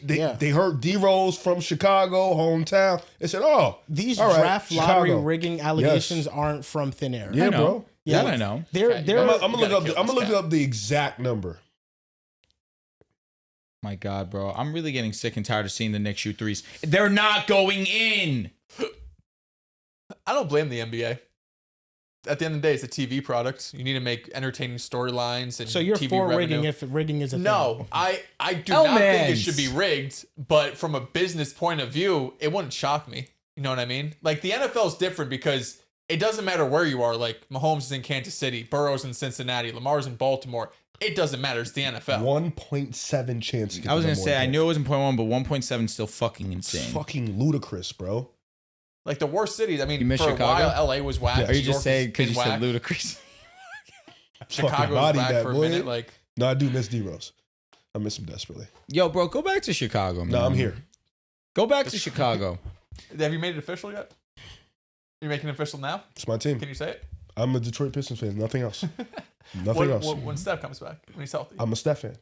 that. way. They heard D-Rose from Chicago, hometown. They said, oh, These all right, draft lottery Chicago. rigging allegations aren't from thin air. Yeah, I know. bro. Yeah, Yeah. I know. They're Okay, they're I'm You gonna gotta look up. kill I'm gonna this look guy. up the exact number. My God, bro, I'm really getting sick and tired of seeing the Knicks shoot threes. They're not going in. I don't blame the NBA. At the end of the day, it's a TV product. You need to make entertaining storylines and so you're TV for revenue. rigging if rigging is a No, thing. I do not think it Elements. should be rigged, but from a business point of view, it wouldn't shock me. You know what I mean? Like the NFL is different because it doesn't matter where you are. Like Mahomes is in Kansas City, Burrow's in Cincinnati, Lamar's in Baltimore. It doesn't matter. It's the NFL. 1.7 chance. To get I was the gonna number say one I pick. knew it wasn't 0.1, but 1.7 is still fucking It's insane. fucking ludicrous, bro. Like the worst cities. I mean, You miss for Chicago? a while, LA was whack. Are you New just York saying has because been you said whack. ludicrous? Fucking Chicago was body whack that for a boy. minute. Like No, I do miss D-Rose. I miss him desperately. Yo, bro, go back to Chicago, man. No, I'm here. Go back to Chicago. have you made it official yet? You're making it official now? It's my team. Can you say it? I'm a Detroit Pistons fan. Nothing else. Nothing else. When Steph comes back, when he's healthy. I'm a Steph fan.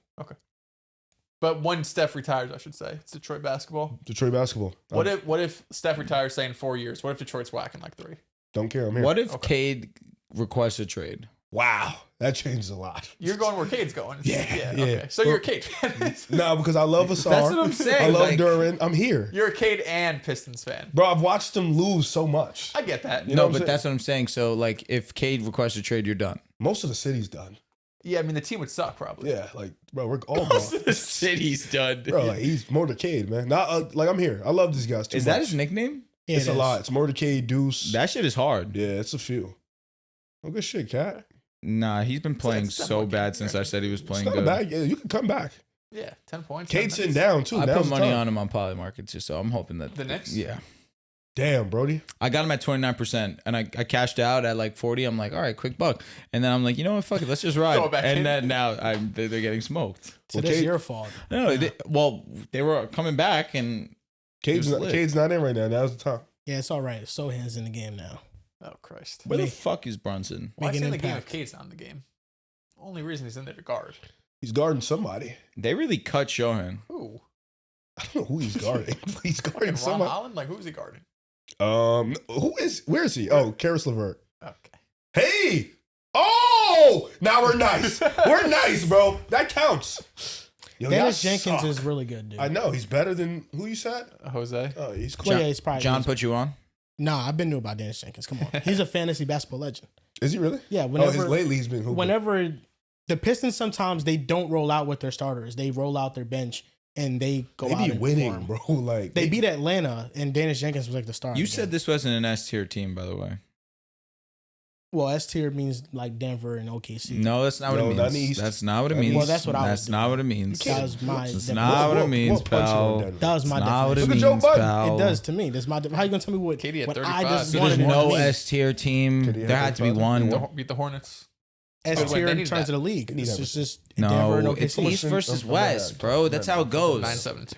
But when Steph retires, I should say. It's Detroit basketball. Detroit basketball. What if Steph retires, say, in 4 years? What if Detroit's whacking like 3? Don't care. I'm here. What if Okay. Cade requests a trade? Wow, that changes a lot. You're going where Cade's going. Yeah. Okay. So you're a Cade fan. No, because I love Asar. That's what I'm saying. I love like, Darryn. I'm here, You're a Cade and Pistons fan. bro. I've watched them lose so much. I get that. You know No, what I'm but saying? that's what I'm saying. So, like, if Cade requests a trade, you're done. Most of the city's done. Yeah, I mean, the team would suck probably. Yeah, like bro, we're all gone. The city's done. Bro, like he's Mordecade, man. Not like I'm here. I love these guys too Is much. that his nickname? Yeah, It's it a is. lot. It's Mordecade, Deuce. That shit is hard. Yeah, it's a few. Oh, good shit, Cat. Nah, he's been playing it's so definitely bad Cade, since yeah. I said he was It's playing not good. bad. Yeah, you can come back. Yeah, 10 points. Cade's 10 sitting minutes. down too. I Now's put the money time. on him on Poly Market too, so I'm hoping that The Knicks? Yeah, Damn, Brody. I got him at 29%, and I cashed out at like 40. I'm like, all right, quick buck, and then I'm like, you know what, fuck it, let's just ride. Throw it back in. And then now they're getting smoked. So Well, that's Cade- your fault. No, they were coming back, and Cade's was not, lit. Cade's not in right now. Now's the time. Yeah, it's all right. Sohan's in the game now. Oh, Christ. where the Make- fuck is Brunson? Why is Make he an in the game if impact. Cade's not in the game? Only reason he's in there to guard. He's guarding somebody. They really cut Shohan. Ooh. I don't know who he's guarding. He's guarding Fucking Ron somebody. Holland? Like, who's he guarding? Where is he? Oh, Karis LeVert. Okay. Hey! Oh! Now we're nice. We're nice, bro. That counts. Yo, Dennis y'all Jenkins suck. is really good, dude. I know. He's better than who you said? Jose? Oh, he's cool. Well, yeah, he's probably John put you on. Nah, I've been new about Dennis Jenkins. Come on, he's a fantasy basketball legend. Is he really? Yeah, Lately he's been hooping. whenever the Pistons sometimes they don't roll out with their starters, they roll out their bench and they go They out be and winning, perform. bro. Like They beat Atlanta and Dennis Jenkins was like the star. You of the said game. this wasn't an S tier team, by the way. Well, S tier means like Denver and OKC. No, that's not what No, it not means. East. That's not what it Well, means. that's what I was That's doing. not what it means. That was my. That's definition. not what it means, punch you in pal. Denver. That was my That's not what it definition. Look at means, Joe Budden. pal. It does to me. That's my. How you gonna tell me what? KD at what 35. I just So wanted there's more no to me? S tier team. Could he have There had to be 35? one. Beat the Hornets. S tier in terms of the league. It's just Denver and OKC. It's East versus West, bro. That's how it goes. 9-7-2.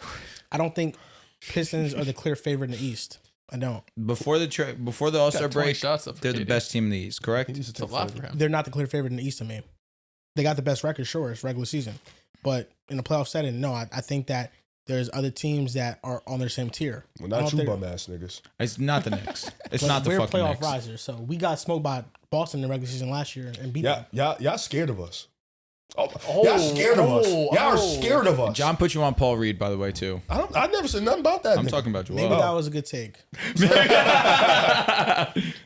I don't think Pistons are the clear favorite in the East. I don't. Before the All-Star break, shots up they're the best team in the East, correct? It's a lot for him. They're not the clear favorite in the East to me. They got the best record, sure, it's regular season. But in the playoff setting, no, I think that there's other teams that are on their same tier. Well, not you bum ass niggas. It's not the Knicks. It's not the fucking fucking playoff Knicks. risers, so we got smoked by Boston in the regular season last year and beat them. Y'all scared of us. Y'all scared of us. Y'all are scared of us. John put you on Paul Reed, by the way, too. I never said nothing about that. I'm talking about Joel. Maybe that was a good take.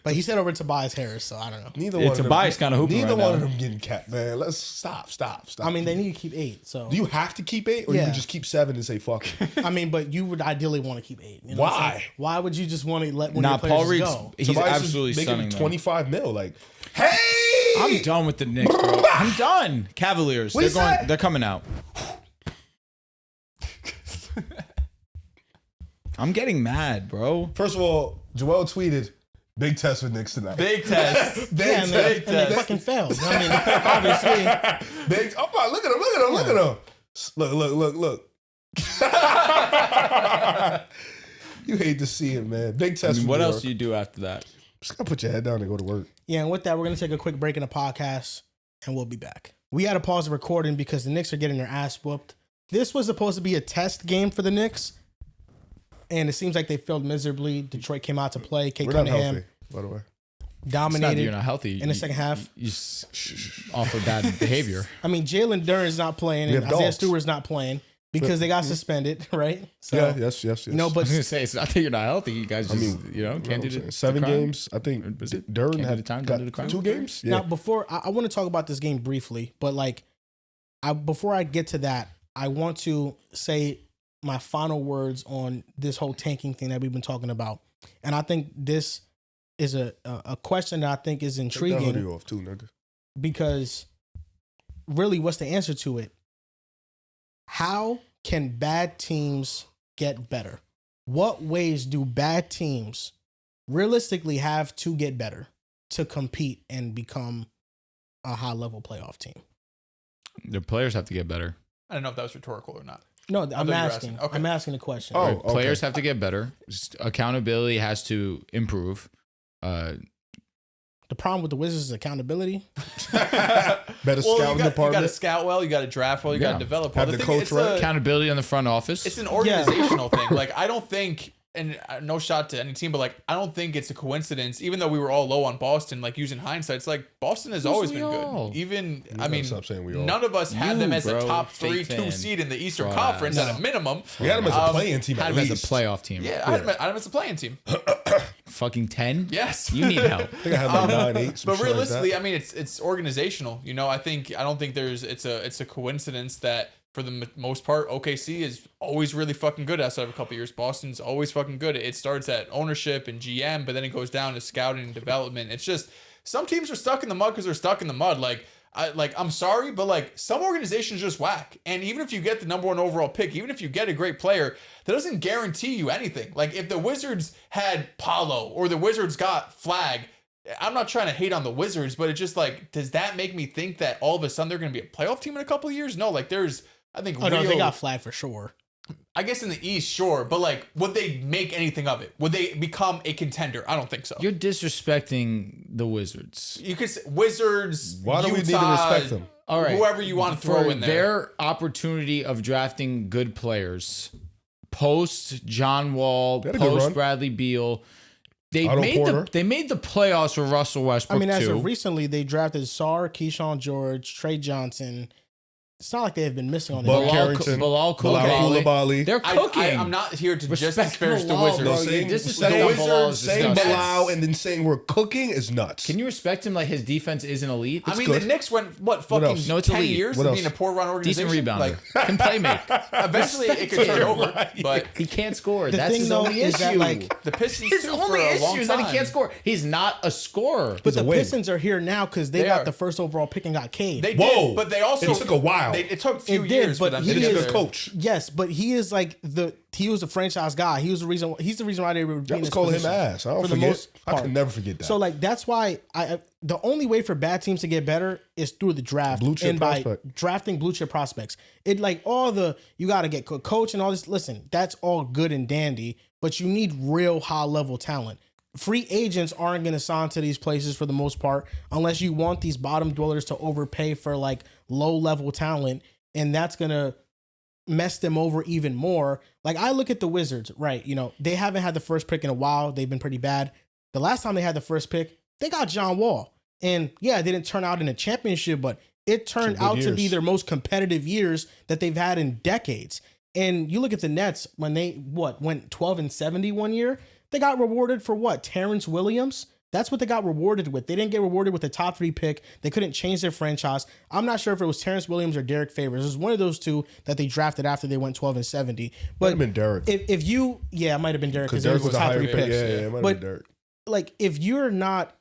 But he said over Tobias Harris, so I don't know. Neither one of them. Tobias kind of hooping Neither right one now. of them getting capped, man. Let's stop. I mean, they need to keep 8. So do you have to keep 8, or you would just keep 7 and say fuck it? I mean, but you would ideally want to keep 8. You know Why? what I'm saying? Why would you just want to let one of your Paul players Reed's go? he's Tobias absolutely is making stunning. though. 25 mil. Like, hey, I'm done with the Knicks, bro. I'm done. Cavaliers. They're coming out. I'm getting mad, bro. First of all, Joel tweeted, "Big test with Knicks tonight." Big test. Yeah, and they fucking failed. I mean, obviously. Big. Oh my! Look at him! Look at him! Look! You hate to see it, man. Big test. What else do you do after that? Just gotta put your head down and go to work. Yeah, and with that, we're going to take a quick break in the podcast, and we'll be back. We had to pause the recording because the Knicks are getting their ass whooped. This was supposed to be a test game for the Knicks, and it seems like they failed miserably. Detroit came out to play. Kate We're not Cunningham healthy, by the way. dominated You're not healthy in the second half. You offer bad behavior. I mean, Jalen Duren's not playing, and Isaiah Stewart's not playing because they got suspended, right? So, Yeah, yes. You know, I but was gonna say it's not that you're not healthy. You guys just can't do the 7 crime. games. I think Darryn Can't do had the time, got can't do the crime. 2 games. Yeah. now before I want to talk about this game briefly, but before I get to that, I want to say my final words on this whole tanking thing that we've been talking about. And I think this is a question that I think is Take that hoodie intriguing off too, nigga. because really what's the answer to it? How can bad teams get better? What ways do bad teams realistically have to get better to compete and become a high-level playoff team? The players have to get better. I don't know if that was rhetorical or not. No, I'm thought you were asking. asking. Okay. I'm asking the question. Oh, Right? Players have to get better. Accountability has to improve. The problem with the Wizards is accountability. Better scouting you got department. to scout well. You got to draft well. You got to develop well. Have the thing- coach it's right. Accountability in the front office. It's an organizational thing. Like, I don't think, and no shot to any team, but like, I don't think it's a coincidence. Even though we were all low on Boston, like using hindsight, it's like Boston has always been all? good. Even, I gotta mean, stop saying we all. none of us had You, them as a bro, top fake 3-2 fan. seed in the Eastern Fraud. Conference at a minimum. We had them as a playing team had at them least. as a playoff team. Yeah, I had them as a playing team. Fucking 10? Yes. You need help. I think I had like 9-8. But realistically, I mean, it's organizational. You know, I don't think it's a coincidence that for the most part, OKC is always really fucking good outside of a couple years. Boston's always fucking good. It starts at ownership and GM, but then it goes down to scouting and development. It's just some teams are stuck in the mud because they're stuck in the mud. I'm sorry, but like some organizations just whack. And even if you get the number 1 overall pick, even if you get a great player, that doesn't guarantee you anything. Like if the Wizards had Paolo or the Wizards got Flagg, I'm not trying to hate on the Wizards, but it's just like, does that make me think that all of a sudden they're going to be a playoff team in a couple of years? No, like I think Oh, no, they got flagged for sure. I guess in the East, sure, but like, would they make anything of it? Would they become a contender? I don't think so. You're disrespecting the Wizards. You could say Wizards. Why do we need to Utah, respect them? All right. Whoever you want to throw For in there. their opportunity of drafting good players, post John Wall, They had a good run. post Bradley Beal, they Otto made Porter. the playoffs with Russell Westbrook I mean, as too. of recently, they drafted Sarr, Keyshawn George, Trey Johnson. It's not like they have been missing on the Bud draft. Carrington, Bilal Bilal Koulibaly. They're cooking. I'm not here to just Respect disparage the Bilal, Wizards. bro. saying, This is saying saying Bilal is saying disgusting. Bilal and then saying we're cooking is nuts. Can you respect him like his defense isn't elite? I mean, good. the Knicks went, fucking else? No, it's 10 elite. years What of else? being a poor run organization? Decent rebounder. Like, Can play make. eventually it could turn over. But He can't score. The That's thing, his though, only is issue. that, like, the Pistons, his too, only for a issue long is that he time. can't score. He's not a scorer. But the a win. Pistons are here now because they They got are. the first overall pick and got Cade. They Whoa. did, but they also It took a while. How? It took a few It did, years but for them he to He's get a there. coach. Yes, but he is like he was the franchise guy. He's the reason why they were I being was calling him ass. I don't forget. I can never forget that. So like that's why the only way for bad teams to get better is through the draft Blue chip and by prospect. drafting blue chip prospects. It like you got to get coach and all this. Listen, that's all good and dandy, but you need real high level talent. Free agents aren't going to sign to these places for the most part unless you want these bottom dwellers to overpay for like low level talent, and that's going to mess them over even more. Like I look at the Wizards, right? You know, they haven't had the first pick in a while. They've been pretty bad. The last time they had the first pick, they got John Wall. And yeah, it didn't turn out in a championship, but it turned out to be their most competitive years that they've had in decades. And you look at the Nets when they went 12-70 one year, they got rewarded for what? Terrence Williams? That's what they got rewarded with. They didn't get rewarded with a top 3 pick. They couldn't change their franchise. I'm not sure if it was Terrence Williams or Derek Favors. It was one of those two that they drafted after they went 12-70. But might have been Derek. It might have been Derek Because Derek was a top higher 3 pick. picks. Yeah, it might have But been Derek. like if you're not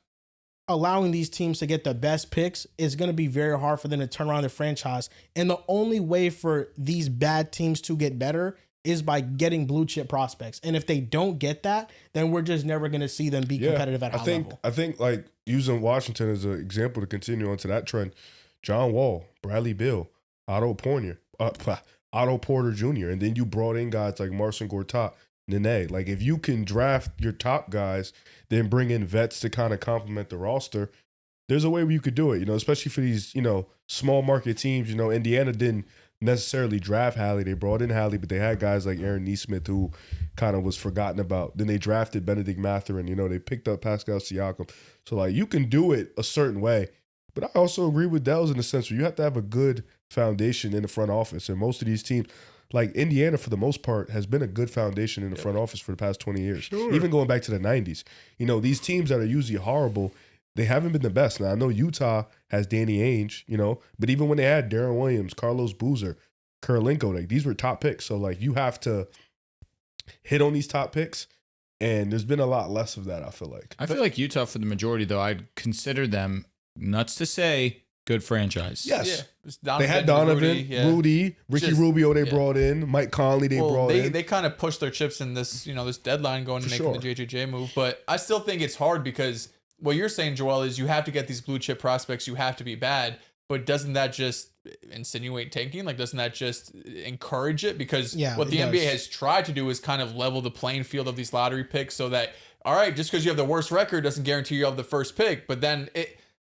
allowing these teams to get the best picks, it's going to be very hard for them to turn around their franchise. And the only way for these bad teams to get better is by getting blue chip prospects. And if they don't get that, then we're just never going to see them be competitive at high level. I think like using Washington as an example to continue on to that trend, John Wall, Bradley Beal, Otto Porter Jr., and then you brought in guys like Marcin Gortat, Nene. Like if you can draft your top guys, then bring in vets to kind of complement the roster, there's a way where you could do it, you know, especially for these, you know, small market teams. You know, Indiana didn't necessarily draft Hallie. They brought in Hallie, but they had guys like Aaron Nesmith who kind of was forgotten about. Then they drafted Benedict Mathurin. You know, they picked up Pascal Siakam. So, like, you can do it a certain way. But I also agree with Dells in the sense where you have to have a good foundation in the front office. And most of these teams, like Indiana for the most part, has been a good foundation in the front office for the past 20 years. Sure. Even going back to the 90s. You know, these teams that are usually horrible, they haven't been the best. Now, I know Utah has Danny Ainge, you know, but even when they had Darren Williams, Carlos Boozer, Kurylenko, like these were top picks. So, like, you have to hit on these top picks, and there's been a lot less of that, I feel like. I feel like Utah, for the majority, though, I'd consider them, nuts to say, good franchise. Yes. Yeah. They had Donovan, Rudy, Ricky Rubio they brought in, Mike Conley they brought in. They kind of pushed their chips in this, you know, this deadline going to making the JJJ move. But I still think it's hard because what you're saying, Joel, is you have to get these blue chip prospects. You have to be bad. But doesn't that just insinuate tanking? Like, doesn't that just encourage it? Because what the NBA has tried to do is kind of level the playing field of these lottery picks so that, all right, just because you have the worst record doesn't guarantee you have the first pick. But then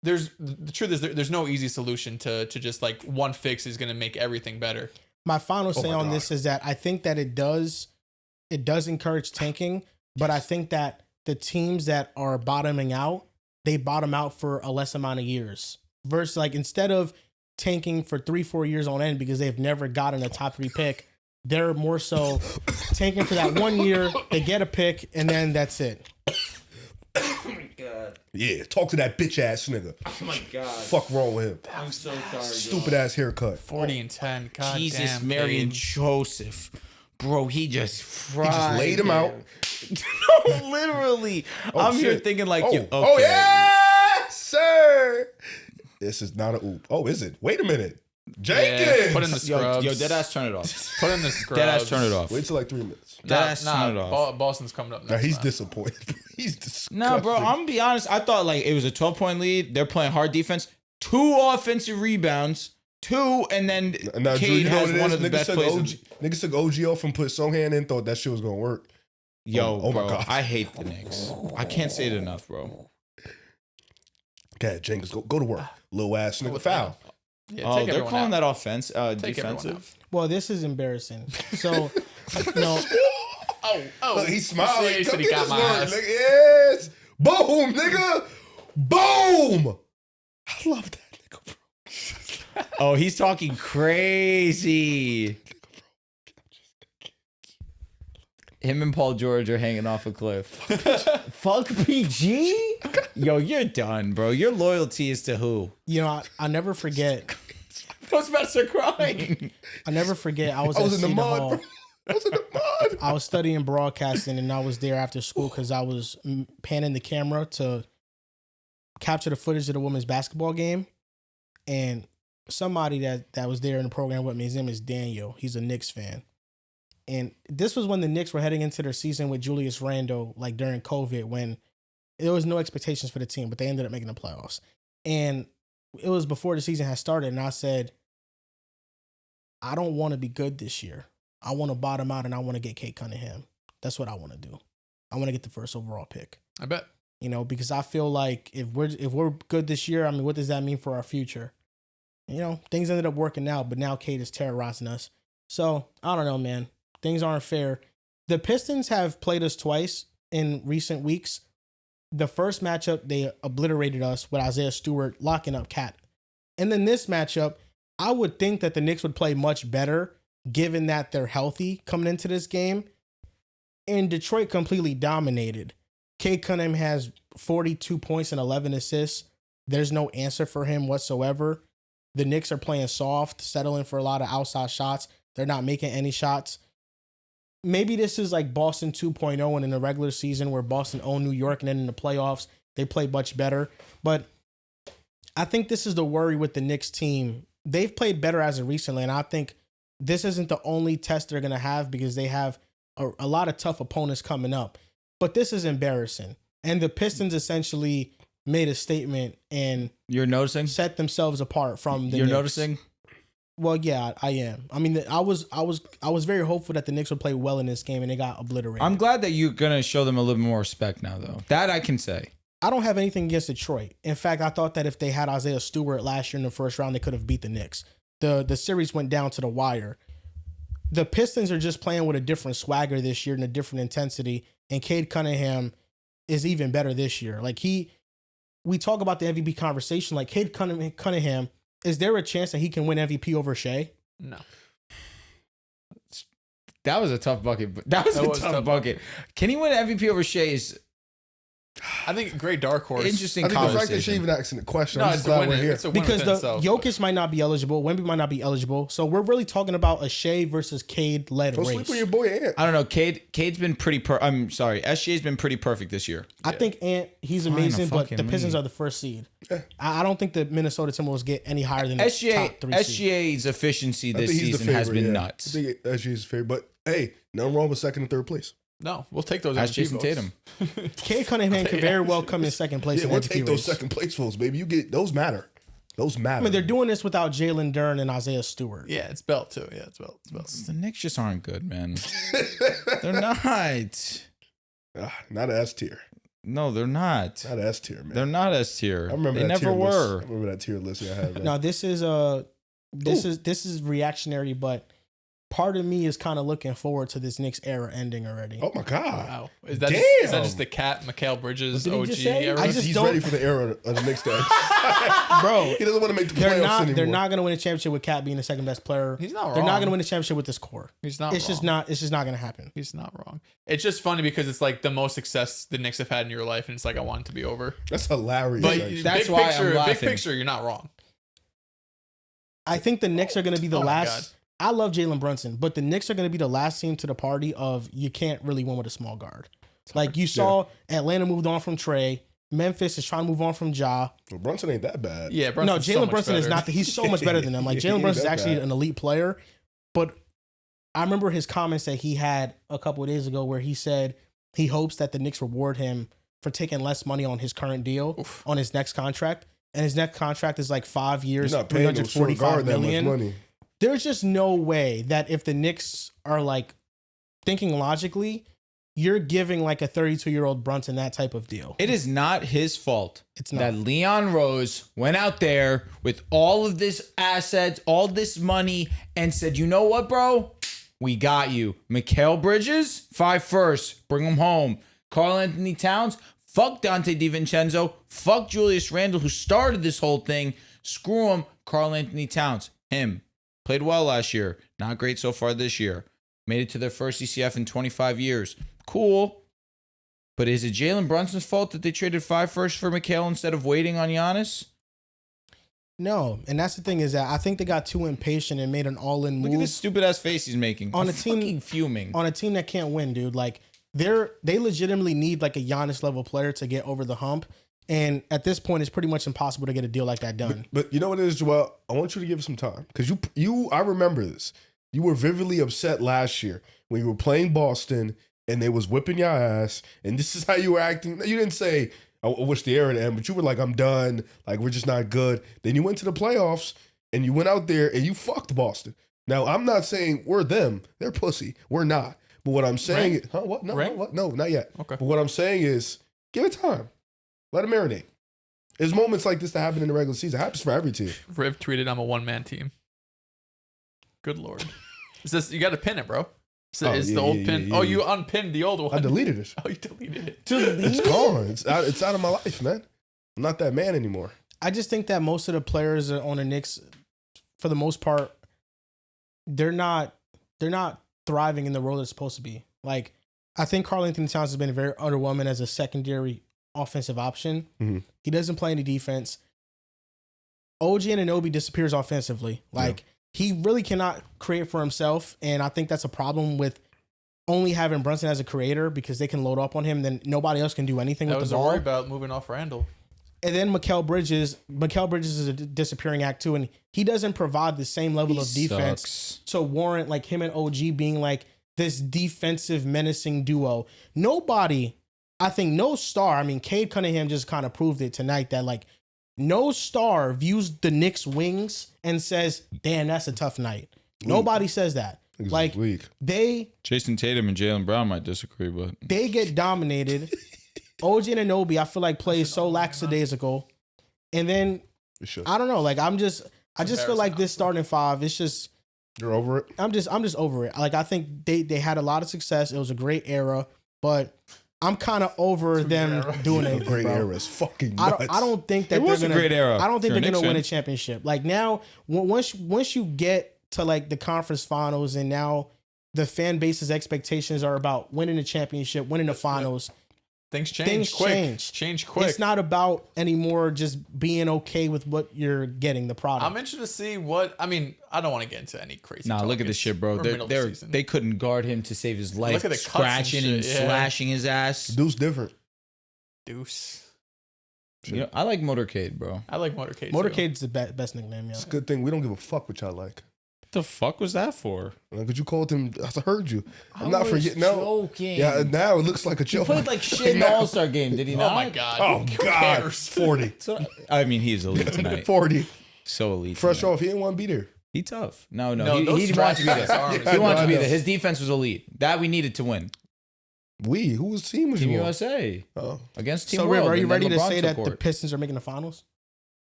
the truth is there's no easy solution to just like one fix is going to make everything better. My final say on this is that I think that it does encourage tanking, but I think that the teams that are bottoming out, they bottom out for a less amount of years. Versus like instead of tanking for 3-4 years on end because they've never gotten a top 3 pick, they're more so tanking for that 1 year, they get a pick, and then that's it. Oh my God. Yeah, talk to that bitch ass nigga. Oh my God. Fuck wrong with him. I'm so sorry. Stupid ass haircut. 40-10. God Jesus, damn, Mary and Paige. Joseph. Bro, he just fried. He just laid him out. No, literally. I'm shit. here thinking like, okay. Oh, yeah, sir. This is not a oop. Oh, is it? Wait a minute. Jenkins. Yeah, put in the scrubs. Yo, deadass, turn it off. Put in the scrubs. Deadass, turn it off. Wait till like 3 minutes. Deadass, turn it off. Boston's coming up next. Now he's time. disappointed. He's disgusting. Nah, bro, I'm gonna be honest. I thought like it was a 12-point lead. They're playing hard defense. 2 offensive rebounds. 2, and then Now, Drew, Cade you know has what it one is? of the Niggas best took plays. Niggas took OG off and put Sohan in, thought that shit was gonna work. Yo, oh my bro, God. I hate the Knicks. I can't say it enough, bro. Okay, Jenkins, go to work. Little ass nigga. Foul. Yeah, Oh, take they're everyone calling out. that offense Take everyone defensive. Well, this is embarrassing. So, no. Oh, Look, he's smiling. He Come said he get got this my word, ass. nigga. Yes. Boom, nigga. Boom. I love that nigga, bro. Oh, he's talking crazy. Him and Paul George are hanging off a cliff. Fuck PG? Yo, you're done, bro. Your loyalty is to who? You know, I never forget. Ghostbusters are crying. I never forget. I was I was at in the Cedar mud, Hall. bro. I was in the mud. I was studying broadcasting, and I was there after school because I was panning the camera to capture the footage of the women's basketball game. And somebody that was there in the program with me. His name is Daniel. He's a Knicks fan. And this was when the Knicks were heading into their season with Julius Randle, like during COVID, when there was no expectations for the team, but they ended up making the playoffs. And it was before the season had started, and I said, I don't want to be good this year. I want to bottom out, and I want to get Kate Cunningham. That's what I want to do. I want to get the first overall pick. I bet. You know, because I feel like if we're good this year, I mean, what does that mean for our future? You know, things ended up working out, but now Kate is terrorizing us. So, I don't know, man. Things aren't fair. The Pistons have played us twice in recent weeks. The first matchup, they obliterated us with Isaiah Stewart locking up Cat. And then this matchup, I would think that the Knicks would play much better given that they're healthy coming into this game. And Detroit completely dominated. Cade Cunningham has 42 points and 11 assists. There's no answer for him whatsoever. The Knicks are playing soft, settling for a lot of outside shots. They're not making any shots. Maybe this is like Boston 2.0 and in the regular season where Boston owned New York, and then in the playoffs, they play much better. But I think this is the worry with the Knicks team. They've played better as of recently, and I think this isn't the only test they're going to have because they have a lot of tough opponents coming up. But this is embarrassing. And the Pistons essentially made a statement and You're noticing? set themselves apart from the You're Knicks. noticing? Well, yeah, I am. I mean, I was very hopeful that the Knicks would play well in this game, and they got obliterated. I'm glad that you're going to show them a little more respect now, though. That I can say. I don't have anything against Detroit. In fact, I thought that if they had Isaiah Stewart last year in the first round, they could have beat the Knicks. The series went down to the wire. The Pistons are just playing with a different swagger this year and a different intensity, and Cade Cunningham is even better this year. Like we talk about the MVP conversation, like Cade Cunningham, is there a chance that he can win MVP over Shea? No. That was a tough bucket. That was a tough bucket. Can he win MVP over Shea? I think great dark horse. Interesting I think the fact that conversation. she even asking the question, No, I'm it's just a glad win. we're here. It's a win Because within itself, Jokic might not be eligible, Wemby might not be eligible. So we're really talking about a Shea versus Cade led Go race. sleep with your boy Ant. I don't know. Cade's been pretty I'm sorry. SGA's been pretty perfect this year. I think Ant, he's Fine, amazing, a but fucking the Pistons lead. are the first seed. Yeah. I don't think the Minnesota Timberwolves get any higher than the top 3 seed. SGA's efficiency I this think he's the season has favorite, been yeah. nuts. I think SG's favorite. But hey, nothing wrong with second and third place. No, we'll take those. That's MVP Jason votes. Tatum. Cade Cunningham could very well come in second place Yeah, in we'll MVP take those race. second place votes, baby. You get those matter. Those matter. I mean, they're doing this without Jalen Duren and Isaiah Stewart. Yeah, it's belt too. Yeah, it's belt. It's belt. The Knicks just aren't good, man. They're not. Not S tier. No, they're not. Not S tier, man. They're not S tier. I remember They that never tier were. list. I remember that tier list I had. Man. Now this is reactionary, but part of me is kind of looking forward to this Knicks era ending already. Oh my god. Wow. Is that just the Cat Mikal Bridges What did he OG just say? era? I just He's don't- ready for the era of the Knicks dance. Bro, He doesn't want to make the they're playoffs not. anymore. They're not going to win a championship with Cat being the second best player. He's not They're not wrong. going to win a championship with this core. He's not. It's wrong. just not. It's just not going to happen. He's not wrong. It's just funny because it's like the most success the Knicks have had in your life, and it's like I want it to be over. That's hilarious. But actually. That's big why I'm picture, laughing. big picture, you're not wrong. I think the Knicks are going to be the Oh my last. I love Jalen Brunson, but the Knicks are going to be the last team to the party of you can't really win with a small guard. Like you saw, Atlanta moved on from Trey. Memphis is trying to move on from Ja. Well, Brunson ain't that bad. Yeah, No, Brunson's so Jalen much Brunson is better. not. He's so much better than them. Like He Jalen ain't Brunson is that actually bad. an elite player, but I remember his comments that he had a couple of days ago where he said he hopes that the Knicks reward him for taking less money on his current deal on his next contract, and his next contract is like 5 years, You're not paying no short guard $345 that much million. money. There's just no way that if the Knicks are like thinking logically, you're giving like a 32-year-old Brunson that type of deal. It is not his fault It's not. that Leon Rose went out there with all of this assets, all this money, and said, you know what, bro? We got you. Mikal Bridges, 5 firsts. Bring him home. Karl Anthony Towns, fuck Dante DiVincenzo. Fuck Julius Randle, who started this whole thing. Screw him. Karl Anthony Towns. Him. Played well last year. Not great so far this year. Made it to their first ECF in 25 years. Cool. But is it Jalen Brunson's fault that they traded 5 firsts for Mikal instead of waiting on Giannis? No, and that's the thing is that I think they got too impatient and made an all-in Look move at this stupid ass face he's making. On I'm a team- fucking fuming. on a team that can't win, dude. Like they legitimately need like a Giannis level player to get over the hump. And at this point, it's pretty much impossible to get a deal like that done. But you know what it is, Joel? I want you to give it some time because I remember this. You were vividly upset last year when you were playing Boston and they was whipping your ass, and this is how you were acting. You didn't say, I wish the era to end, but you were like, I'm done. Like, we're just not good. Then you went to the playoffs and you went out there and you fucked Boston. Now, I'm not saying we're them. They're pussy. We're not. But what I'm saying is, what? No, what? No, not yet. Okay. But what I'm saying is, give it time. Let it marinate. There's moments like this that happen in the regular season. It happens for every team. Riv tweeted, I'm a one-man team. Good Lord. Is this, you got to pin it, bro. So it's the old pin. Oh, you unpinned the old one. I deleted it. Oh, you deleted it. It's gone. It's out of my life, man. I'm not that man anymore. I just think that most of the players on the Knicks, for the most part, they're not thriving in the role they're supposed to be. Like, I think Karl Anthony Towns has been very underwhelming as a secondary offensive option. Mm-hmm. He doesn't play any defense. OG Anunoby disappears offensively. Like, he really cannot create for himself, and I think that's a problem with only having Brunson as a creator because they can load up on him, then nobody else can do anything with the ball. That was a worry about moving off Randall. And then Mikal Bridges is a disappearing act too, and he doesn't provide the same level of defense to warrant like him and OG being like this defensive menacing duo. Nobody, I think no star, I mean, Cade Cunningham just kind of proved it tonight that like no star views the Knicks wings and says, damn, that's a tough night. Nobody says that. Like Jason Tatum and Jaylen Brown might disagree, but they get dominated. OG Anunoby, I feel like plays so lackadaisical. And then I don't know, like I just feel like this starting five, it's just you're over it. I'm just over it. Like I think they had a lot of success. It was a great era, but I'm kind of over them doing it. Great era is fucking nuts. I don't think that it was a great era. I don't think they're gonna win a championship. Like now, once you get to like the conference finals, and now the fan base's expectations are about winning the championship, winning the finals. Things change quick. Change quick. It's not about anymore just being okay with what you're getting, the product. I'm interested to see what, I mean, I don't want to get into any crazy Nah, look at this shit, bro. They couldn't guard him to save his life. Look at the scratching and slashing his ass. Deuce different. Deuce. You know, I like Motorcade, bro. I like Motorcade. Motorcade's the best nickname, yeah. It's a good thing we don't give a fuck what y'all like. What the fuck was that for? Because you called him, I heard you. I'm I not forgetting. No. Joking. Yeah, now it looks like a joke. He played like shit in the All-Star game, did he not? Oh my God. Oh, Who God. cares? 40. I mean, he's elite tonight. 40. So elite. Fresh tonight. Off, he didn't want to be there. He tough. No, those he wanted to be there. arms. He wanted to be there. His defense was elite. That we needed to win. Whose team was Team you on? USA. Oh. Against Team So, World. Riv, are you and then ready to LeBron say that took the court. Pistons are making the finals?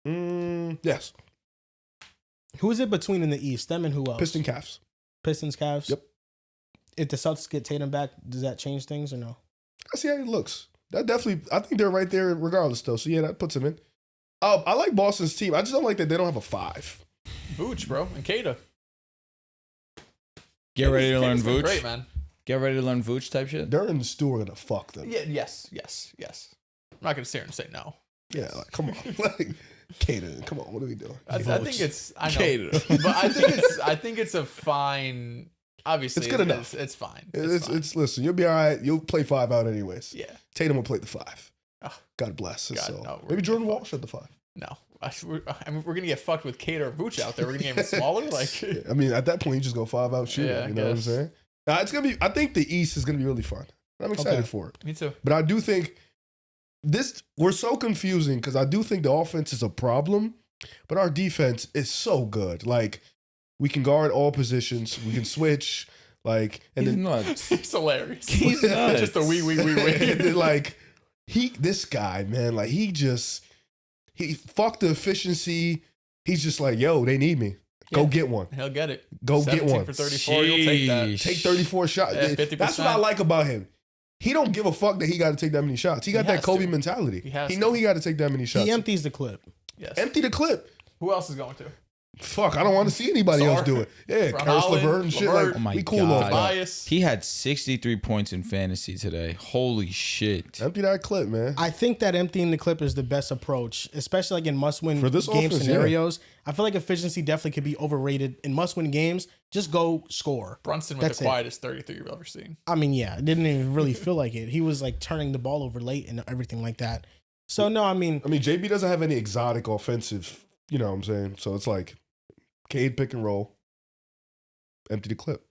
Yes. Who is it between in the East? Them and who else? Pistons, Cavs. Yep. If the Celtics get Tatum back, does that change things or no? I see how he looks. That definitely, I think they're right there regardless, though. So, yeah, that puts him in. I like Boston's team. I just don't like that they don't have a 5. Vooch, bro. And Kada. Get ready to learn Vooch. Great, man. Get ready to learn Vooch type shit. Darren and Stu are going to fuck them. Yeah, yes. I'm not going to sit here and say no. Yeah, like, come on. Like, Caden, come on. What are we doing? I think it's, I know. Caden. But I think it's a fine, obviously. It's good enough. It's fine. It's listen, you'll be all right. You'll play 5 out anyways. Yeah. Tatum will play the 5. Oh, God bless his soul. no, Maybe Jordan Walsh at the 5. No. We're going to get fucked with Kada or Vooch out there. We're going to get even smaller. Like, Yeah, I mean, at that point, you just go 5 out shooter. Yeah, I you know what I'm guess. saying? Now, it's gonna be. I think the East is gonna be really fun. I'm excited for it. Me too. But I do think we're so confusing because I do think the offense is a problem, but our defense is so good. Like we can guard all positions, we can switch. Like and He's then nuts. It's hilarious. He's nuts. Just a wee. and then, like this guy, man, like he fucked the efficiency. He's just like, yo, they need me. Go get one. He'll get it. Go get 17 one. for 34. You'll take that. Sheesh. Take 34 shots. Yeah, 50%. That's what I like about him. He don't give a fuck that he got to take that many shots. He got that has Kobe to. mentality. He has He to. know he got to take that many shots. He empties the clip. Yes. Empty the clip. Who else is going to? Fuck, I don't want to see anybody else do it. Yeah, Ron Karis Holland, LeVert and shit. LeVert. Like, Oh my we cool God. off that. Bias. He had 63 points in fantasy today. Holy shit. Empty that clip, man. I think that emptying the clip is the best approach, especially like in must-win For this game offense, scenarios. I feel like efficiency definitely could be overrated in must-win games. Just go score. Brunson with That's the it. quietest 33 you've ever seen. I mean, yeah, it didn't even really feel like it. He was like turning the ball over late and everything like that. So no, I mean, JB doesn't have any exotic offensive. You know what I'm saying? So it's like Cade pick and roll, empty the clip.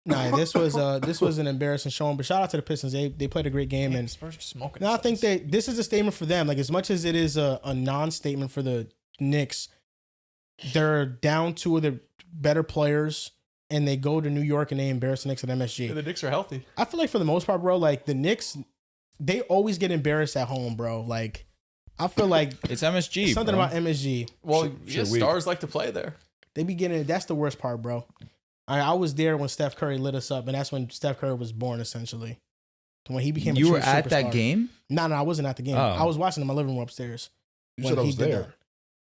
nah, this was an embarrassing showing. But shout out to the Pistons. They played a great game, and Spurs are smoking. now I think that this is a statement for them. Like as much as it is a non-statement for the Knicks, they're down two of the better players, and they go to New York and they embarrass the Knicks at MSG. the Knicks are healthy. I feel like for the most part, bro, like the Knicks, they always get embarrassed at home, bro. Like I feel like It's MSG. something bro. about MSG. Well, Shit weak. stars like to play there. They be getting it. That's the worst part, bro. I was there when Steph Curry lit us up, and that's when Steph Curry was born, essentially. When he became a You true were at that superstar. game? No, I wasn't at the game. Oh. I was watching in my living room upstairs. You when said I he was did there. that.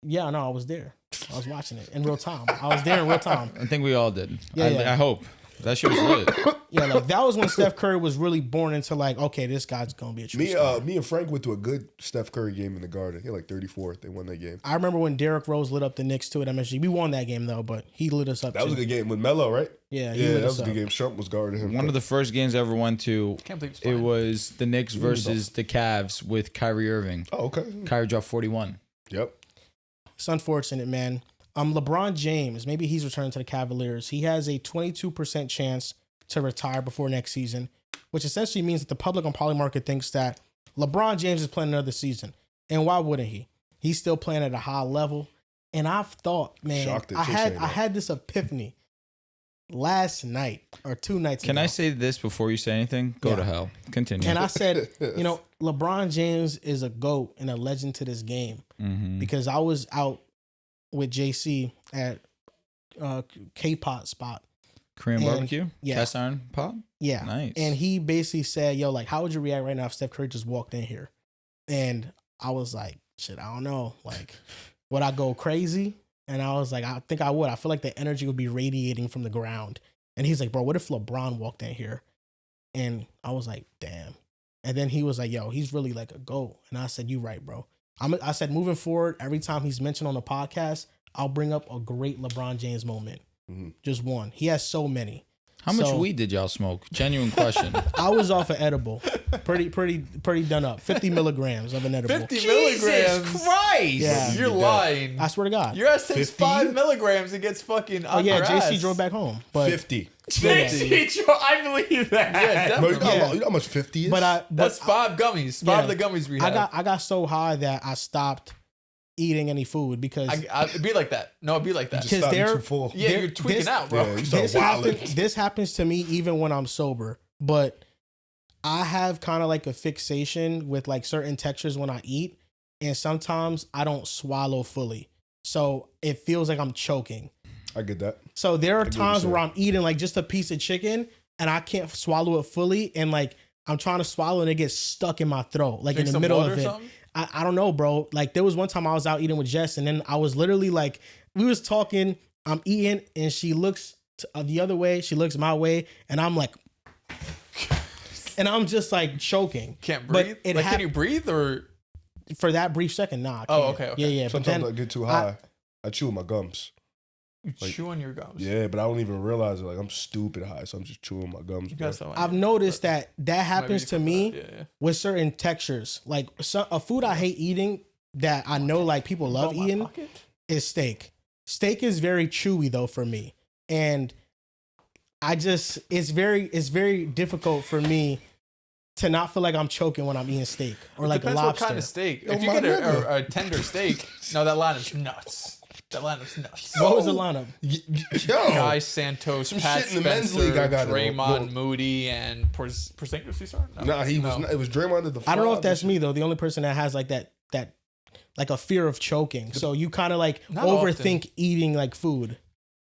Yeah, no, I was there. I was watching it in real time. I was there in real time. I think we all did. Yeah. I hope. That shit was lit. Yeah, like that was when Steph Curry was really born into like, okay, this guy's gonna be a true star. Me and Frank went to a good Steph Curry game in the Garden. He had like 34. They won that game. I remember when Derrick Rose lit up the Knicks too at MSG. We won that game though, but he lit us up. That was a too. good game with Melo, right? Yeah, he Yeah, lit that us was a up. good game. Shump was guarding him. One of the first games I ever went to, Can't believe it's it fine. was the Knicks versus the Cavs with Kyrie Irving. Oh, okay. Kyrie dropped 41. Yep. It's unfortunate, man. LeBron James, maybe he's returning to the Cavaliers. He has a 22% chance to retire before next season, which essentially means that the public on Polymarket thinks that LeBron James is playing another season. And why wouldn't he? He's still playing at a high level. And I've thought, man, Shocked at I you saying that. had this epiphany last night or 2 nights ago. Can I say this before you say anything? Go Yeah. to hell. Continue. And I said, LeBron James is a GOAT and a legend to this game. Mhm. Because I was out with JC at K-Pot spot. Korean and- barbecue? yeah. Cast iron pop? Yeah. Nice. And he basically said, yo, like, how would you react right now if Steph Curry just walked in here? And I was like, shit, I don't know. Like, would I go crazy? And I was like, I think I would. I feel like the energy would be radiating from the ground. And he's like, bro, what if LeBron walked in here? And I was like, damn. And then he was like, yo, he's really like a GOAT. And I said, you right, bro. I said, moving forward, every time he's mentioned on the podcast, I'll bring up a great LeBron James moment. Mhm. Just one. He has so many. How much So- weed did y'all smoke? Genuine question. I was off an edible. Pretty done up. 50 milligrams of an edible. 50 milligrams. Christ! Yeah. You're lying. I swear to God. Your ass takes 50? 5 milligrams and gets fucking. Oh yeah, JC drove back home. But 50. I believe that. Yeah, Bro, definitely. you know how much 50 is? That's 5 gummies. 5 of the gummies we had. I got so high that I stopped eating any food because It'd be like that. No, it'd be like that. Just stop, they're- you too full. Yeah, There- you're tweaking this- out, bro. Yeah, you start this wilding. this happens to me even when I'm sober. But I have kind of like a fixation with like certain textures when I eat, and sometimes I don't swallow fully, so it feels like I'm choking. I get that. So there are get what times you're where saying. I'm eating like just a piece of chicken and I can't swallow it fully, and like I'm trying to swallow and it gets stuck in my throat, like Drink in the some middle water of or it. something? I don't know, bro. Like there was one time I was out eating with Jess, and then I was literally like, we was talking, I'm eating, and she looks the other way, she looks my way, and I'm like, and I'm just like choking. Can't But breathe? it Like, hap- can you breathe or? for that brief second? Nah. I Oh, can't. okay, okay. Yeah, yeah. But Sometimes then I get too high. I chew with my gums. You Like- chew on your gums. Yeah, but I don't even realize it. Like I'm stupid high, so I'm just chewing my gums. You bro. guys don't I've noticed that happens to me Yeah. with certain textures. Like a food I hate eating that I know like people love Blow my eating pocket? is steak. Steak is very chewy though for me, and it's very difficult for me to not feel like I'm choking when I'm eating steak or like a Depends lobster. what kind of steak. Yo, If you my get nigga. a tender steak, no, that lineup's nuts. That lineup's nuts. What was the lineup? Yo, Guy Santos, Some Pat shit in the men's Spencer, league I got it. Draymond Little- Moody, and Porzingis. He started? nah, he was. It was Draymond at the. I don't know if five. that's me though. The only person that has like that like a fear of choking. So you kind of like Not overthink eating like food.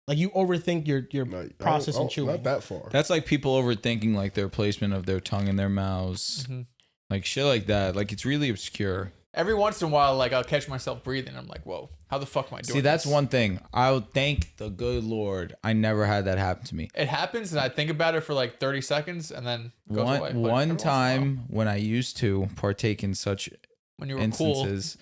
Like you overthink your No, I don't- process I and don't- chewing. Not that far. That's like people overthinking like their placement of their tongue in their mouths. Mhm. Like shit like that. Like it's really obscure. Every once in a while, like I'll catch myself breathing. I'm like, whoa, how the fuck am I doing? See, that's this? one thing. I would thank the good Lord I never had that happen to me. It happens, and I think about it for like 30 seconds, and then goes away. But every One once in a while, time when I used to partake in such when you were instances,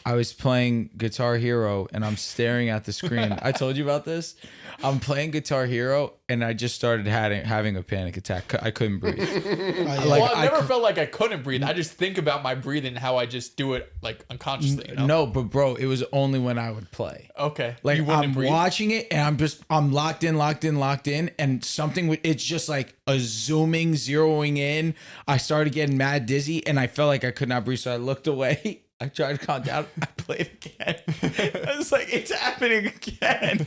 I was playing Guitar Hero and I'm staring at the screen. I told you about this. I'm playing Guitar Hero and I just started having a panic attack. I couldn't breathe. I've never felt like I couldn't breathe. I just think about my breathing, how I just do it like unconsciously. You know? No, but bro, it was only when I would play. Okay. Like you wouldn't I'm breathe? watching it and I'm locked in, and something. It's just like a zooming, zeroing in. I started getting mad dizzy and I felt like I could not breathe. So I looked away. I tried to calm down. I played again. I was like, it's happening again.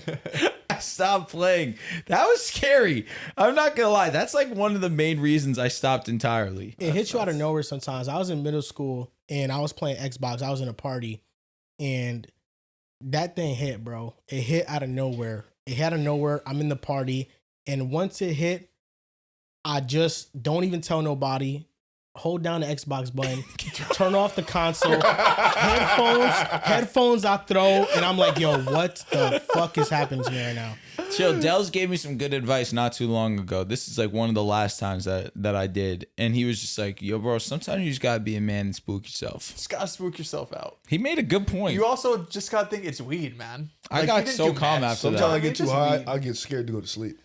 I stopped playing. That was scary. I'm not going to lie. That's like one of the main reasons I stopped entirely. It hits you out of nowhere sometimes. I was in middle school and I was playing Xbox. I was in a party and that thing hit, bro. It hit out of nowhere. I'm in the party. And once it hit, I just don't even tell nobody. Hold down the Xbox button, turn off the console, headphones I throw, and I'm like, yo, what the fuck is happening to me right now? Chill, Dels gave me some good advice not too long ago. This is like one of the last times that I did. And he was just like, yo, bro, sometimes you just gotta be a man and spook yourself. Just gotta spook yourself out. He made a good point. You also just gotta think it's weed, man. I got so calm after that. Sometimes I get too high, I get scared to go to sleep.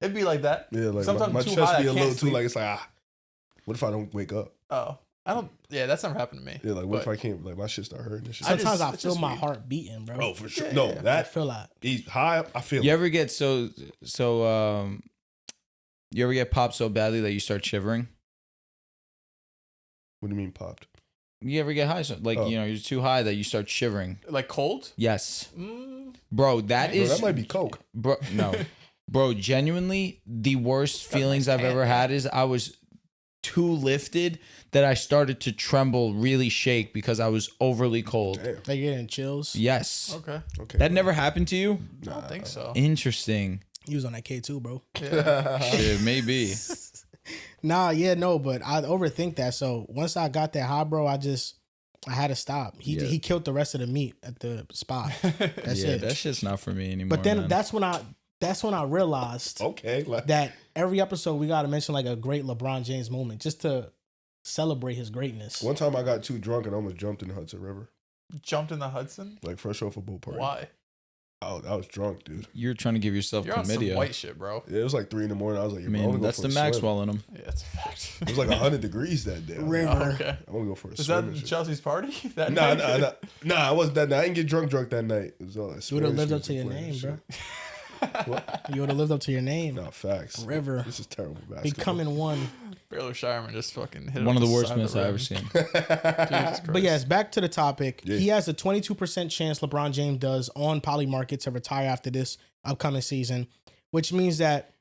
It'd be like that. Yeah, like sometimes my too chest high, be a little too sleep. like it's like what if I don't wake up? Oh, I don't. Yeah, that's never happened to me. Yeah, like what if I can't? Like my shit start hurting. And shit. Sometimes I it's feel just my weed. heart beating, bro. Oh, for sure. Yeah, No, yeah. I that feel that. he's high. I feel. You it. ever get you ever get popped so badly that you start shivering? What do you mean popped? You ever get high, you're too high that you start shivering? Like cold? Yes, Mm, bro. That Bro, might be coke. bro. No, bro. Genuinely, the worst feelings I've ever had is I was too lifted that I started to tremble, really shake because I was overly cold. Damn. Like you're getting chills. Yes. okay. Okay. That never happened to you? I don't think so. Interesting. You was on that K2, bro. Yeah. Shit, maybe. Nah, yeah, no, but I overthink that. So once I got that high, bro, I had to stop. He killed the rest of the meat at the spot. That's Yeah, it. that shit's not for me anymore. But then man. that's when I realized Okay. Like, that every episode we gotta mention like a great LeBron James moment just to celebrate his greatness. one time I got too drunk and almost jumped in the Hudson River, Jumped in the Hudson? like fresh off a boat party. Why? Oh, I was drunk, dude. You're trying to give yourself You're on some chlamydia. white shit, bro. Yeah, it was like 3 a.m. I was like, I I'm mean, gonna go that's for the a swim. Maxwell in him. Yeah, that's a fact. It was like 100 degrees that day. I was like, River. Oh, okay. I'm gonna go for a Is swim. that and shit. Chelsea's party? That Nah, night? nah. I wasn't that night. I didn't get drunk that night. It was all that. You would have Spurs lived up music to your playing and name, bro. shit. What? You would have lived up to your name. Nah, facts. River. This is terrible basketball. Becoming one. Baylor Shireman just fucking hit One it of the on worst side myths the I've rim. ever seen. Jesus But Christ. yes, back to the topic. Yeah. He has a 22% chance LeBron James does on Poly Market to retire after this upcoming season, which means that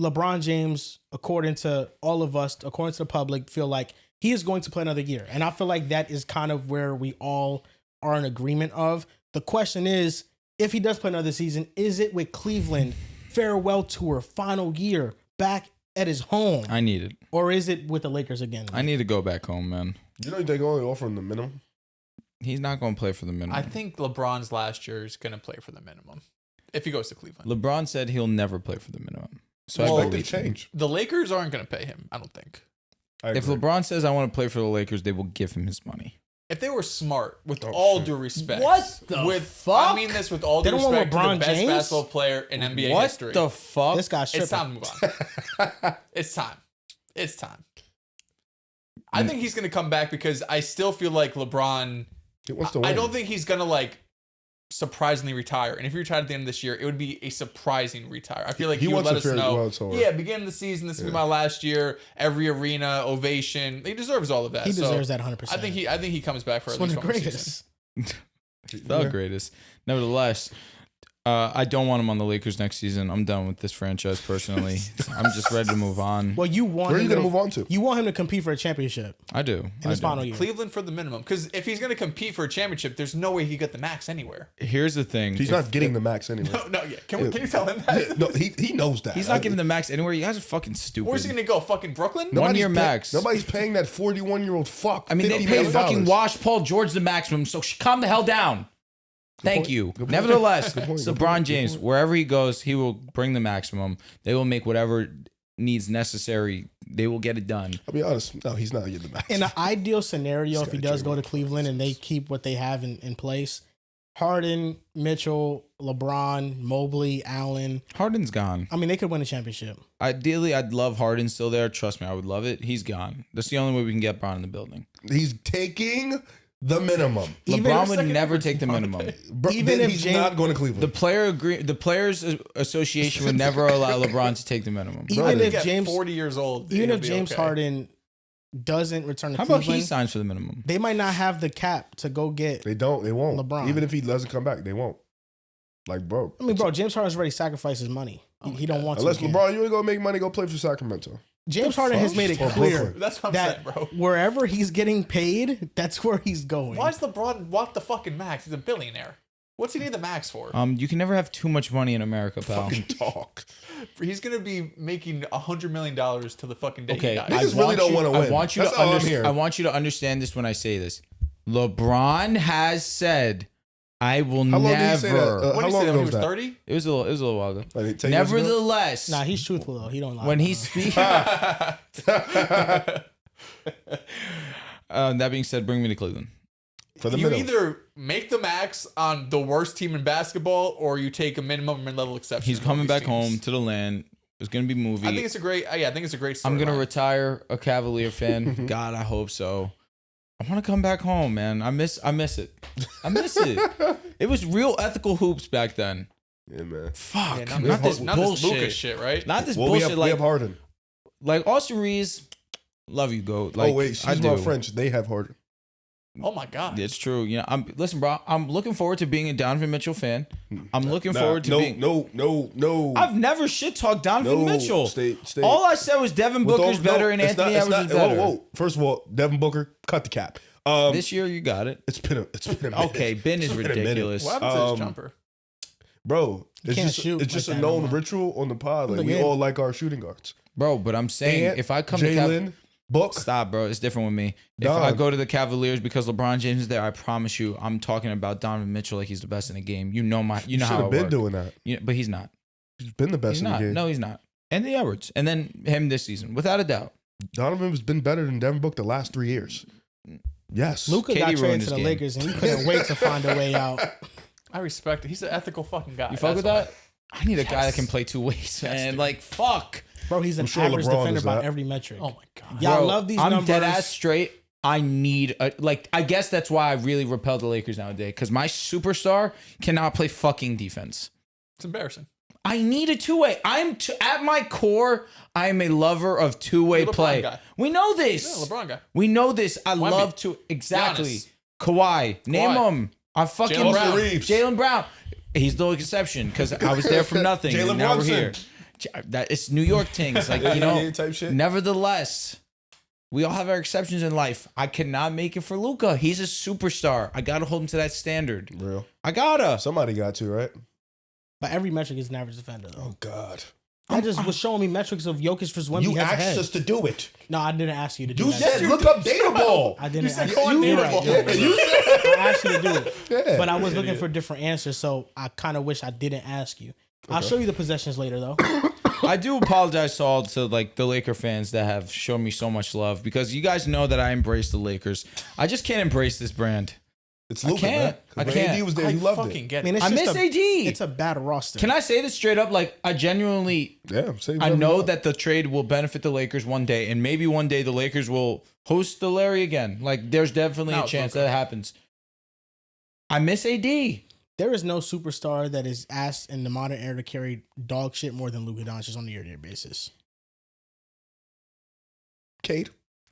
LeBron James, according to all of us, according to the public, feel like he is going to play another year. And I feel like that is kind of where we all are in agreement of. The question is, if he does play another season, is it with Cleveland, farewell tour, final year, back at his home? I need it. Or is it with the Lakers again? I need to go back home, man. You know they only offer him the minimum. He's not going to play for the minimum. I think LeBron's last year is going to play for the minimum if he goes to Cleveland. LeBron said he'll never play for the minimum. So I I expect believe to him. change. The Lakers aren't going to pay him, I don't think. I If agree. LeBron says I want to play for the Lakers, they will give him his money. If they were smart, with Oh, all shit. due respect. What the with, fuck? I mean this with all They due don't want respect to the LeBron best James? basketball player in NBA What history. the fuck? This guy's It's tripping. time to move on. It's time. It's time. I think he's going to come back because I still feel like LeBron. He wants to win. I don't think he's going to like surprisingly retire. And if he retired at the end of this year, it would be a surprising retire. I feel like He he would wants let a us farewell know. tour. Yeah, beginning of the season, this will be my last year. Every arena, ovation. He deserves all of that. He So deserves that 100%. I think he comes back for It's at one least of the one more season. greatest. The greatest. Nevertheless, I don't want him on the Lakers next season. I'm done with this franchise personally. I'm just ready to move on. Well, you want Where are you him going to move on to? You want him to compete for a championship I do. in his final year. Cleveland for the minimum. Because if he's going to compete for a championship, there's no way he get the max anywhere. Here's the thing. He's not getting the max anyway. No, yeah. Can you tell him that? No, he knows that. He's not getting the max anywhere. You guys are fucking stupid. Where's he going to go? Fucking Brooklyn? No. 1 year Nobody's max. Nobody's paying that 41-year-old fuck. I mean, they $50 pay million. fucking Wash Paul George the maximum, so calm the hell down. Thank point. you. Good point. Nevertheless, Good point. it's Good LeBron point. Good James, point. wherever he goes, he will bring the maximum. They will make whatever needs necessary They will get it done. I'll be honest. No, he's not getting the max. In an ideal scenario, if he does go to trade. Cleveland and they keep what they have in place, Harden, Mitchell, LeBron, Mobley, Allen. Harden's gone. I mean, they could win a championship. Ideally, I'd love Harden still there. Trust me, I would love it. He's gone. That's the only way we can get Bron in the building. He's taking the minimum. LeBron would never take the minimum. Even if he's James- not going to Cleveland. The players association would never allow LeBron to take the minimum. Even if Get James 40 years old. Even he'll if be James okay. Harden doesn't return to How about Cleveland, he signs for the minimum? they might not have the cap to go get. They don't. They won't. LeBron. Even if he doesn't come back, they won't. Like, bro. I mean, bro, James Harden's already sacrificed his money. He don't want Unless to. LeBron, you ain't gonna make money, go play for Sacramento. James Harden has made it Or clear Brooklyn. That's what I'm that saying, bro. wherever he's getting paid, that's where he's going. Why does LeBron want the fucking max? He's a billionaire. What's he need the max for? You can never have too much money in America, pal. Fucking talk. He's gonna be making $100 million till the fucking day Okay, he dies. Niggas really don't wanna I win. want you That's to all I'm understand. hearing. I want you to understand this when I say this. LeBron has said, "I will How long did he say that? never." When How did he long say that? ago He was was that? 30? It was a little while ago. Like 10 years ago? Nevertheless, Nah, he's truthful though. He don't lie. when he speaks. That being said, bring me to Cleveland. For the You minimum. either make the max on the worst team in basketball, or you take a minimum mid-level exception. He's on coming these back teams. home to the land. It's gonna be movie. I think it's a great. I think it's a great. I'm gonna storyline. retire a Cavalier fan. God, I hope so. I want to come back home, man. I miss it. I miss it. It was real ethical hoops back then. Yeah, man. Fuck, Yeah, now not this not this bullshit. Lucas shit, right? Not this Well, bullshit. we have Harden. Like Austin Reeves, love you, goat. Like, Oh, wait. I She's my do. French. They have Harden. Oh my god. It's true. You know, listen, bro. I'm looking forward to being a Donovan Mitchell fan. I'm looking forward to being. No. I've never shit talked Donovan Mitchell. Stay. All I said was Devin With Booker's all- better no, and it's Anthony not- it's Edwards is not- better. Whoa. First of all, Devin Booker, cut the cap. This year you got it. It's been a minute. Okay, Ben is It's been a minute. ridiculous. What happened to his jumper? Bro, it's can't just shoot it's just like a that no known more. ritual on the pod. Like the we game. all like our shooting guards. Bro, but I'm saying Ant, if I come to Jalen, Book. Stop, bro. It's different with me. If Dog. I go to the Cavaliers because LeBron James is there, I promise you, I'm talking about Donovan Mitchell like he's the best in the game. You know how Should I have been work. doing that. But he's not. He's been the best He's in not. the game. No, he's not. Anthony Edwards, and then him this season, without a doubt. Donovan has been better than Devin Booker the last 3 years. Yes. Luka KD got ruined traded his to the game. Lakers, and he couldn't wait to find a way out. I respect it. He's an ethical fucking guy. You fuck with That's that? I need a guy that Yes. can play two ways, man. Like fuck. Bro, he's an I'm sure average LeBron defender is by that. every metric. all. Oh my god. Yeah, I Bro, love these I'm numbers. dead ass straight. I need I guess that's why I really repel the Lakers nowadays because my superstar cannot play fucking defense. It's embarrassing. I need a two-way. At my core, I am a lover of two-way You're a LeBron play. guy. We know Yeah, this. LeBron guy. We know this. I Wemby. love to exactly. Giannis. Kawhi. Name Kawhi. them. I fucking Jalen Austin Brown. Reeves. Jalen Brown. He's the exception because I was there from nothing. Jalen and now Brunson. we're here. That it's New York things, like you know. type shit. Nevertheless, we all have our exceptions in life. I cannot make it for Luka. He's a superstar. I gotta hold him to that standard. Real. I gotta. Somebody got to, right? By every metric, he's an average defender, though. Oh God. That just was showing me metrics of Jokic versus Wemby You head to asked head. us to do it. No, I didn't ask you to do You that. said look up data ball. I didn't. You said ask go on you're data right, ball. you're right. I asked you to do it. Yeah. But I was looking for different answers, so I kind of wish I didn't ask you. I'll show you the possessions later, though. I do apologize to all to like the Laker fans that have shown me so much love because you guys know that I embrace the Lakers. I just can't embrace this brand. It's Luka, can't. man. 'Cause I when can't. AD was there, I you loved fucking it. get I it. mean, it's I just miss AD. It's a bad roster. Can I say this straight up? Like I genuinely, Yeah, say I whatever you know want. that the trade will benefit the Lakers one day, and maybe one day the Lakers will host the Larry again. Like there's definitely No, a chance Luka. that happens. I miss AD. There is no superstar that is asked in the modern era to carry dog shit more than Luka Doncic on a year-to-year basis. Cade.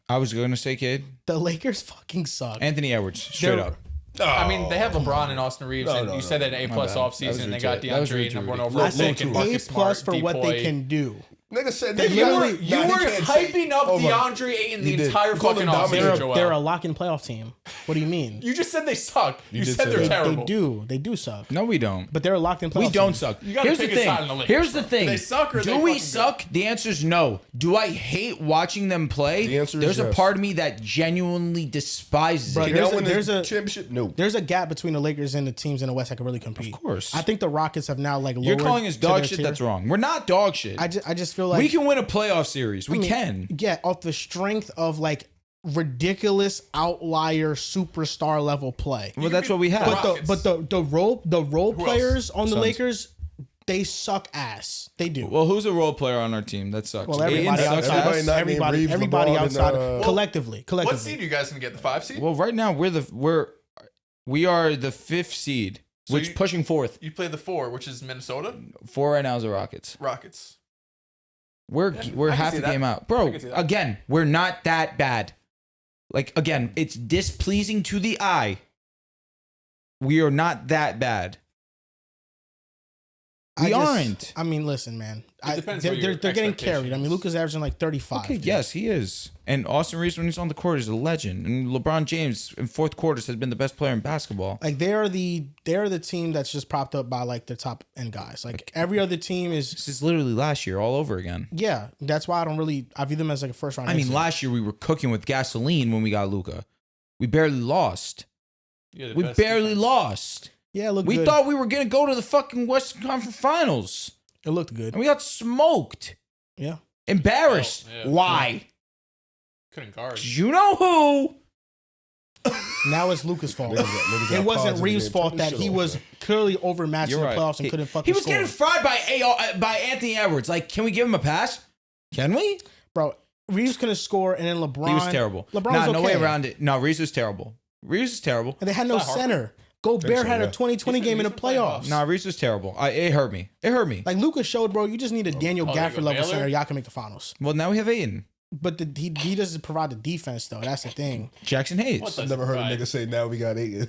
I was going to say, kid, The Lakers fucking suck. Anthony Edwards, straight They're- up. I mean, they have LeBron and Austin Reeves, No, and no, you no. said that A My plus bad. off That was season. They got retarded. That was DeAndre number one retarded. overall I said pick and A Marcus plus Smart, for what they Depoy. can do. Nigga said You they were, got- you Nah, he were can't say- hyping up Hold on. DeAndre Ayton the He did. entire You called fucking him offseason, dominant. Joel. They're a lock-in playoff team. What do you mean? You just said they suck. You did said say they're that. terrible. They do suck. No, we don't. But they're a locked-in playoff We don't team. suck. You gotta Here's pick the a thing. side on the Lakers, Here's the bro. thing. Do they suck or do they we fucking suck? The answer is no. Do I hate watching them play? The answer is There's a yes. part of me that genuinely despises Bro, it. Can y'all There's a- win there's the a- championship? No. There's a gap between the Lakers and the teams in the West that can really compete. Of course. I think the Rockets have now like You're lowered calling us to dog their shit? tier. That's wrong. We're not dog shit. I just feel feel like we can win a playoff series. We can. Yeah, off the strength of like ridiculous outlier superstar level play. Well, that's what we have. But the role Who players on the Suns. Lakers, they suck ass. They do. Well, who's a role player on our team? That sucks. Well, Aiden everybody sucks outside, ass. not named Reeves, everybody LeBron, outside, and, collectively. What seed are you guys gonna get? The 5 seed? Well, right now we are the 5th seed, So which you- pushing 4th. You play the 4, which is Minnesota 4 right now is the Rockets. Rockets. We're I half can the see game that. out, bro. I can see that. Again, we're not that bad. Like again, it's displeasing to the eye. We are not that bad. We aren't. I mean, listen, man. depends They're what your getting expectation carried. I mean, is. Luka's averaging like 35. Okay, dude. yes, he is. And Austin Reeves, when he's on the court, is a legend. And LeBron James in fourth quarters has been the best player in basketball. Like they're the team that's just propped up by like the top end guys. Like every other team is. This is literally last year all over again. Yeah, that's why I view them as like a first round. I mean, exit. last year we were cooking with gasoline when we got Luka. We barely lost. You're the We best barely defense. lost. Yeah, it looked We good. thought we were going to go to the fucking Western Conference Finals. It looked good. And we got smoked. Yeah. Embarrassed. Oh, yeah. Why? Couldn't guard. 'Cause you know who? Now it's Luka's fault. Niggas got It wasn't pods in the Reeves' game. fault Turn this that shit he off, was man. clearly overmatched in You're the right. playoffs and couldn't fucking He was score. getting fried by Anthony Edwards. Like, can we give him a pass? Can we? Bro, Reeves couldn't score, and then LeBron. He was terrible. LeBron Nah, was no way okay. around it. No, Reeves was terrible. Reeves was terrible. And they had no Harper? center. Gobert so, had a yeah. 2020 He's game in the been playing well. playoffs. Nah, Reeves was terrible. It hurt me. It hurt me. Like Luka showed, bro, you just need a Daniel there you Gafford go. level Baylor? center. Y'all can make the finals. Well, now we have Aiden. But he doesn't provide the defense, though. That's the thing. Jackson Hayes. What the- I've never heard Right. a nigga say now we got 8.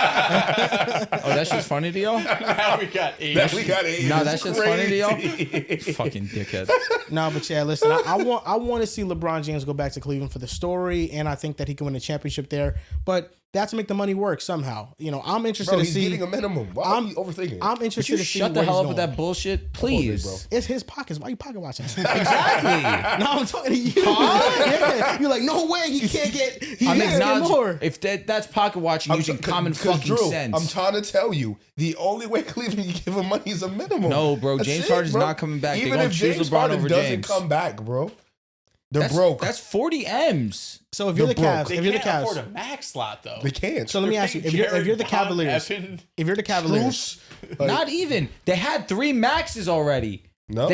Oh, that's just funny to y'all? Now we got 8. Now we got 8. No, It's that's just funny to y'all? crazy. Fucking dickhead. No, but yeah, listen, I want to see LeBron James go back to Cleveland for the story, and I think that he can win a championship there. But that's to make the money work somehow. You know, I'm interested Bro, to he's see. getting a minimum. Why are you overthinking it? I'm Would interested you to see shut the where hell he's up with going. that bullshit, bro. please? It's his pockets. Why you pocket watching? Exactly. No, I'm talking to you. Yeah. You're like, no way, he can't get. He I'm can't get acknowledging more. if that's pocket watching using common fucking Drew, sense. I'm trying to tell you, the only way Cleveland can give him money is a minimum. No, bro, That's James it, Harden's bro. not coming back. They're Even gonna if choose James LeBron Harden over doesn't James. come back, bro, they're broke. That's 40 M's. So if you're the They're broke. Cavs, They if you're the can't afford Cavs, a max slot, though. They can't. so let me ask you, if you're the Cavaliers, if you're the Cavaliers, Truce, like, Not even. They had 3 maxes already. no.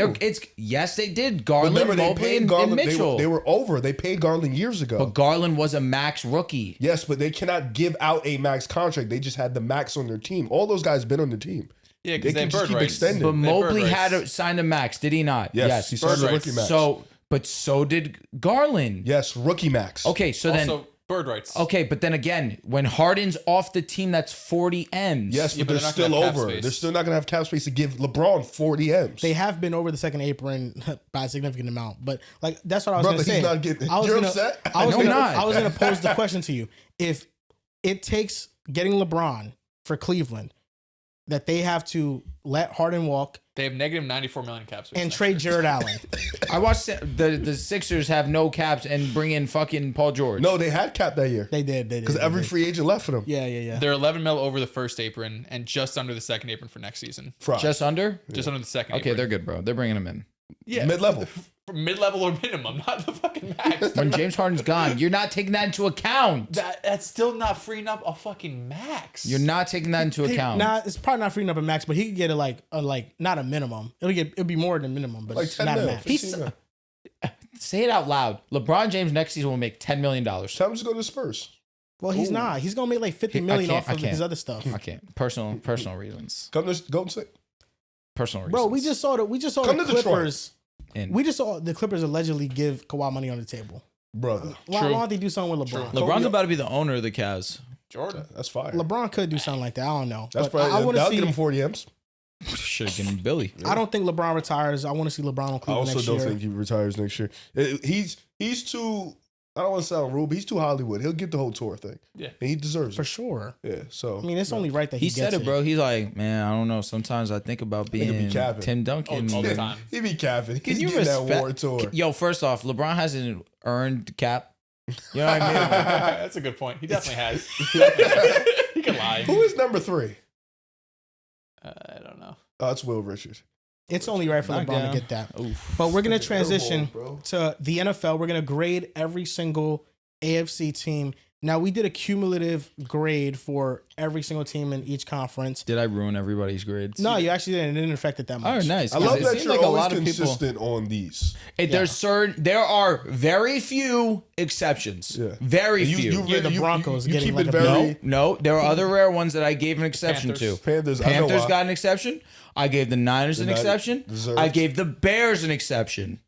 Yes, they did. Garland, Remember, they Mobley, paid and Garland. Mitchell. They were over. They paid Garland years ago. But Garland was a max rookie. Yes, but they cannot give out a max contract. They just had the max on their team. All those guys been on the team. Yeah, They because they can have just bird keep rights. extending. But They Mobley bird had rights. signed a max. Did he not? Yes, he signed bird a rights. rookie max. So did Garland. yes, rookie max. Okay, so then Also, bird rights. okay, but then again, when Harden's off the team, that's 40 M's. Yes, Yeah, but but they're they're not gonna still have cap over. space. They're still not gonna have cap space to give LeBron 40 M's. they have been over the second apron by a significant amount. But like that's what I was Brother, going to say. he's not getting. I was You're gonna, upset. I was No, gonna, I'm not. I was going to pose the question to you: if it takes getting LeBron for Cleveland, that they have to let Harden walk They have negative 94 million cap space. and next trade year. Jared Allen. I watched the Sixers have no caps and bring in fucking Paul George. No, they had cap that year They did. because every free agent left for them. Yeah. They're 11 mil over the first apron and just under the second apron for next season. Fraud. Just under? Just under the second Okay, apron. they're good, bro. They're bringing him in. yeah, mid-level. Mid-level or minimum, not the fucking max. When James Harden's gone, you're not taking that into account. That's still not freeing up a fucking max. You're not taking that into account. Nah, it's probably not freeing up a max, but he could get a like not a minimum. It'll be more than minimum, but Like it's 10 not a mil. max. 15 mil. Say it out loud. LeBron James next season will make $10 million. Tell him to go to the Spurs. Well, he's not. He's gonna make like 50 I million can't- off I of his can't. other stuff. I can't. Personal reasons. Come to Golden State. Personal reasons. Bro, we just saw Come the to Detroit. Clippers. And We just saw the Clippers allegedly give Kawhi money on the table. Brother. Why don't they do something with LeBron? True. LeBron's about to be the owner of the Cavs. Jordan. That's fire. LeBron could do something like that. I don't know. That's But probably. I want to That'll see. get him 40 M's. Should have given him Billy. I don't think LeBron retires. I want to see LeBron on I Cleveland also next don't year. think he retires next year. He's too. I don't want to sound rude, but he's too Hollywood. He'll get the whole tour thing. Yeah. And he deserves For it. sure. Yeah. So I mean, it's only right that He he said gets it, bro. He's like, man, I don't know. Sometimes I think about Nigga be being capping. Tim Duncan. All the time. he be capping. He's Can you getting that respect? war tour. Yo, first off, LeBron hasn't earned cap. You know what I mean? That's a good point. He definitely has. He can lie. Who is number 3? I don't know. Oh, it's Will Richards. It's only right for Knock LeBron down. to get that. Oof. But we're gonna Freaking air transition ball, bro. to the NFL. We're gonna grade every single AFC team. Now we did a cumulative grade for every single team in each conference. Did I ruin everybody's grades? No, you actually didn't. It didn't affect it that much. Oh, nice. I love It that seemed you're like a always lot of people. consistent on these. There are very few exceptions. Yeah. Very You- few. you Yeah, the you- Broncos you getting keep like it a very. No, there are other rare ones that I gave an exception Panthers. to. Panthers. I know Panthers why. got an exception. I gave the Niners The an Niners exception. deserved. I gave the Bears an exception.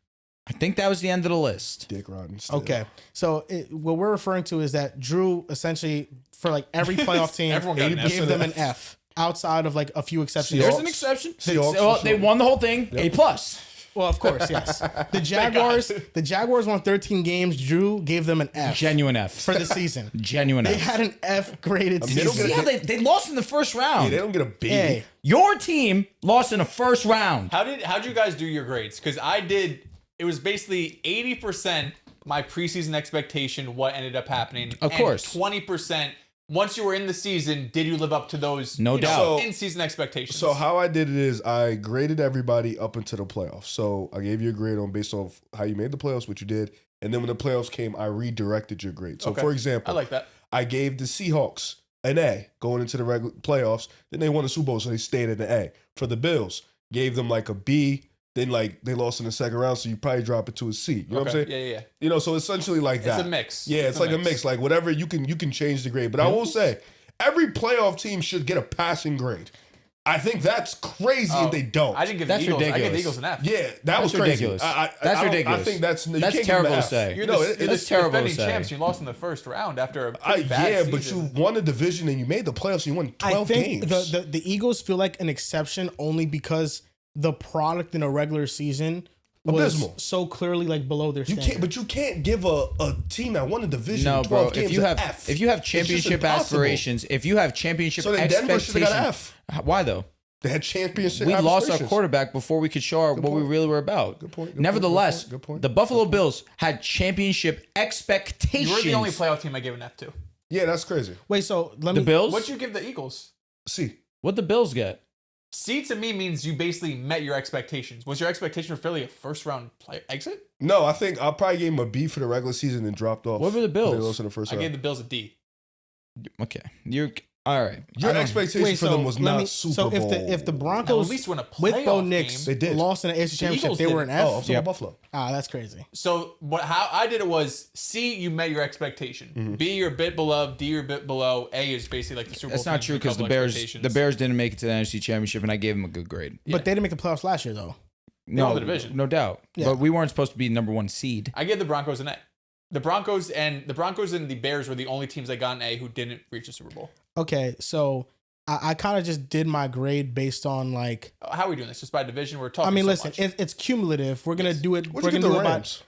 I think that was the end of the list. Dick rotten. Still. Okay, so what we're referring to is that Drew essentially for like every playoff team Everyone got an F. gave them an F outside of like a few exceptions. There's Seahawks. an exception. Seahawks Well, for they sure. won the whole thing. A plus. Well, of course, yes. The Jaguars won 13 games. Drew gave them an F Genuine F. for the season. Genuine They F. had an F graded they don't season. get Yeah, they lost in the first Yeah, round. they don't get a B. Hey, Your team lost in the first round. How'd you guys do your grades? Because I did. It was basically 80% my preseason expectation, what ended up happening. Of course. 20%. Once you were in the season, did you live up to those? No doubt. In-season expectations. So how I did it is I graded everybody up into the playoffs. So I gave you a grade on based off how you made the playoffs, what you did, and then when the playoffs came, I redirected your grade. So Okay. for example, I like that. I gave the Seahawks an A going into the regular playoffs. Then they won the Super Bowl, so they stayed at an A. For the Bills, gave them like a B. Then like they lost in the second round, so you probably drop it to a C. You know what I'm saying? Yeah. You know, so essentially like that. It's a mix. Yeah, it's like a mix. Like whatever you can change the grade. But I will say, every playoff team should get a passing grade. I think that's crazy if they don't. I didn't give That's the Eagles. I gave ridiculous. the Eagles an F. Yeah, that was crazy. ridiculous. That's That's I ridiculous. think that's you That's can't terrible give them to F. say. You're No, the, that's the terrible to defending say. champs. You lost in the first round after a pretty bad yeah, season. but you won the division and you made the playoffs. And you won 12 I think games. the Eagles feel like an exception only because the product in a regular season was Abysmal. so clearly like below their you standard. can't, but you can't give a team that won the division No, 12 bro. games If you an have F. if you have It's just championship impossible. aspirations, if you have championship So then Denver should have expectations, got an F. why though? They had championship. We lost our aspirations. quarterback before we could show what we point. really were about. Good point, good Nevertheless, point, good point, the Buffalo Bills had championship expectations. you were the only playoff team I gave an F to. Yeah, that's crazy. Wait, so let The me. Bills? What'd you give the Eagles? See, What the Bills get? C to me means you basically met your expectations. Was your expectation for Philly a first round exit? no, I think I probably gave him a B for the regular season and dropped off. What were the They Bills? lost in the first I round. gave the Bills a D. Okay, you're all right. Your I don't- expectation Wait, for them was let not me- Super so Bowl. if the Now, Broncos at least win a with Bo playoff Nix game. They did. lost in the AFC Championship, Eagles they were an didn't. F. Oh, I'm talking about Buffalo. That's crazy. So how I did it was C, you met your expectation. B, you're a bit below. D, you're a bit below. A is basically like the Super Bowl. That's not teams true with a because the couple Bears expectations. didn't make it to the NFC Championship, and I gave them a good grade. But they didn't make the playoffs last year though. No, won the division. no doubt. Yeah. But we weren't supposed to be number one seed. I gave the Broncos an A. The Broncos and the Bears were the only teams that got an A who didn't reach the Super Bowl. Okay, so I kind of just did my grade based on like. How are we doing this? Just by division? We're talking. I mean, so listen, much. it's cumulative. We're gonna do it. What'd We're you give gonna the do it by. Rams?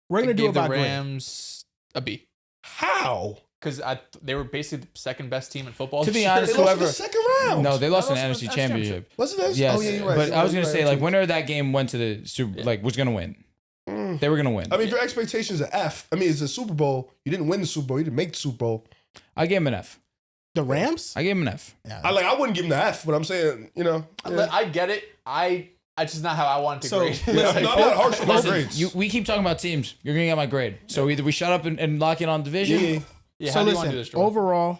We're gonna I do gave it by the grade. Rams a B How? because they were basically the second best team in football. To be this year. honest, They lost in whoever the second round. no, they lost They in the lost in NFC the Championship. Wasn't that? Yes, Oh, yeah, you're right. but I was You're gonna right. say like winner of that game went to the Super, like was gonna win. They were gonna win. I mean, if your expectations are F, I mean, it's a Super Bowl. You didn't win the Super Bowl. You didn't make the Super Bowl. I gave him an F. The Rams? I gave him an F. Yeah. I wouldn't give him the F, but I'm saying, you know. Yeah. I get it. It's just not how I wanted to So, grade. Yeah, I'm not harsh with my Listen, grades. we keep talking about teams. You're gonna get my grade. So either we shut up and lock in on division. Yeah. Yeah, So how do you want to listen, do this, Joel? overall,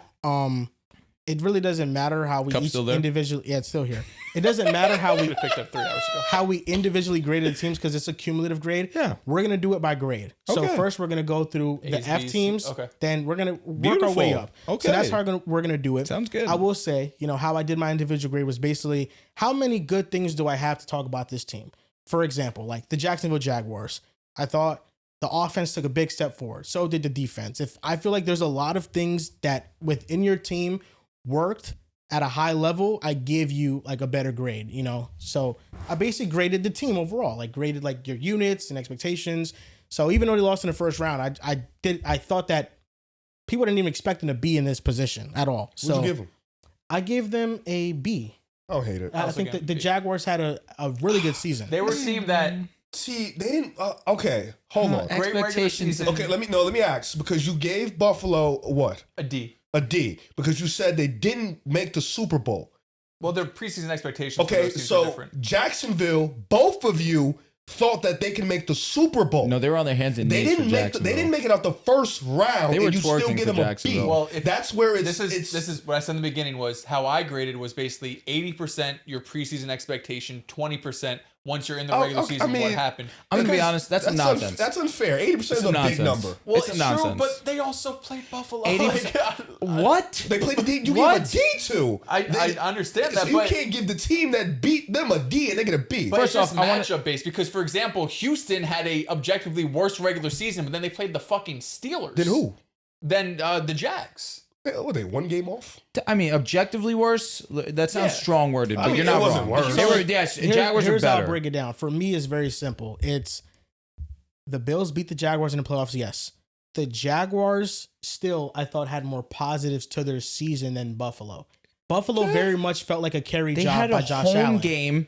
it really doesn't matter how we Cup each still there? individually. Yeah, it's still here. It doesn't matter how we picked up 3 hours ago. how we individually graded the teams because it's a cumulative grade. Yeah. We're gonna do it by grade. So Okay. first we're gonna go through the A's, F B's. teams. Okay. Then we're gonna work our way Beautiful. up. Okay. So that's how we're gonna do it. Sounds good. I will say, how I did my individual grade was basically how many good things do I have to talk about this team. For example, like the Jacksonville Jaguars. I thought the offense took a big step forward. So did the defense. If I feel like there's a lot of things that within your team worked at a high level, I give you like a better grade, So I basically graded the team overall, like graded like your units and expectations. So even though they lost in the first round, I thought that people didn't even expect them to be in this position at all. So What'd you give them? I gave them a B. I don't hate it. I also think gave the them B. Jaguars had a really good season. They were a team that See, they didn't. Okay, hold on. great regular Expectations. season. Okay, let me ask because you gave Buffalo what? A D. A D because you said they didn't make the Super Bowl. Well, their preseason expectations. Okay, so Jacksonville, both of you thought that they can make the Super Bowl. No, they were on their hands and They knees didn't for make. Jacksonville. They didn't make it out the first round. They were and you still twerking get for them a B. Jacksonville. Well, That's where this is what I said in the beginning was how I graded was basically 80% your preseason expectation, 20% once you're in the regular season. What happened? I'm gonna be honest. That's nonsense. That's unfair. 80% is a big number. Well, It's a nonsense. true, but they also played Buffalo. 80%. What? They played a D. You What? gave a D to. I understand So that, you but can't give the team that beat them a D and they get a B. But First it's just off, I wanna- matchup based because, for example, Houston had a objectively worse regular season, but then they played the fucking Steelers. Then who? Then the Jags. What, they one game off? I mean, objectively worse. That sounds Yeah. strong worded, but I mean, you're it not wasn't wrong. worse. They were, yes, Jaguars are Here's how I'll better. break it down. For me, it's very simple. It's the Bills beat the Jaguars in the playoffs, yes. The Jaguars still, I thought, had more positives to their season than Buffalo. Buffalo very much felt like a carry They job had by a Josh home Allen. game,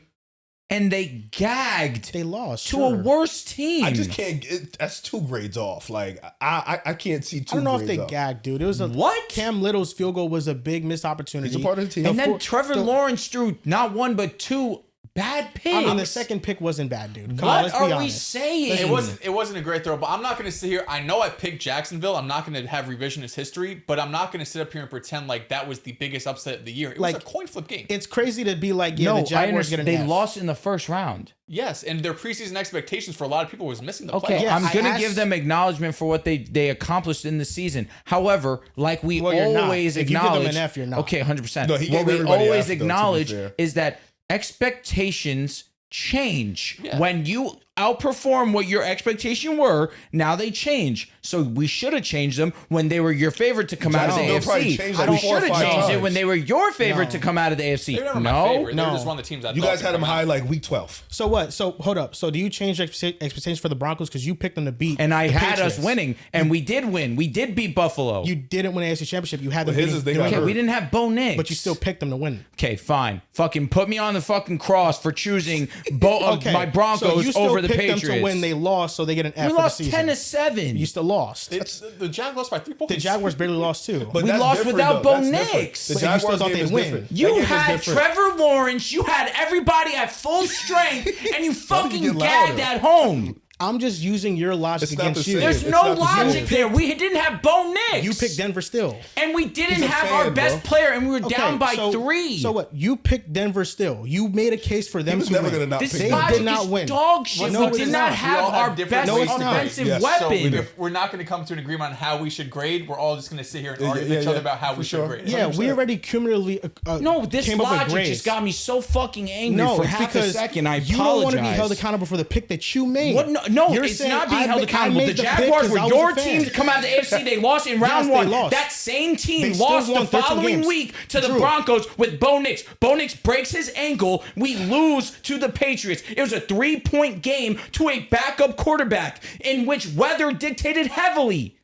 and they gagged They lost to a sure. worse team. I just can't. That's 2 grades off. Like I can't see 2 I don't know if grades they off. gagged, dude. It was a What? Cam Little's field goal was a big missed opportunity. He's a part of the team. And then Trevor Lawrence threw not one but 2 bad picks. I mean, the second pick wasn't bad, dude. Come on, What let's be are we honest. saying? It wasn't a great throw, but I'm not going to sit here. I know I picked Jacksonville. I'm not going to have revisionist history, but I'm not going to sit up here and pretend like that was the biggest upset of the year. It was a coin flip game. It's crazy to be like, yeah, No, the I Jaguars get understand. an They F. lost in the first round. Yes, and their preseason expectations for a lot of people was missing the Okay, playoffs. Yeah, I'm I going to asked- give them acknowledgement for what they accomplished in the season. However, like we Well, you're not. always If you give them acknowledge, an F, you're not. Okay, 100%. No, he what gave we everybody always F, though, to be acknowledge fair. is that expectations change. Yeah. When you outperform what your expectation were, now they change. So we should have changed them when they were your favorite to come out of the They'll probably AFC. change like We 4 or should have 5 changed it times. when they were your favorite No. to come out of the AFC. They were never my No, favorite. They were No. just one of the teams I You thought guys could had them come out. high like week 12. So what? So hold up. So do you change your expectations for the Broncos because you picked them to beat? and I the had Patriots? us winning, and we did win. We did beat Buffalo. You didn't win the AFC Championship. You had them But his beating- is they they got were- Okay, hurt. we didn't have Bo Nix. but you still picked them to win. Okay, fine. Fucking put me on the fucking cross for choosing my Broncos so you still over the picked Patriots. them to win. They lost, so they get an F We for the lost season. 10-7. You still lost. The Jags lost by 3 points. The Jaguars barely lost too. But We that's lost different, without though. Bo That's different. Nix. The But you still Jaguars thought game they'd is win. different. That You game is had different. Trevor Lawrence. You had everybody at full strength, and you fucking get gagged louder? at home. I'm just using your logic It's not against the you. same. There's It's no not the same. logic there. We didn't have Bo Nix. You picked Denver still. and we didn't He's a have fan, our best bro. player, and we were Okay, down by so, 3. So what? You picked Denver still. You made a case for them was to never win. gonna not This pick They them. logic did not is win. dog shit. No, we it's did not. not We have all have our different best ways to grade. offensive Yes. So weapon. if we're not going to come to an agreement on how we should grade, we're all just going to sit here and Yeah, argue yeah, with each yeah. other about how For we sure. should grade. Yeah, 100%. we already cumulatively No, this came up with logic grades. just got me so fucking angry No, for it's half a because second. I you apologize. don't want to be held accountable for the pick that you made. What? No, You're it's saying not being I held ma- I accountable. made The the pick Jaguars 'cause were I was your a fan. team to come out of the AFC. They lost in round Yes, they 1. lost. That same team They still lost the won 13 following games. week to the Drew. Broncos with Bo Nix. Bo Nix breaks his ankle. We lose to the Patriots. It was a 3-point game to a backup quarterback in which weather dictated heavily.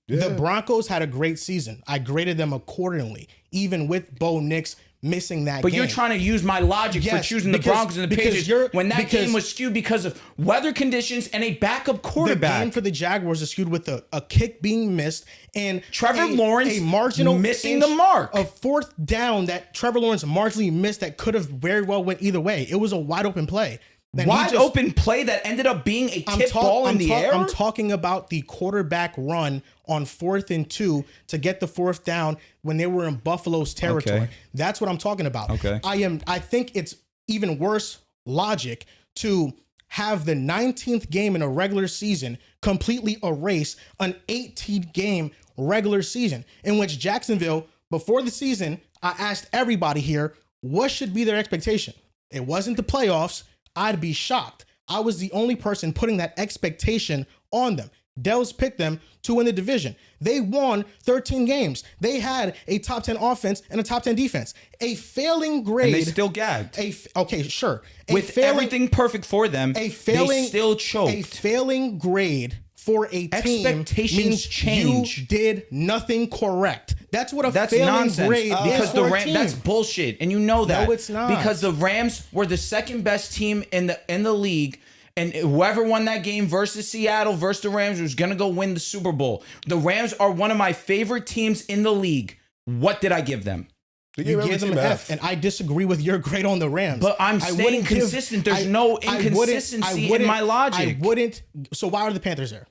The Broncos had a great season. I graded them accordingly, even with Bo Nix missing that But game. you're trying to use my logic for Yes, choosing the because- Broncos and the because Patriots you're- when that because- game was skewed because of weather conditions and a backup the quarterback. game for the Jaguars is skewed with a kick being missed and Trevor Lawrence a marginal missing inch the mark. of 4th down that Trevor Lawrence marginally missed that could have very well went either way. It was a wide open play. Then he Wide just- open play that ended up being a tip ball in the air. I'm talking about the quarterback run on 4th and 2 to get the 4th down when they were in Buffalo's territory. Okay. That's what I'm talking about. Okay. I think it's even worse logic to have the 19th game in a regular season completely erase an 18 game regular season in which Jacksonville, before the season, I asked everybody here, what should be their expectation? It wasn't the playoffs. I'd be shocked. I was the only person putting that expectation on them. Dell's picked them to win the division. They won 13 games. They had a top 10 offense and a top 10 defense. A failing grade. and they still gagged. Okay, sure. With everything perfect for them, they still choked. A failing grade for a team Expectations means change. you did nothing correct. That's what a That's failing nonsense grade because is the for a Rams. team. That's bullshit, and you know that. No, it's not. Because the Rams were the second best team in the league, and whoever won that game versus Seattle versus the Rams was gonna go win the Super Bowl. The Rams are one of my favorite teams in the league. What did I give them? You gave them an F, and I disagree with your grade on the Rams. But I'm staying consistent. There's no inconsistency in my logic. I wouldn't. So why are the Panthers there?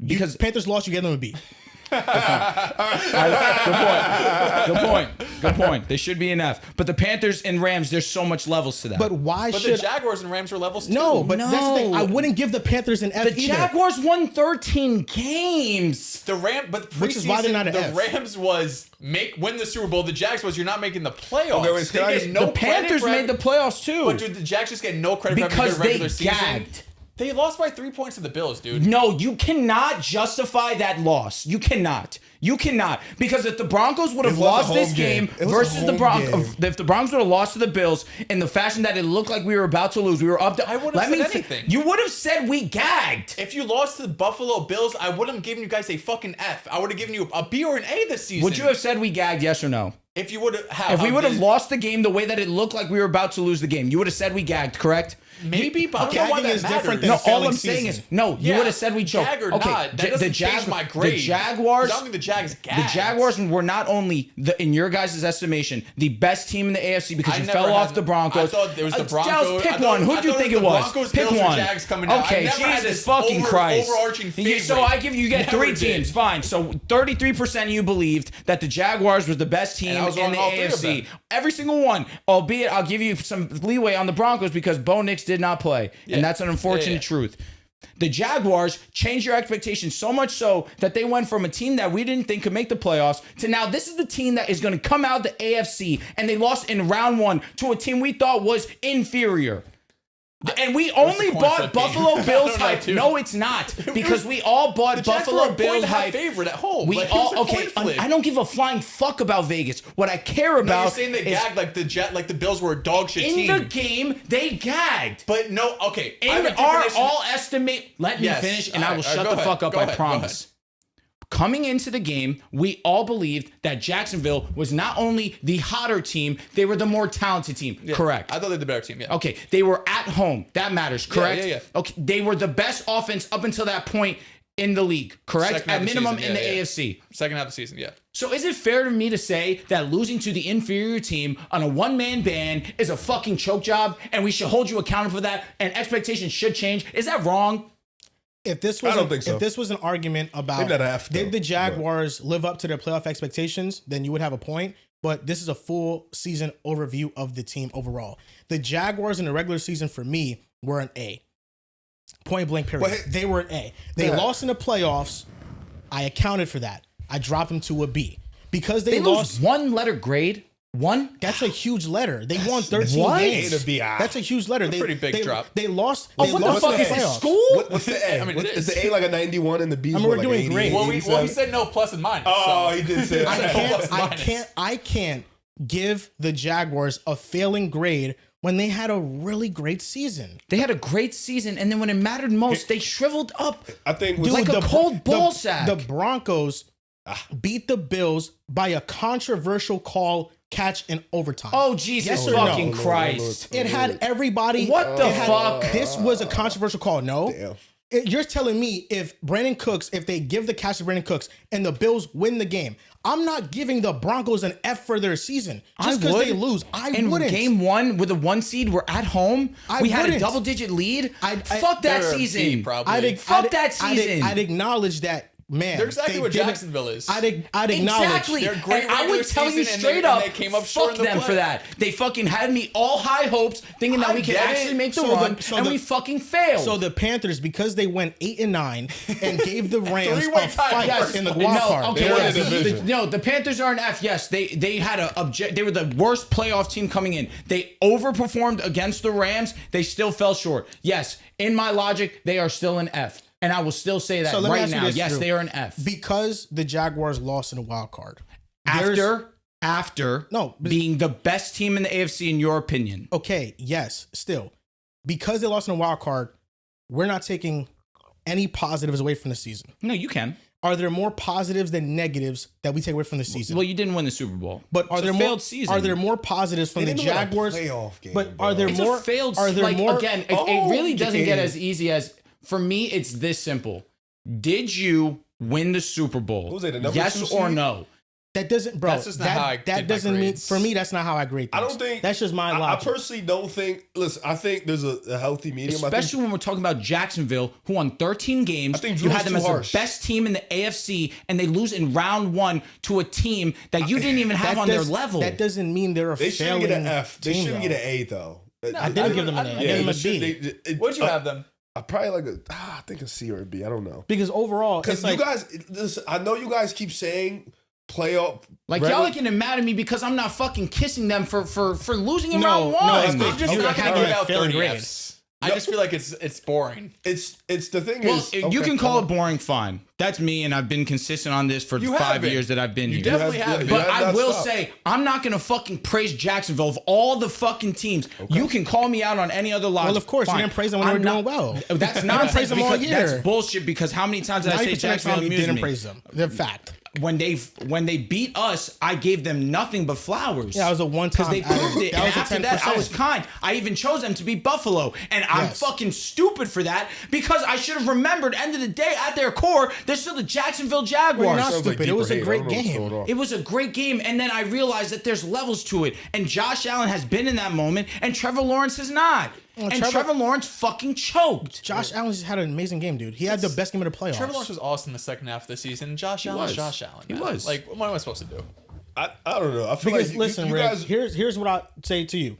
Because Panthers lost, you gave them a B. Good point. They should be an F. But the Panthers and Rams, there's so much levels to that. But why But should the Jaguars and Rams are levels too. No, but that's the thing. I wouldn't give the Panthers an F the Jaguars won 13 games. The Which is why they're not an F. The Rams was win the Super Bowl. The Jags was you're not making the playoffs. Okay, wait, The Panthers made the playoffs too. But dude, the Jags just get no credit because for having a good regular they gagged. season. They lost by 3 points to the Bills, dude. No, you cannot justify that loss. You cannot. Because if the Broncos would have lost this game versus the Broncos, if the Broncos would have lost to the Bills in the fashion that it looked like we were about to lose, we were up to. I wouldn't have said anything. You would have said we gagged. If you lost to the Buffalo Bills, I wouldn't have given you guys a fucking F. I would have given you a B or an A this season. Would you have said we gagged? Yes or no? If you would have, if we would have lost the game the way that it looked like we were about to lose the game, you would have said we gagged, correct? Maybe, but I don't know why that matters. than No, all failing I'm saying season. is no. You would have said we choked. Jag or not, that doesn't change my grade. The Jaguars. I don't think the Jags gagged. The Jaguars were not only in your guys' estimation the best team in the AFC because you fell off the Broncos. I thought there was the Broncos. Dallas, pick one. Who do you think it was? Broncos, pick Bills, one. Or Jags coming out. Okay, Jesus fucking Christ. Overarching favorite. So I give you get Never 3 did. teams. Fine. So 33% of you believed that the Jaguars was the best team I was in wrong the all 3 of AFC. them. Every single one. Albeit I'll give you some leeway on the Broncos because Bo Nix did not play, and that's an unfortunate truth. The Jaguars changed your expectations so much so that they went from a team that we didn't think could make the playoffs to now this is the team that is going to come out the AFC, and they lost in round 1 to a team we thought was inferior. And we only bought Buffalo Bills hype. No, it's not. Because we all bought Buffalo Bills hype. Favorite at home. We all okay. I don't give a flying fuck about Vegas. What I care about you're saying they gagged like the Bills were a dog shit team. In the game, they gagged. But no, okay. In our all estimate, let me finish, and I will shut the fuck up. I promise. Coming into the game, we all believed that Jacksonville was not only the hotter team, they were the more talented team. Yeah, correct. I thought they were the better team, yeah. Okay, they were at home. That matters, correct? Yeah. Okay, they were the best offense up until that point in the league, correct? At minimum in the AFC. Second half of the season, yeah. So is it fair to me to say that losing to the inferior team on a one-man band is a fucking choke job and we should hold you accountable for that and expectations should change? Is that wrong? If this was I don't think so. If this was an argument about did the Jaguars live up to their playoff expectations, then you would have a point. But this is a full season overview of the team overall. The Jaguars in the regular season for me were an A. Point blank period. They were an A. They lost in the playoffs. I accounted for that. I dropped them to a B. Because they lost 1-letter grade. One? That's a huge letter. They won 13 games. That's a huge letter. Pretty big drop. They lost. Oh, what the fuck is this, school? What's the A? I mean, is the A like a 91 and the B? we're like doing great. Well, he said no plus and minus. Oh, he did say I can't give the Jaguars a failing grade when they had a really great season. They had a great season, and then when it mattered most, they shriveled up. I think like a cold ball sack. The Broncos beat the Bills by a controversial catch in overtime. Oh, Jesus fucking Christ. It had everybody. What the fuck? This was a controversial call. No. Damn. You're telling me if Brandon Cooks, if they give the catch to Brandon Cooks and the Bills win the game, I'm not giving the Broncos an F for their season just because they lose. I wouldn't. Game 1 with a 1 seed, we're at home. We had a double-digit lead. Fuck that season. Fuck that season. I'd acknowledge that. Man, they're exactly what Jacksonville is. I'd acknowledge. Exactly. They're great. And I would tell you straight up, they came up short fuck them for that. They fucking had me all high hopes, thinking that we could actually make the run, and we fucking failed. So the Panthers, because they went 8-9 and gave the Rams a fight in the wild card. Okay, no, the Panthers are an F. Yes, they had they were the worst playoff team coming in. They overperformed against the Rams. They still fell short. Yes, in my logic, they are still an F. And I will still say that right now. Yes, they are an F. Because the Jaguars lost in the wild card. After being the best team in the AFC in your opinion. Okay, yes, still. Because they lost in the wild card, we're not taking any positives away from the season. No, you can. Are there more positives than negatives that we take away from the season? Well, you didn't win the Super Bowl. But are there failed season. Are there more positives from the Jaguars? Playoff game, but are there it's more a failed are there more again, it really doesn't get as easy as for me it's this simple. Did you win the Super Bowl? Was it the number yes 2 or seed? no? That doesn't, bro. That's just not how I that did doesn't my mean grades. for me. That's not how I grade things. I don't think that's just my I logic. personally don't think. Listen, I think there's a healthy medium. Especially when we're talking about Jacksonville, who won 13 games. I think you Drew's had them too as harsh. the best team in the AFC, and they lose in round 1 to a team that you didn't even have on their level. That doesn't mean they're a They shouldn't failing get an F. They team, shouldn't though. get an A though. I didn't give them an A. I gave them a B. What'd you have them? I probably like I think a C or a B. I don't know. Because overall, it's Because like, you guys, listen, I know you guys keep saying playoff. Like y'all are getting mad at me because I'm not fucking kissing them for losing in round 1. I'm just You not have gonna to give have out failing 30 grades. Fs. I just feel like it's boring. It's the thing Well, is you can call it boring, fine. That's me, and I've been consistent on this for You 5 have been. years that I've been You here. definitely have yeah, it. But Yeah, I that's will tough. say, I'm not going to fucking praise Jacksonville of all the fucking teams. You can call me out on any other logic. well, of course, Fine. you didn't praise them when I'm they were not- doing well. That's You not didn't praise them all year. That's bullshit because how many times did I say 90% of the Jacksonville time you amused didn't me? praise them. The fact. When they beat us, I gave them nothing but flowers. Yeah, it was a one-time. Because they proved it. That And was a after that, I 10%. was kind. I even chose them to beat Buffalo. And I'm Yes. fucking stupid for that because I should have remembered, end of the day, at their core, they're still the Jacksonville Jaguars. Well, you're not Sounds like stupid. It was a deeper hate. I great don't know what's game. going on. It was a great game, and then I realized that there's levels to it. And Josh Allen has been in that moment, and Trevor Lawrence has not. Well, And Trevor- Trevor Lawrence fucking choked. Josh Allen just had an amazing game, dude. He had the best game of the playoffs. Trevor Lawrence was awesome the second half of the season. Josh Allen was. was Josh Allen. He man. was. Like, what am I supposed to do? I don't know. I feel Because like listen, you Rick, guys. here's what I say to you: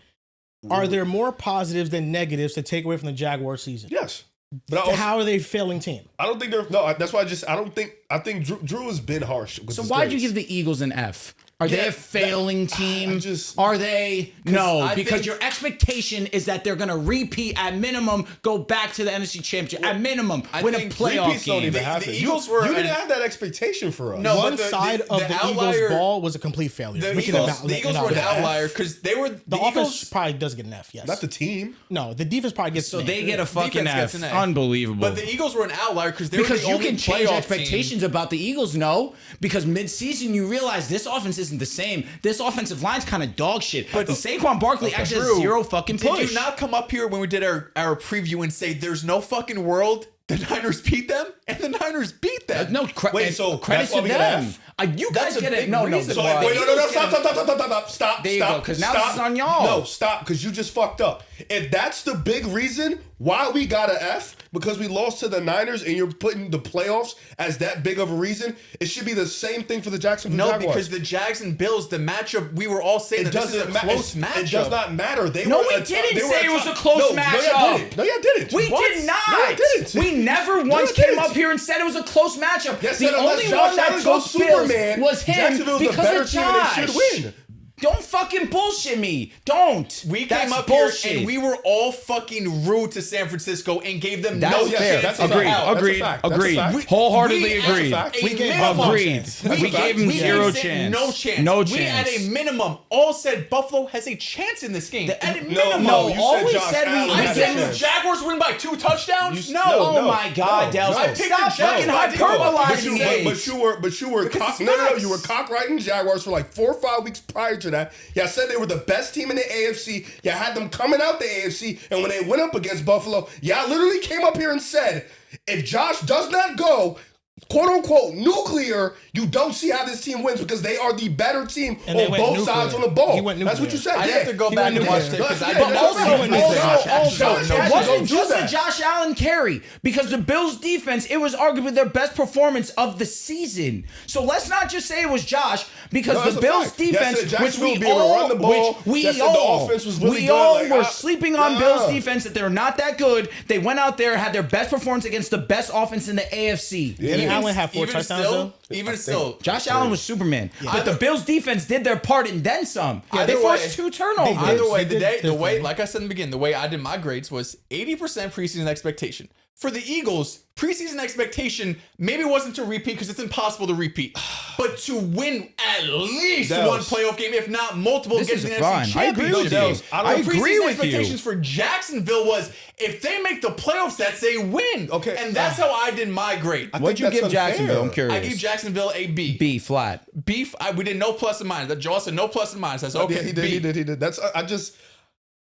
Are there more positives than negatives to take away from the Jaguar season? Yes, but I, also, How are they a failing team? I don't think they're. No, that's why I don't think. I think Drew has been harsh. With So his why'd you grades. give the Eagles an F? Are they Yeah, a failing that- team? I just- Are they? No, I because think- your expectation is that they're going to repeat at minimum, go back to the NFC Championship at minimum, I win a think playoff Repeats don't game. even The happen. Eagles you, were You didn't an- have that expectation for us. No, One but the- side the of the outlier- Eagles' ball was a complete failure. The We can Eagles, about- the Eagles you were an know, outlier because they were The offense Eagles. probably does get an F. Yes. not the team. No, the defense probably gets. So an they A. get a fucking Defense gets F. an A. Unbelievable. But the Eagles were an outlier because they were because the you only can change playoff expectations team. about the Eagles, no. Because mid-season you realize this offense isn't the same. This offensive line's kind of dog shit. But Saquon Barkley actually has Drew, zero fucking push. Did you not come up here when we did our preview and say there's no fucking world the Niners beat them? And the Niners beat them. No, Wait, and so credit that's why to we get an them. F? You That's guys a get it. big No, reason So why. wait, no, Eagles stop, There you go, 'cause now stop. this is on y'all. No, stop, because you just fucked up. If that's the big reason why we got an F, because we lost to the Niners, and you're putting the playoffs as that big of a reason, it should be the same thing for the Jacksonville No, Jaguars. because the Jags and Bills, the matchup, we were all saying It that this is a doesn't matter. close matchup. It does not matter. They No, were we a didn't they were say it was a close no, matchup. No, y'all didn't. No, y'all didn't. We What? did not. No, y'all didn't. We never No, once y'all came didn't. up here and said it was a close matchup. Yes, The unless only Josh one that Allen goes took Bills Superman, was him Jacksonville's the because better of team and Josh. they should win. Don't fucking bullshit me. Don't. We That's came up bullshit. here and we were all fucking rude to San Francisco and gave them That's no fair. chance That's in a fact. hell. That's a Agreed. fact. That's a Agreed. fact. Wholeheartedly We agreed. had a We gave minimum. no Agreed. chance. We That's a fact. gave him We zero said chance. No chance. No We at chance. a minimum all said Buffalo has a chance in this game. At a minimum. No, you all said we Josh said we- Allen I I had a said the chance. Jaguars win by 2 touchdowns. You- No. Oh No, my God, no, Del. no. I picked Stop the Jags fucking by default. hyperbolizing But you were Because it's no, facts. you were cock-writing Jaguars for like 4 or 5 weeks prior to that. Y'all said they were the best team in the AFC. Y'all had them coming out the AFC, and when they went up against Buffalo, y'all literally came up here and said, if Josh does not go, quote-unquote, nuclear, you don't see how this team wins because they are the better team And they on went both nuclear. sides on the ball. He went That's what nuclear. you said. I'd yeah. have to go He back went and nuclear. watch it because Yeah, I yeah, don't that's know. right. He went nuclear. Josh It Allen wasn't don't do just a that. Josh Allen carry because the Bills' defense, it was arguably their best performance of the season. So let's not just say it was Josh because No, that's the a Bills' fact. Yes, defense, said which Jacksonville we would be able to all, run the ball. which we Yes, said the all, offense was really we good. all Like, were sleeping on nah. Bills' defense that they're not that good. They went out there, had their best performance against the best offense in the AFC. Yeah. Didn't Allen have 4 touchdowns though? Even still, Josh Allen was Superman, but Either- the Bills' defense did their part and then some. Either They forced way- 2 turnovers. Either way, They the did way, different. like I said in the beginning, the way I did my grades was 80% preseason expectation. For the Eagles, preseason expectation maybe wasn't to repeat because it's impossible to repeat, but to win at least Dels. one playoff game, if not multiple, This get is to the fine. NFC I agree with Championship. you. I The agree preseason with you. expectations for Jacksonville was if they make the playoffs, that's a win. Okay. And that's how I did my grade. What'd you think give that's Jacksonville? unfair. I'm curious. I gave Jacksonville a B. B flat. Beef, we did no plus and minus. That Joel said no plus and minus. I said, okay, Yeah, he B. did. That's I just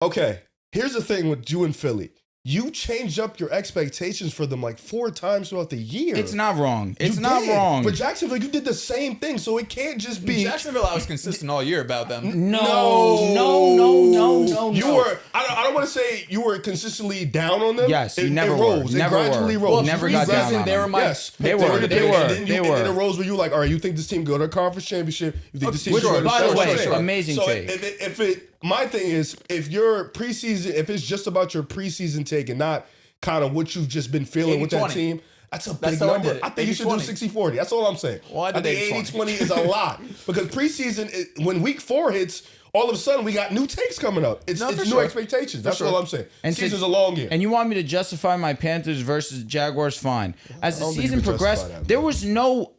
okay. Here's the thing with you and Philly. you changed up your expectations for them like 4 times throughout the year. It's not wrong. It's You not did. wrong. For Jacksonville, you did the same thing, so it can't just be. Jacksonville, I was consistent all year about them. No. You were. I don't want to say you were consistently down on them. Yes, you it never rose. were. It Never gradually were. rose. Never got down on They were them. my. Yes, They were. And then They were. in a rose where you like, all right, you think this team go to a conference championship? You think this team Which, go to by the sure, way, sure. amazing So take. my thing is, if your preseason, if it's just about your preseason take and not kind of what you've just been feeling with that 80-20. team, that's a big how I number. did it. I think you should do 60-40. That's all I'm saying. Well, I did think 80-20. 80-20 is a lot because preseason, when week 4 hits, all of a sudden we got new takes coming up. It's for new sure. expectations. That's sure. all I'm saying. And Season's a long game. And you want me to justify my Panthers versus Jaguars? Fine. As the I don't think season you can progressed, justify that, there bro. was no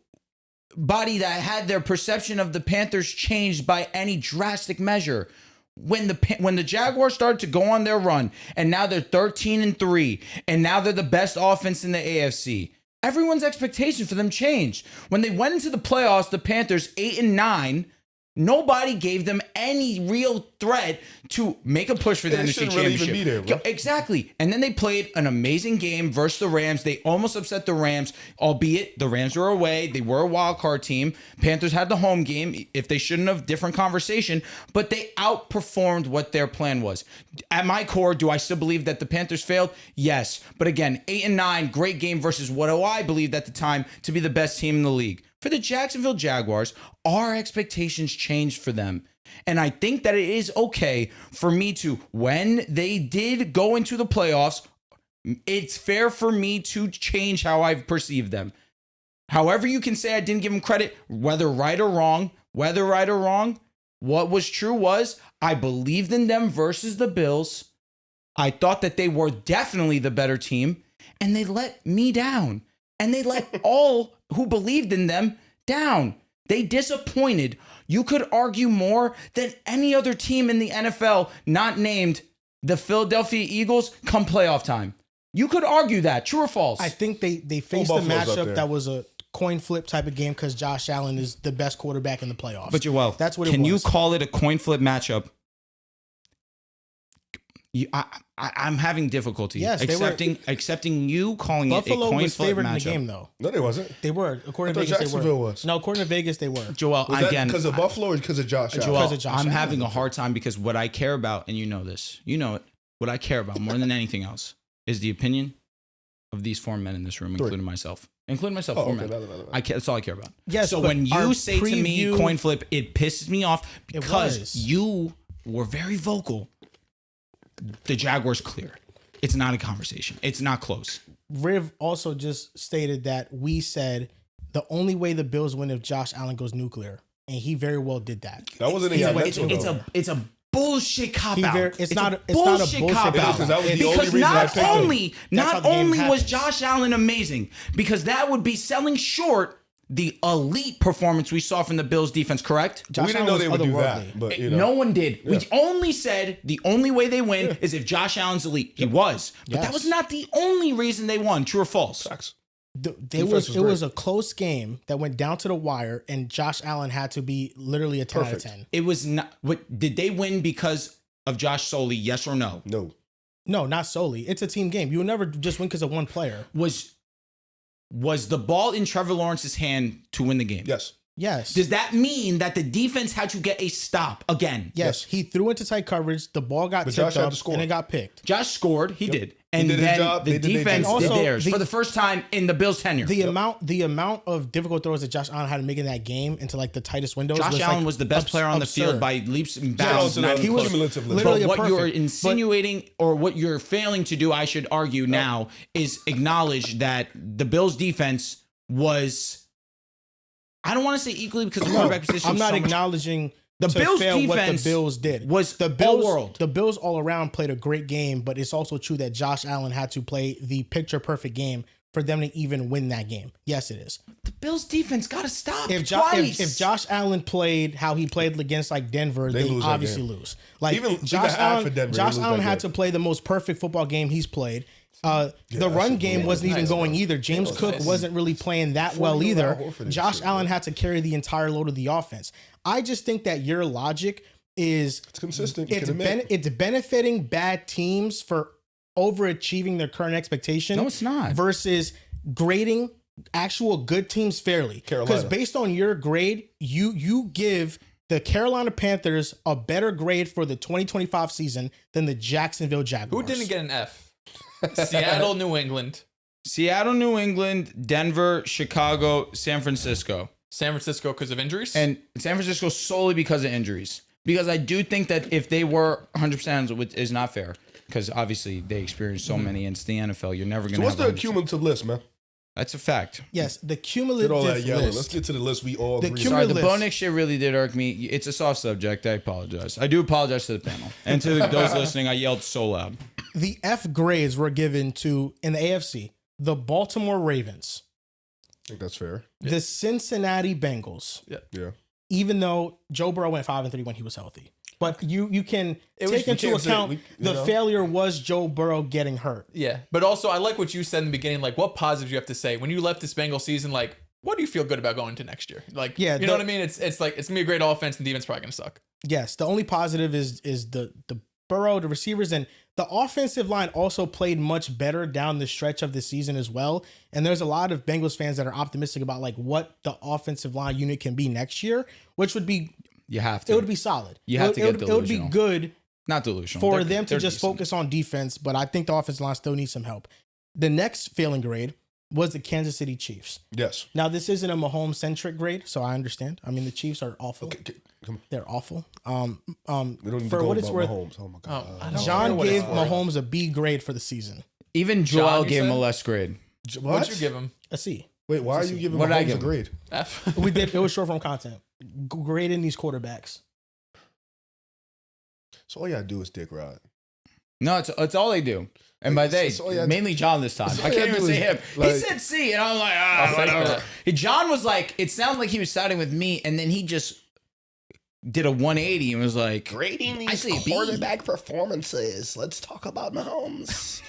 body that had their perception of the Panthers changed by any drastic measure. When the Jaguars started to go on their run, and now they're 13-3, and now they're the best offense in the AFC, everyone's expectation for them changed. When they went into the playoffs, the Panthers 8-9. Nobody gave them any real threat to make a push for the They NFC shouldn't really Championship. even be there, bro. Exactly. And then they played an amazing game versus the Rams. They almost upset the Rams, albeit the Rams were away. They were a wild card team. Panthers had the home game. If they shouldn't have, different conversation. But they outperformed what their plan was. At my core, do I still believe that the Panthers failed? Yes. But again, 8-9, great game versus what I believed at the time to be the best team in the league. For the Jacksonville Jaguars, our expectations changed for them. And I think that it is okay for me to, when they did go into the playoffs, it's fair for me to change how I perceive them. However you can say I didn't give them credit, whether right or wrong, what was true was I believed in them versus the Bills. I thought that they were definitely the better team, and they let me down. And they let all who believed in them down. They disappointed. You could argue more than any other team in the NFL not named the Philadelphia Eagles come playoff time. You could argue that. True or false? I think they faced a Buffalo's up matchup there. that was a coin flip type of game because Josh Allen is the best quarterback in the playoffs. But Joel, that's what it can was. you call it a coin flip matchup? I'm having difficulty Yes, accepting you calling Buffalo it a coin was flip favored matchup. in the game, though. No, they wasn't. They were. According I to thought Vegas, they were. Jacksonville was. No, according to Vegas, they were. Joel, Was that again, because of Buffalo or because of Josh Allen? Joel, Because of Josh I'm Allen. having a hard time because what I care about, and you know this, you know it, what I care about more than anything else is the opinion of these 4 men in this room, including myself. Including myself, Oh, 4 okay, men. no. That's all I care about. Yes, so but when our you say to me preview- coin flip, it pisses me off because was. you were very vocal. The Jaguars clear. It's not a conversation. It's not close. Riv also just stated that we said the only way the Bills win if Josh Allen goes nuclear, and he very well did that. That wasn't a It's a bullshit cop He out. very- it's not a bullshit bullshit cop cop out. out. Because that was the Because only reason I not picked him. only That's how the game was happens. Josh Allen amazing, because that would be selling short the elite performance we saw from the Bills defense, correct? Josh We didn't Allen know was they would do otherworldly. that, but you know. No one did. Yeah. We only said the only way they win is if Josh Allen's elite. He was. But that Yes. was not the only reason they won. True or false? Facts. It was a close game that went down to the wire, and Josh Allen had to be literally a 10 Perfect. out of 10. It was not. What did they win because of Josh solely? Yes or no? No. No, not solely. It's a team game. You will never just win because of one player. Was the ball in Trevor Lawrence's hand to win the game? Yes. Yes. Does that mean that the defense had to get a stop again? Yes. He threw into tight coverage. The ball got But Josh tipped had up to score. and it got picked. Josh scored. He did. And did his then job, the they did their defense job. did Also, theirs for the first time in the Bills' tenure. The amount of difficult throws that Josh Allen had to make in that game into like the tightest windows. Josh Allen was the best player on the field absurd. by leaps and Shout out bounds. to not the even close. cumulative list. Literally But what perfect. you're insinuating or what you're failing to do, I should argue now, is acknowledge that the Bills' defense was. I don't want to say equally because the quarterback position. I'm not so much- acknowledging The to Bills' fail what the defense Bills did. was the all Bills world. The Bills all around played a great game, but it's also true that Josh Allen had to play the picture perfect game for them to even win that game. Yes, it is. The Bills' defense got to stop If twice. Josh Allen played how he played against like Denver, they lose that obviously game. lose. Like Even Josh half Allen, of Denver, they Josh lose Allen that had game. to play the most perfect football game he's played. The that run shit game was wasn't even nice, going bro. either. James was Cook nice. wasn't really playing that 40 well either. Al Horford and Josh shit, Allen bro. had to carry the entire load of the offense. I just think that your logic is It's consistent. You can admit. it's benefiting bad teams for overachieving their current expectation. No, it's not. Versus grading actual good teams fairly. Because based on your grade, you give the Carolina Panthers a better grade for the 2025 season than the Jacksonville Jaguars. Who didn't get an F? Seattle, New England. Seattle, New England, Denver, Chicago, San Francisco. San Francisco because of injuries? And San Francisco solely because of injuries. Because I do think that if they were 100%, which is not fair, because obviously they experienced so many, and it's the NFL, you're never going to So what's the cumulative list, man? That's a fact. Yes, the cumulative Get all that yelling. list. Let's get to the list we all agree. Sorry, the list. Bo Nix shit really did irk me. It's a soft subject. I apologize. I do apologize to the panel. And to those listening, I yelled so loud. The F grades were given to, in the AFC, the Baltimore Ravens. I think that's fair. The Cincinnati Bengals. Yeah. Even though Joe Burrow went 5-3 when he was healthy. But you can take into account the failure was Joe Burrow getting hurt. Yeah. But also, I like what you said in the beginning. Like, what positives you have to say. When you left this Bengals season, like, what do you feel good about going to next year? Like, yeah, you know what I mean? It's like, it's going to be a great offense and defense probably going to suck. Yes. The only positive is the Burrow, the receivers, and the offensive line also played much better down the stretch of the season as well. And there's a lot of Bengals fans that are optimistic about like what the offensive line unit can be next year, which would be You have to. It would be solid. You have to get delusional. It would be good Not delusional. for them to just decent. focus on defense, but I think the offensive line still needs some help. The next failing grade was the Kansas City Chiefs. Yes. Now, this isn't a Mahomes-centric grade, so I understand. I mean, the Chiefs are awful. Okay, come on. They're awful. We don't need for to go what it's about worth, Mahomes. Oh my God. I don't John know what gave it's worth. Mahomes a B grade for the season. Even John, Joel you gave him said? a less grade. What'd you give him? A C. Wait, why are you giving What did I Mahomes give a him? grade? F. We did. It was short form content. Grading these quarterbacks. So all you gotta do is dick ride. No, it's all they do. And by they, So, yeah, mainly John this time. so I all can't you even do say is, him. like- He said C, and I'm like, I'll take whatever. that. John was like, it sounded like he was siding with me, and then he just did a 180 and was like, Grading I see a B. performances. Let's talk about Mahomes.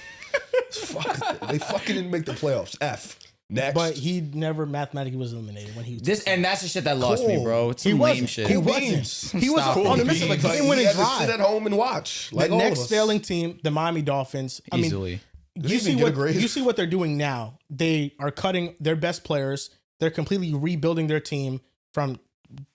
Fuck, they fucking didn't make the playoffs. F. Next. But he never mathematically was eliminated when he was This, and that's the shit that lost me, Cool. bro. It's He some lame wasn't. shit. He Cool wasn't. beans. He was Stop. on the midst of a Like, he game-winning had to sit drive. at home and watch. Like The all next of us. failing team, the Miami Dolphins. I mean, Easily. Did you he see even get a what grade? you see what they're doing now. They are cutting their best players. They're completely rebuilding their team from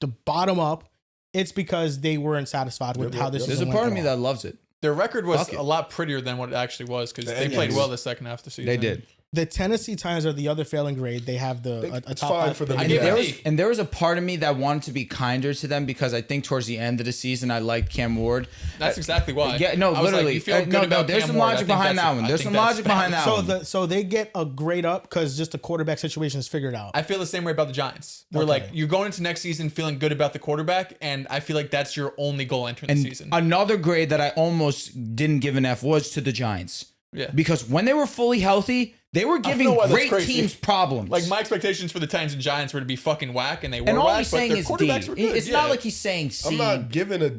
the bottom up. It's because they weren't satisfied with Yep, how this yep. There's season a part went of me along. that loves it. Their record was Fuck it. a lot prettier than what it actually was because they Yes. played well the second half of the season. They did. The Tennessee Titans are the other failing grade. They have a It's top fine five for them. pick. I give There it was, D. and there was a part of me that wanted to be kinder to them because I think towards the end of the season I liked Cam Ward. That's exactly why. Yeah, no, I was literally. like, you feel good no, about there's Cam some Ward. I logic think behind that's- that one. I There's think some that's logic behind that valid. one. So they get a grade up because just the quarterback situation is figured out. I feel the same way about the Giants. We're Okay. like, you're going into next season feeling good about the quarterback, and I feel like that's your only goal entering the And season. another grade that I almost didn't give an F was to the Giants. Yeah. Because when they were fully healthy, they were giving know why that's great crazy. teams problems. Like, my expectations for the Titans and Giants were to be fucking whack, and they were and all whack, he's but saying their is D. quarterbacks were good. It's not like he's saying C. I'm not giving a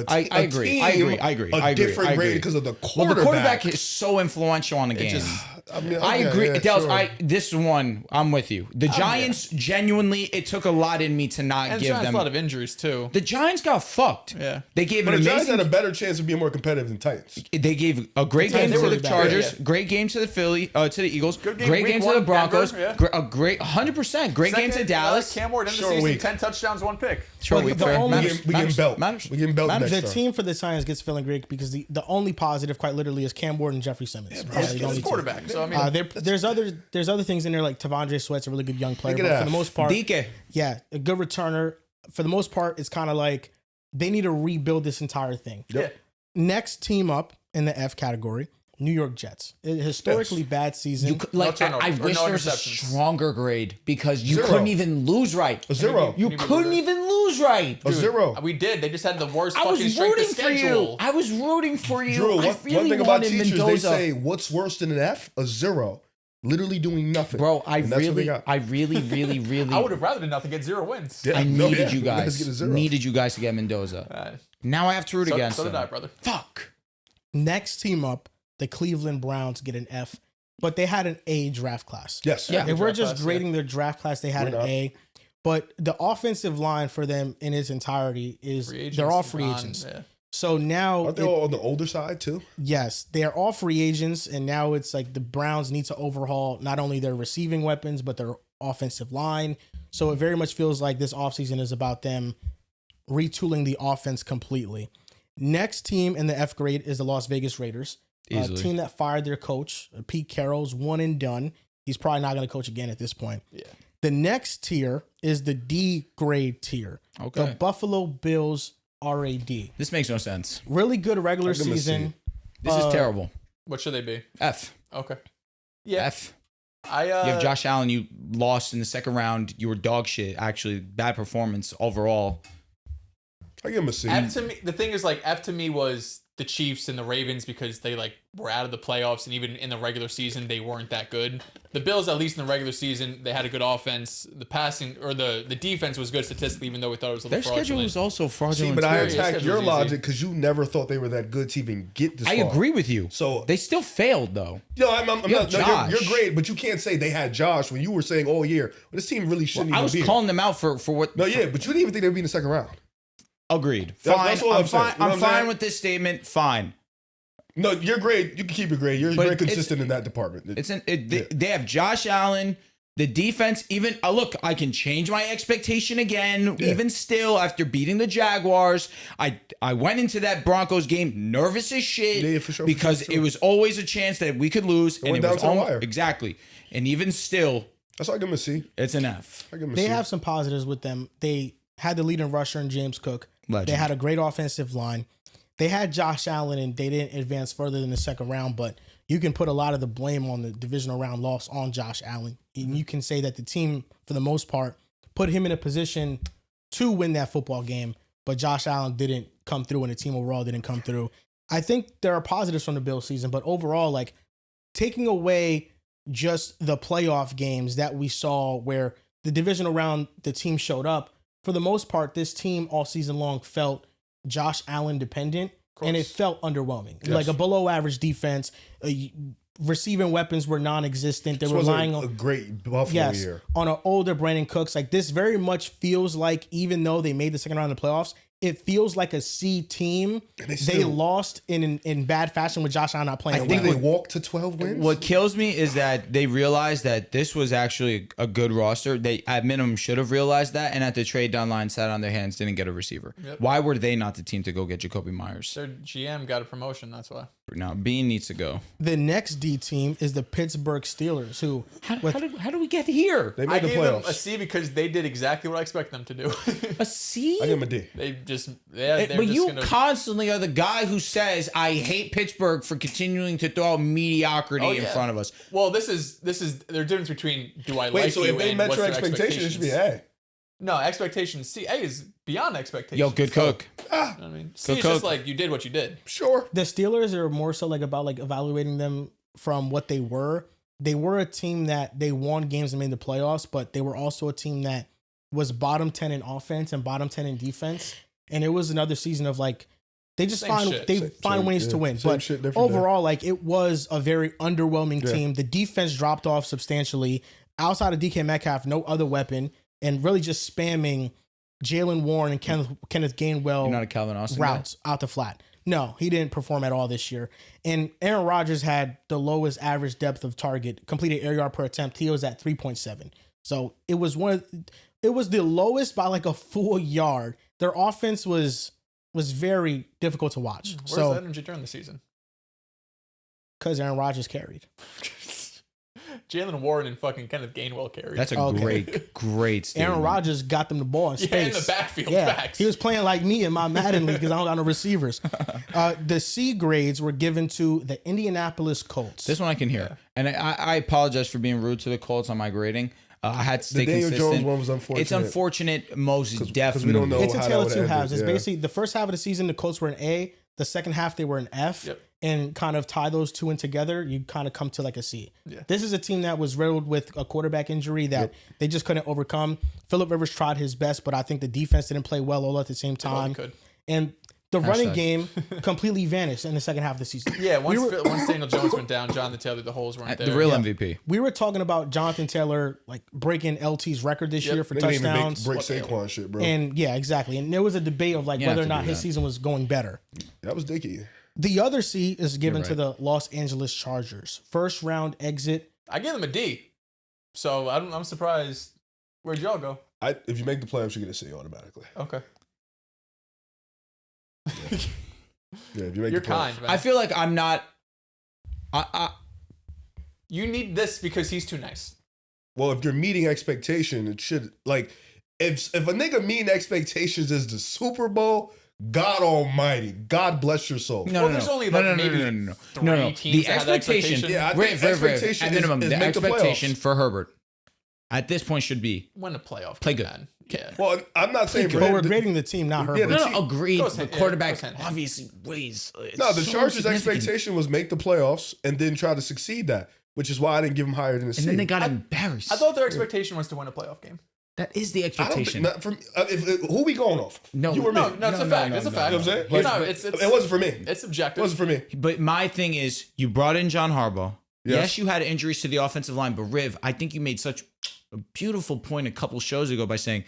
I agree. team I agree. I agree. a I agree. different I agree. grade because of the Well, quarterback. the quarterback is so influential on the game. I mean, I okay, agree. yeah, Dels, sure. this one, I'm with you. The Giants, genuinely, it took a lot in me to not And give Giants them. a lot of injuries, too. The Giants got fucked. Yeah. They gave But an the Giants amazing. had a better chance of being more competitive than Titans. They gave a great game Titans to were the bad. Chargers, Yeah. great game to the to the Eagles, game great week game to one, the Broncos, Denver, yeah. a great 100%, great game to Second, Dallas. Cam Ward, end of the Short season, week. 10 touchdowns, 1 pick. Short Well, week, the fair. only- Matters, we matters, getting belt. matters. We getting belt Matters. next The time. team for the Giants gets feeling great because the only positive, quite literally, is Cam Ward and Jeffrey Simmons. Probably the It's only the two. quarterback. So, I mean, There's other things in there like Tavondre Sweat's a really good young player, Look at but for that. the most part, DK. yeah, a good returner. For the most part, it's kind of like they need to rebuild this entire thing. Yep. Next team up in the F category, New York Jets. A historically bad season. Like, turnovers I or wish no there was a interceptions. stronger grade because you 0. couldn't even lose right. A 0. You Can you be couldn't better? even lose right. A 0. we did. They just had the worst I fucking was strength rooting of for you. schedule. I was rooting for you. Drew, I one really thing about wanted teachers, Mendoza. they say, what's worse than an F? A 0. Literally doing nothing. Bro, I And that's what they really, got. I really, really, really, I would have rather nothing get 0 wins. Yeah, I no, needed yeah, you guys. get a 0. Needed you guys to get Mendoza. Now I have to root against So them. did I, brother. Fuck. Next team up, the Cleveland Browns get an F, but they had an A draft class. Yes. Yeah. If we're Draft just class, grading their draft class, they had We're an not. A. But the offensive line for them in its entirety is Free agents, they're all free gone, agents. yeah. So now aren't they all on the older side too? yes, they're all free agents, and now it's like the Browns need to overhaul not only their receiving weapons but their offensive line. So it very much feels like this offseason is about them retooling the offense completely. Next team in the F grade is the Las Vegas Raiders, a team that fired their coach. Pete Carroll's one and done. He's probably not going to coach again at this point. Yeah. The next tier is the D grade tier. Okay. The Buffalo Bills are a D. This makes no sense. Really good regular season. This is terrible. What should they be? F. Okay. Yeah. F. I You have Josh Allen. You lost in the second round. You were dog shit. Actually, bad performance overall. I give him a C. F to me. The thing is, like, F to me was the Chiefs and the Ravens because they like were out of the playoffs, and even in the regular season they weren't that good. The Bills, at least in the regular season, they had a good offense. The passing or the defense was good statistically, even though we thought it was a little Their fraudulent. schedule was also fraudulent. See, but I too. attack your schedule's logic because you never thought they were that good to even get this I far. agree with you. So They still failed though. no, I'm not. You have No, Josh. you're great, but you can't say they had Josh when you were saying all year. Well, this team really shouldn't I even was be. calling them out for what. No, yeah, but you didn't even think they'd be in the second round. Agreed. That's all I'm saying. fine. You know what I'm I'm fine saying? with this statement. Fine. No, you're great. You can keep your grade. You're But very it's- consistent in that department. They have Josh Allen. The defense, even look, I can change my expectation again. Yeah. Even still, after beating the Jaguars, I went into that Broncos game nervous as shit Yeah, for sure, because it was always a chance that we could lose, and went it down was to the almost wire. exactly. And even still, That's why I give him a C. it's an F. I give him a They C. have some positives with them. They had the leading rusher in James Cook. Legend. They had a great offensive line. They had Josh Allen, and they didn't advance further than the second round, but you can put a lot of the blame on the divisional round loss on Josh Allen. And you can say that the team, for the most part, put him in a position to win that football game, but Josh Allen didn't come through, and the team overall didn't come through. I think there are positives from the Bills season, but overall, like, taking away just the playoff games that we saw where the divisional round, the team showed up, for the most part, this team all season long felt Josh Allen dependent, and it felt underwhelming. Yes. Like a below average defense, receiving weapons were non-existent. They This were was relying a on great Buffalo year. on an older Brandon Cooks. Like, this very much feels like, even though they made the second round of the playoffs, it feels like a C team. And They still- lost in bad fashion with Josh Allen not playing. I well. think Did they walk to 12 wins? What kills me is that they realized that this was actually a good roster. They, at minimum, should have realized that, and at the trade deadline, sat on their hands, didn't get a receiver. Yep. Why were they not the team to go get Jacoby Myers? Their GM got a promotion. That's why. Now, Bean needs to go. The next D team is the Pittsburgh Steelers, who How did we get here? They I made the gave them a playoffs. C because they did exactly what I expect them to do. A C? I give him a D. They just they're But just you gonna, constantly are the guy who says, I hate Pittsburgh for continuing to throw mediocrity Oh, in yeah. front of us. Well, this is their difference between do I Wait, like so you if they and met what's your their expectations, it should be expectations. A. No, expectations. C A is beyond expectations. Yo, good cook. You know what I mean, C is cook. just like you did what you did. Sure. the Steelers are more so like about like evaluating them from what they were. They were a team that they won games and made the playoffs, but they were also a team that was bottom 10 in offense and bottom 10 in defense. And it was another season of like, they just Same find shit. they Same- find same- ways yeah, to win. same But shit, different day. overall, like, it was a very underwhelming Yeah. team. The defense dropped off substantially. Outside of DK Metcalf, no other weapon, and really just spamming Jalen Warren and Kenneth Gainwell You're not a Calvin Austin guy? routes out the flat. No, he didn't perform at all this year. And Aaron Rodgers had the lowest average depth of target, completed air yard per attempt. He was at 3.7. So it was the lowest by like a full yard. Their offense was very difficult to watch. Where's So the energy during the season? because Aaron Rodgers carried. Jalen Warren and fucking Kenneth Gainwell carried. That's a Okay. great statement. Aaron Rodgers got them the ball in yeah, space. in the backfield. Yeah, Facts. he was playing like me in my Madden league because I don't got no receivers. The C grades were given to the Indianapolis Colts. This one I can hear. And I apologize for being rude to the Colts on my grading. I had to stay The Daniel consistent. Jones one was unfortunate. It's unfortunate, most 'Cause we definitely. don't know It's a how tale that of two would halves. end, It's yeah. basically the first half of the season, the Colts were an A. The second half, they were an F. Yep. And kind of tie those two in together, you kind of come to like a C. Yeah. This is a team that was riddled with a quarterback injury that they just couldn't overcome. Phillip Rivers tried his best, but I think the defense didn't play well all at the same Well, they time. could. And The running Hashtag. game completely vanished in the second half of the season. Yeah, once Daniel Jones went down, Jonathan Taylor, the holes weren't there. The real MVP. We were talking about Jonathan Taylor like breaking LT's record this year for They didn't even touchdowns. break Saquon shit, bro. And yeah, exactly. And there was a debate of like You whether have or to not do his that. season was going better. That was dicky. The other C is given to You're the Los Angeles Chargers. First round exit. I give them a D. So I'm surprised. Where'd y'all go? If you make the playoffs, you get a C automatically. Okay. Yeah, if you make You're the playoffs. kind, man. I feel like I'm not. You need this because he's too nice. Well, if you're meeting expectation, it should like if a nigga meeting expectations is the Super Bowl, God Almighty, God bless your soul. No, Well, there's only, like, maybe three teams The that have that expectation. expectation. Yeah, I Wait, think at expectation minimum, is the make the expectation playoffs. for Herbert at this point should be Win a playoff. Play game, good. man. Yeah. Well, I'm not saying for But him we're to- grading the team, not Yeah, Herbert. the no, agreed. Goes The hand- yeah, quarterback goes hand in hand. obviously weighs. It's No, the so Chargers' significant. expectation was make the playoffs and then try to succeed that, which is why I didn't give them higher than a C. And then they got embarrassed. I thought their expectation was to win a playoff game. that is the I don't think, expectation. not from, who we going off? No, you or me. No, it's a fact. It's a fact. You know what I'm saying? You Like, know, it's it wasn't for me. it's It subjective. wasn't for me. But my thing is, you brought in John Harbaugh. Yes. Yes, you had injuries to the offensive line, but Riv, I think you made such a beautiful point a couple shows ago by saying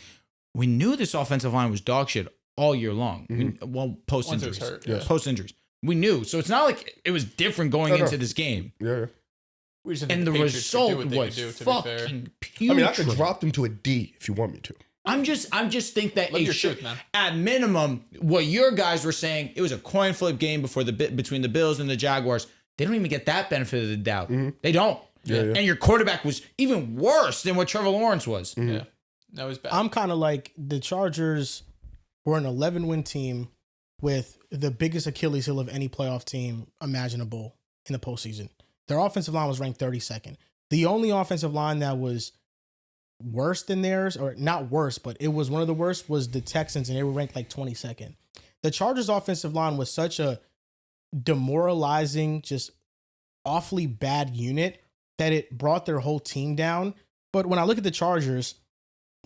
we knew this offensive line was dog shit all year long. Well, post Once it was injuries, hurt, yeah. post injuries, we knew. So it's not like it was different going No, no. into this game. Yeah. We just didn't And think the Patriots could result do what they was could do, to be fair. fucking I putrid. mean, I could drop them to a D if you want me to. I'm just think that Live it your should, truth, man. at minimum, what your guys were saying, it was a coin flip game before between the Bills and the Jaguars. They don't even get that benefit of the doubt. They don't. Yeah. And your quarterback was even worse than what Trevor Lawrence was. Yeah. That was bad. I'm kind of like the Chargers were an 11-win team with the biggest Achilles heel of any playoff team imaginable in the postseason. Their offensive line was ranked 32nd. The only offensive line that was worse than theirs, or not worse, but it was one of the worst, was the Texans, and they were ranked like 22nd. The Chargers' offensive line was such a demoralizing, just awfully bad unit that it brought their whole team down. But when I look at the Chargers,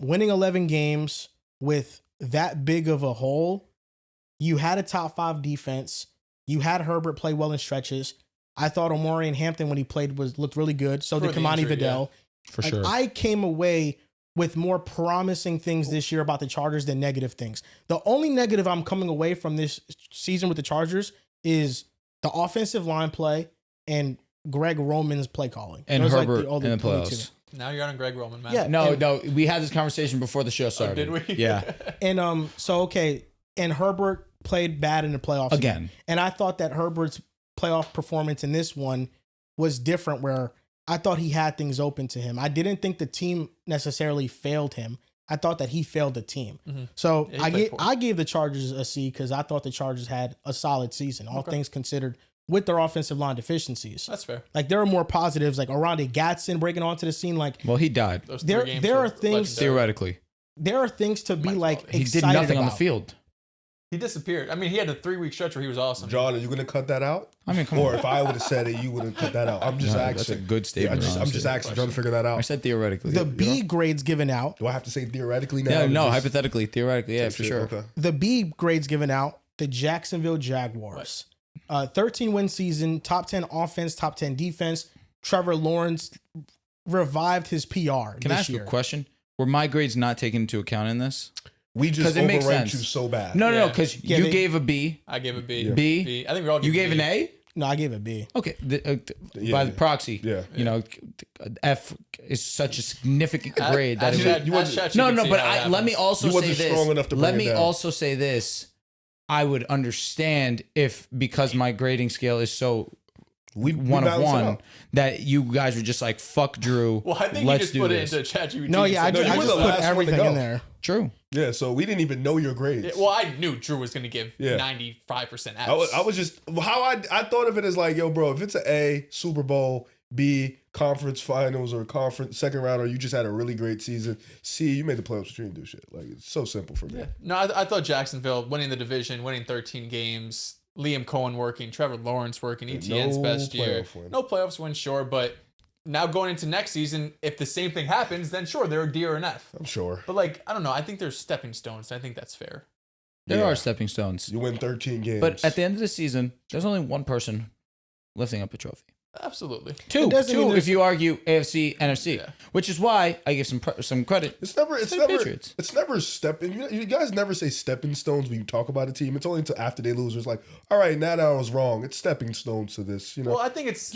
winning 11 games with that big of a hole, you had a top 5 defense. You had Herbert play well in stretches. I thought Omari and Hampton, when he played, looked really good. So For did the Kamani injury, Vidal. For Like, sure. I came away with more promising things this year about the Chargers than negative things. The only negative I'm coming away from this season with the Chargers is the offensive line play and Greg Roman's play calling. And Those are Herbert the only in the two. playoffs. Now you're on Greg Roman, man. Yeah. No, and- no, we had this conversation before the show started. Did we? Yeah. And so okay, and Herbert played bad in the playoffs Again. And I thought that Herbert's playoff performance in this one was different, where I thought he had things open to him. I didn't think the team necessarily failed him. I thought that he failed the team. So Yeah, he played poor. I gave the Chargers a C because I thought the Chargers had a solid season, all things considered, with their offensive line deficiencies. That's fair. Like there are more positives, like Oronde Gadsden breaking onto the scene. Like Well, he died. Those There- 3 games there were are things- legendary. Theoretically. there are things to be Might as like well. He excited did nothing on the about. field. He disappeared. I mean, he had a 3-week stretch where he was awesome. John, are you going to cut that out? I mean, come Or on. if I would have said it, you would have cut that out. I'm just No, asking. that's a good Yeah, statement. I'm just honestly. asking, trying to figure that I out. said theoretically. The B grades given out. Do I have to say theoretically now? Yeah, or no, just- hypothetically, theoretically, yeah, for Shit, sure. Okay. The B grades given out. The Jacksonville Jaguars. 13-win season, top 10 offense, top 10 defense. Trevor Lawrence revived his PR Can I this ask you year. a question? Were my grades not taken into account in this? We just 'Cause it makes overranked sense. you so bad. No, Yeah. because Yeah, you they- gave a B. I gave a B. Yeah. B? I think we all You gave B. an A? No, I gave it B. Okay. Yeah, By yeah. proxy. Yeah. You know, F is such a significant grade that Ask it Chat- you ask Chat No, GPT no, but how it let me happens. also You say wasn't this. strong enough to Let bring it me down. also say this. I would understand if, because my grading scale is so We one of balance it one, out. that you guys were just like, fuck Drew. Well, I think you let's just do put this. it into ChatGPT. No, yeah, I and No, said, you just were the put last one to everything go. in there. True. Yeah, so we didn't even know your grades. Yeah, well, I knew Drew was going to give Yeah. 95% Fs. I was just how I thought of it as like, yo, bro, if it's an A, Super Bowl, B, conference finals or conference second round, or you just had a really great season, C, you made the playoffs, but you didn't do shit. Like it's so simple for me. No, I thought Jacksonville winning the division, winning 13 games, Liam Cohen working, Trevor Lawrence working, ETN's no best year. playoff win. No playoffs win, sure, but now going into next season, if the same thing happens, then sure, they're a D or an F. I'm sure. But like, I don't know. I think there's stepping stones. And I think that's fair. There Yeah. are stepping stones. You win 13 games. But at the end of the season, there's only one person lifting up a trophy. Absolutely. Two if you argue AFC, NFC, Yeah. which is why I give some credit. It's never Patriots. it's never stepping. You guys never say stepping stones when you talk about a team. It's only until after they lose. It's like, all right, now that I was wrong. It's stepping stones to this. You know. Well, I think it's it's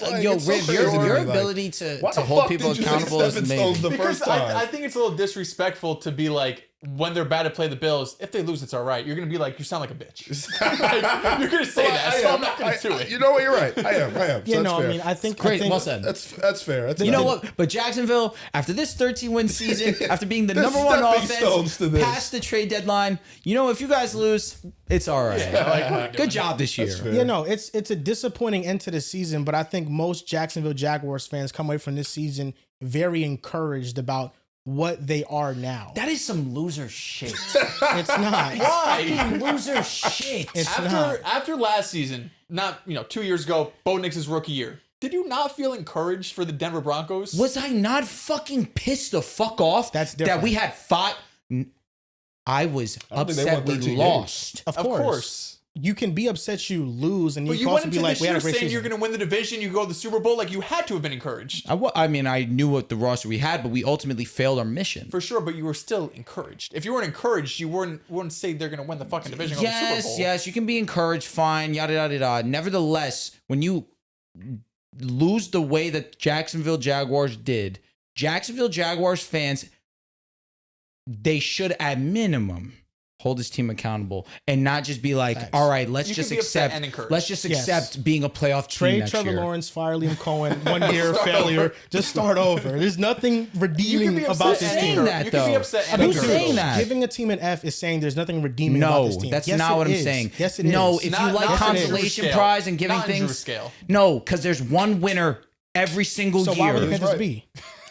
like, yo, it's so Riv, crazy your to me, like, ability to why the hold fuck people did you say accountable is stepping stones amazing. the because first time? I think it's a little disrespectful to be like, when they're bad to play the Bills, if they lose, it's all right. You're gonna be like, you sound like a bitch. Like, you're gonna say that, so I'm not gonna do it. You know what? You're right. I am. Yeah, So no, fair. I mean, I think Great, well said. That's fair. That's You know what? But Jacksonville, after this 13-win season, after being the There's number one stepping stones to offense this. past the trade deadline, you know, if you guys lose, it's all right. Good job this year. fair. Yeah, no, it's a disappointing end to the season, but I think most Jacksonville Jaguars fans come away from this season very encouraged about what they are now. That is some loser shit. It's not. Fucking loser shit. It's not. After last season, not 2 years ago, Bo Nix's rookie year, did you not feel encouraged for the Denver Broncos? Was I not fucking pissed the fuck off That's different. that we had fought? I was I don't think they upset won we 13 lost. Of Of course. course. You can be upset you lose, and you But can you also went be into like, this we had year a great saying season. you're going to win the division, you go to the Super Bowl, like you had to have been encouraged. I mean, I knew what the roster we had, but we ultimately failed our mission. For sure, but you were still encouraged. If you weren't encouraged, you wouldn't say they're going to win the fucking division or the Super Bowl. Yes, you can be encouraged, fine, yada, yada, yada. Nevertheless, when you lose the way that Jacksonville Jaguars did, Jacksonville Jaguars fans, they should at minimum hold his team accountable and not just be like, Facts. all right, let's You just can be upset accept, and encouraged. let's just Yes. accept being a playoff team Trade next Trevor year. Lawrence, fire Liam Cohen, 1 year failure. Just start over. There's nothing You can redeeming be about upset this and team. saying that, You can be though. upset and Who's encouraged. saying that? Giving a team an F is saying there's nothing redeeming about No, this team. that's Yes, not it what I'm is. saying. Yes, it No, is. if Not- you like not on Andrew consolation scale. prize and giving Not Andrew things, scale. no, because there's one winner every single So year. why would the Panthers right. be?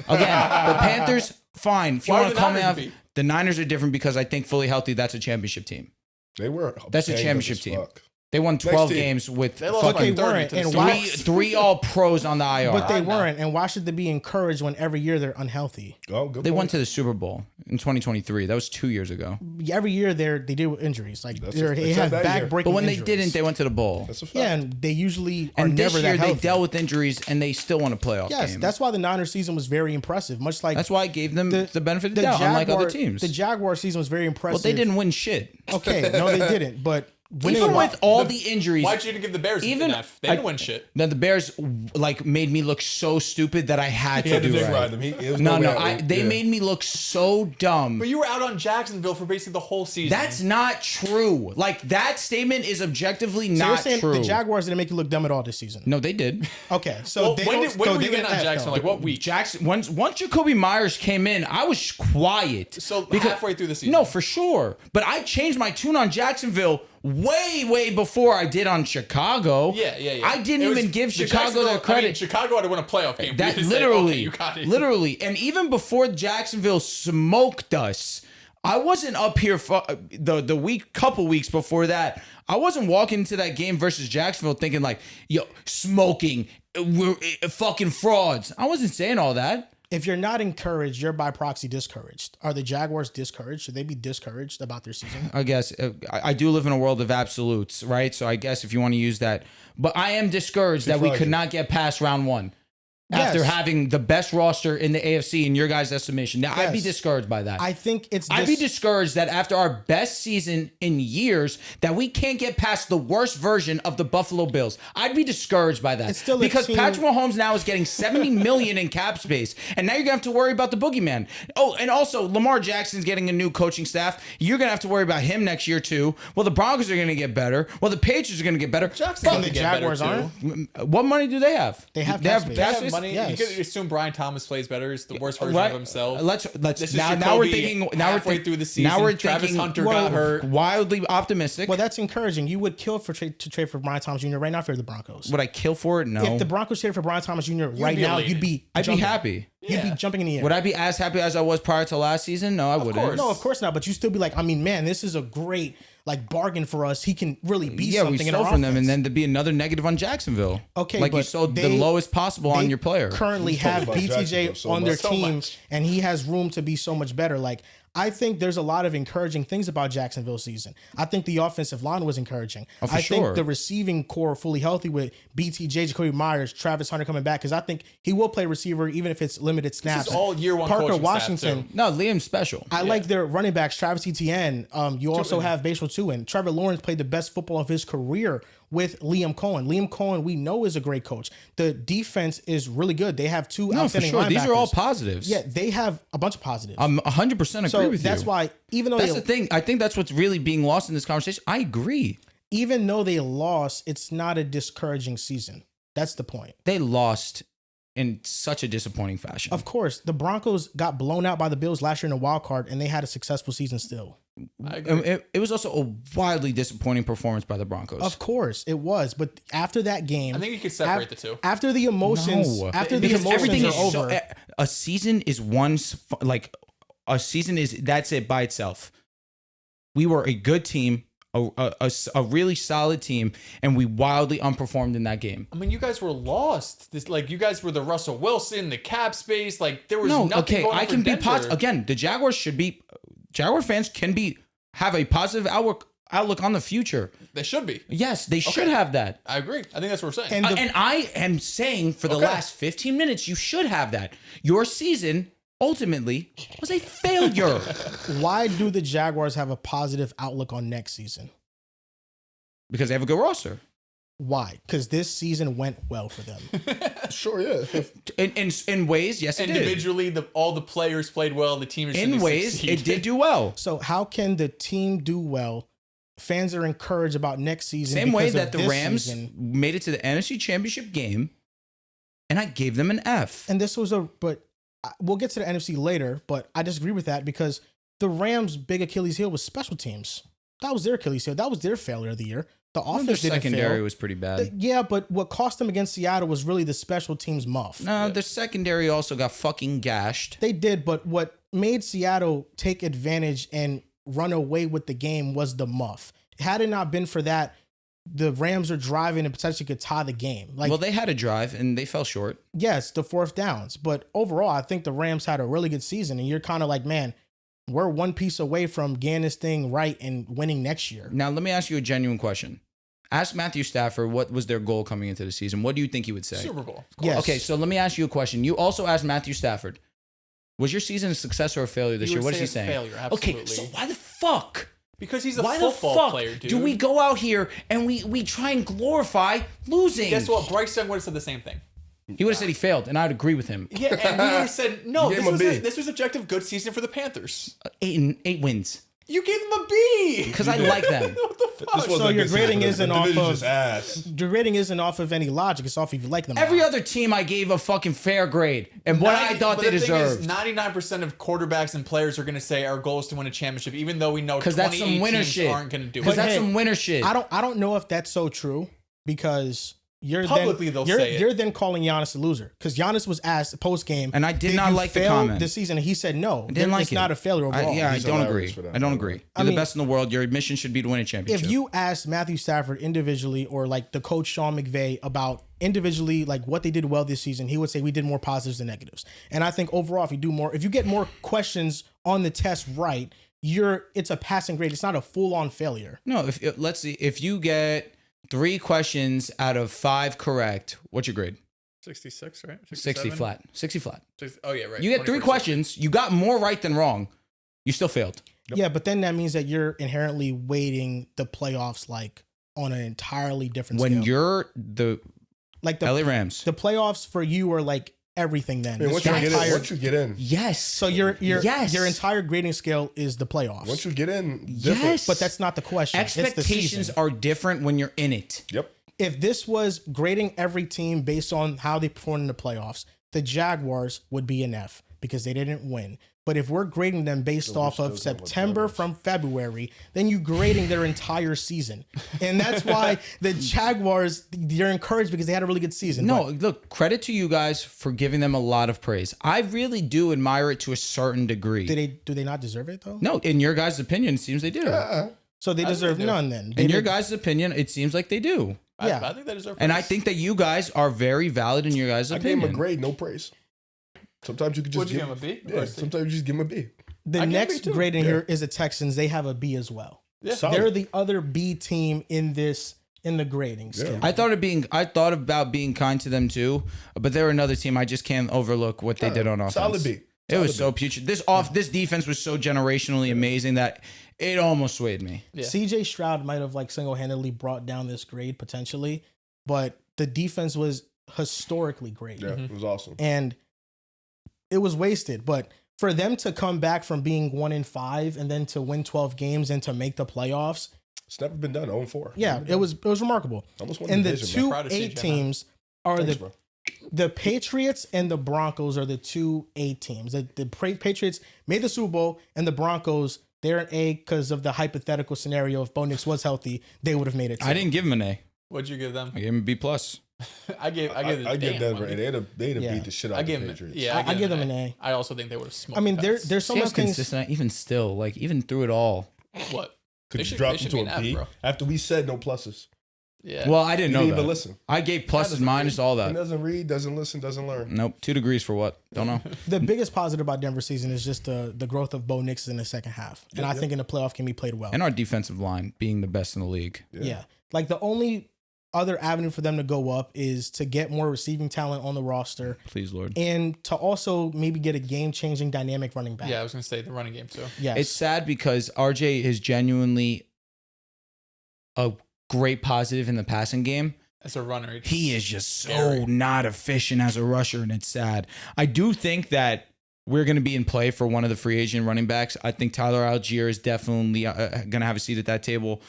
Again, the Panthers, fine. If you Why want would to call me the out, Niners be? the Niners are different because I think fully healthy, that's a championship team. They were. That's a banged up championship as team. fuck. They won 12 team. games with They lost fucking They weren't, to the and Steelers. why- three all pros on the IR. But they I know. weren't. And why should they be encouraged when every year they're unhealthy? Oh, good They point. went to the Super Bowl in 2023. That was 2 years ago. Every year they deal with injuries. Like That's they except have that year. back breaking. But when injuries. they didn't, they went to the bowl. That's a fact. yeah, and they usually are And this never year that they healthy. dealt with injuries and they still won a playoff Yes, game. that's why the Niners season was very impressive. Much like That's why I gave them the benefit of the doubt, unlike other teams. The Jaguar season was very impressive. Well, they didn't win shit. Okay, no, they didn't. But winning Even a- with all the injuries, Why'd you give the Bears Even- an F? They didn't win shit. then the Bears like made me look so stupid that I had He to had to do dick right. ride them. It was No, way no, out. they Yeah. made me look so dumb. But you were out on Jacksonville for basically the whole season. That's not true. Like that statement is objectively So you're not saying true. the Jaguars didn't make you look dumb at all this season? No, they did. Okay, so Well, they when don't- were so you they in get on an F, Jackson? though. Like what week? Jackson once Jacoby Myers came in, I was quiet. So halfway through the season. No, for sure. But I changed my tune on Jacksonville way before I did on Chicago. Yeah. I didn't It was- even give the Chicago Jacksonville- their credit. I mean, Chicago had to win a playoff game. That You just say, literally, okay, you got it. literally, and even before Jacksonville smoked us, I wasn't up here for couple weeks before that. I wasn't walking into that game versus Jacksonville thinking like, yo, smoking, we're fucking frauds. I wasn't saying all that. If you're not encouraged, you're by proxy discouraged. Are the Jaguars discouraged? Should they be discouraged about their season? I guess I do live in a world of absolutes, right? So I guess if you want to use that, but I am discouraged that we could not get past round one. After Yes. having the best roster in the AFC in your guys' estimation. Now, I'd be Yes. discouraged by that. I think it's. I'd be discouraged that after our best season in years, that we can't get past the worst version of the Buffalo Bills. I'd be discouraged by that. It's still a because team- Patrick Mahomes now is getting $70 million in cap space, and now you're gonna have to worry about the boogeyman. Oh, and also Lamar Jackson's getting a new coaching staff. You're gonna have to worry about him next year too. Well, the Broncos are gonna get better. Well, the Patriots are gonna get better. Jackson's Fuck, gonna the get better, Jaguars too. aren't. what money do they have? They have cap space. They cap have space? money. Yes. You could assume Brian Thomas plays better. He's the worst version Right. of himself. Let's This is now we're Jacoby thinking now we're halfway through the season. Now we're Travis thinking Hunter got hurt. wildly optimistic. Well, that's encouraging. You would kill to trade for Brian Thomas Jr. right now if you're the Broncos. Would I kill for it? No. If the Broncos traded for Brian Thomas Jr. right be now, elated. you'd be. I'd be jumping. happy. You'd be Yeah. jumping in the air. Would I be as happy as I was prior to last season? No, I wouldn't. course. No, of course not. But you still be like, I mean, man, this is a great bargain for us. He can really be Yeah, something we in stole our from them, offense. and then to be another negative on Jacksonville. Okay, like you but sold the they- lowest possible on They your player. currently We've talked have about BTJ Jacksonville so on their much. So team, much. and he has room to be so much better. Like, I think there's a lot of encouraging things about Jacksonville's season. I think the offensive line was encouraging. Oh, for I sure. think the receiving core fully healthy with BTJ, Jacoby Myers, Travis Hunter coming back, because I think he will play receiver even if it's limited snaps. This is all year one Parker coaching Washington. staff, No, Liam's special. I like their running backs, Travis Etienne. You also have Bashal Tuin. Trevor Lawrence played the best football of his career with Liam Cohen. Liam Cohen, we know, is a great coach. The defense is really good. They have two No, for outstanding sure. linebackers. These are all positives. Yeah, they have a bunch of positives. I'm 100% agree so with you. that's why, even though That's they, the thing. I think that's what's really being lost in this conversation. I agree. even though they lost, it's not a discouraging season. That's the point. They lost in such a disappointing fashion. Of course, the Broncos got blown out by the Bills last year in a wild card, and they had a successful season still. I agree. It was also a wildly disappointing performance by the Broncos. Of course, it was. But after that game, I think you could separate the two. After the emotions, No. after the Because emotions everything are is over, a season is a season is that's it by itself. We were a good team, a really solid team, and we wildly underperformed in that game. I mean, you guys were lost. You guys were the Russell Wilson, the cap space. Like there was nothing okay, going I for can be Denver. positive. Again, the Jaguar fans can have a positive outlook on the future. They should be. Yes, they should have that. I agree. I think that's what we're saying. And And I am saying for the Okay. last 15 minutes, you should have that. Your season ultimately was a failure. why do the Jaguars have a positive outlook on next season? Because they have a good roster. Why? Because this season went well for them. Sure, yeah. In ways, yes, it did. Individually, all the players played well. The team is In ways, it did do well. So how can the team do well? Fans are encouraged about next season. Same way because that of the this Rams season. made it to the NFC Championship game, and I gave them an F. And this was we'll get to the NFC later, but I disagree with that because the Rams' big Achilles heel was special teams. That was their Achilles heel. That was their failure of the year. The Their offense didn't secondary fail. was pretty bad. Yeah, but what cost them against Seattle was really the special teams muff. No, the secondary also got fucking gashed. They did, but what made Seattle take advantage and run away with the game was the muff. Had it not been for that, the Rams are driving and potentially could tie the game. Well, they had a drive and they fell short. Yes, the fourth downs. But overall, I think the Rams had a really good season. And you're kind of like, man, we're one piece away from getting this thing right and winning next year. Now, let me ask you a genuine question. Ask Matthew Stafford what was their goal coming into the season. What do you think he would say? Super Bowl. Yes. Okay, so let me ask you a question. You also asked Matthew Stafford, was your season a success or a failure this He year? would What is say he it's saying? failure, absolutely. Okay, so why the fuck? Because he's a Why the football fuck player, dude. do we go out here and we try and glorify losing? Guess what? Bryce Young would have said the same thing. He would have said he failed, and I'd agree with him. Yeah, and we would have said, no, You gave him a B. this was objective good season for the Panthers. 8 wins You gave them a B. because I like them. What the fuck? This wasn't So a your good season grading for them. isn't The off division of- just ass. The rating isn't off of any logic. It's off if you like them. or Every not. other team I gave a fucking fair grade, and what I thought But they the thing is, deserved. 99% of quarterbacks and players are going to say our goal is to win a championship, even though we know 'Cause that's some 28 winner teams shit. aren't going to do Because it. that's hey, some winner shit. I don't know if that's so true because you're Publicly, then, they'll you're, say it. you're then calling Giannis a loser because Giannis was asked post game, And I did not like the comment. this season. And he said no. I didn't like it's it. not a failure overall. I He's don't agree. hilarious for that, I don't by the way. agree. You're the best in the world. Your mission should be to win a championship. If you ask Matthew Stafford individually or like the coach Sean McVay about individually like what they did well this season, he would say we did more positives than negatives. And I think overall, if you get more questions on the test right, it's a passing grade. It's not a full on failure. No, let's see. If you get 3 questions out of 5 correct, what's your grade? 66, right? 60 flat. 60 flat. Oh, yeah, right. You get 3 21st. questions. You got more right than wrong. You still failed. Yeah, but then that means that you're inherently weighting the playoffs like on an entirely different When scale. you're the Like the LA Rams. the playoffs for you are like everything then. I mean, It's once you your get in, entire- once you get in, Yes. so your Yes. your entire grading scale is the playoffs. once you get in, different. Yes. But that's not the question. It's the Expectations season. are different when you're in it. Yep. If this was grading every team based on how they performed in the playoffs, the Jaguars would be an F because they didn't win. But if we're grading them based off of still going with September Jaguars. from February, then you grading their entire season. And that's why the Jaguars, you're encouraged because they had a really good season. No, But look, credit to you guys for giving them a lot of praise. I really do admire it to a certain degree. do they not deserve it though? No, in your guys' opinion, it seems they do. So they think deserve they do. none then. They In your did- guys' opinion, it seems like they do. Yeah. I think they deserve And I praise. think that you guys are very valid in your guys' I gave him opinion. a grade, no praise. Sometimes you could just What'd you give give him, a B? Yeah, Or a C? sometimes you just give him a B. The next grade in here is the Texans. They have a B as well. Yeah. They're the other B team in the grading scale. I thought about being kind to them too, but they're another team I just can't overlook what they did on offense. Solid B. It was so putrid. This defense was so generationally amazing that it almost swayed me. Yeah. CJ Stroud might have like single-handedly brought down this grade potentially, but the defense was historically great. Yeah, it was awesome. And it was wasted, but for them to come back from being 1-5 and then to win 12 games and to make the playoffs, it's never been done. 0-4. Yeah, it was remarkable. Almost won and the division, 2 8 teams are the Patriots and the Broncos are the 2 8 teams. The Patriots made the Super Bowl, and the Broncos, they're an A because of the hypothetical scenario. If Bo Nix was healthy, they would have made it too. I didn't give him an A. What'd you give them? I gave him a B+. I give Denver. They'd have beat the shit out of the Patriots. Yeah, I give them an A. I also think they would have smoked. I mean, there's so much things consistent. Even still, like even through it all. What? Could you drop them to a B after we said no pluses? Yeah. Well, I didn't know that. Even listen. I gave pluses, minus, all that. He doesn't read, doesn't listen, doesn't learn. Nope. 2 degrees for what? Don't know. The biggest positive about Denver season is just the growth of Bo Nix in the second half, and I think in the playoff can be played well. And our defensive line being the best in the league. Yeah. Like the only other avenue for them to go up is to get more receiving talent on the roster. Please, Lord. And to also maybe get a game-changing dynamic running back. Yeah, I was going to say the running game too. Yes. It's sad because RJ is genuinely a great positive in the passing game. As a runner, he is just so not efficient as a rusher, and it's sad. I do think that we're going to be in play for one of the free agent running backs. I think Tyler Algier is definitely going to have a seat at that table.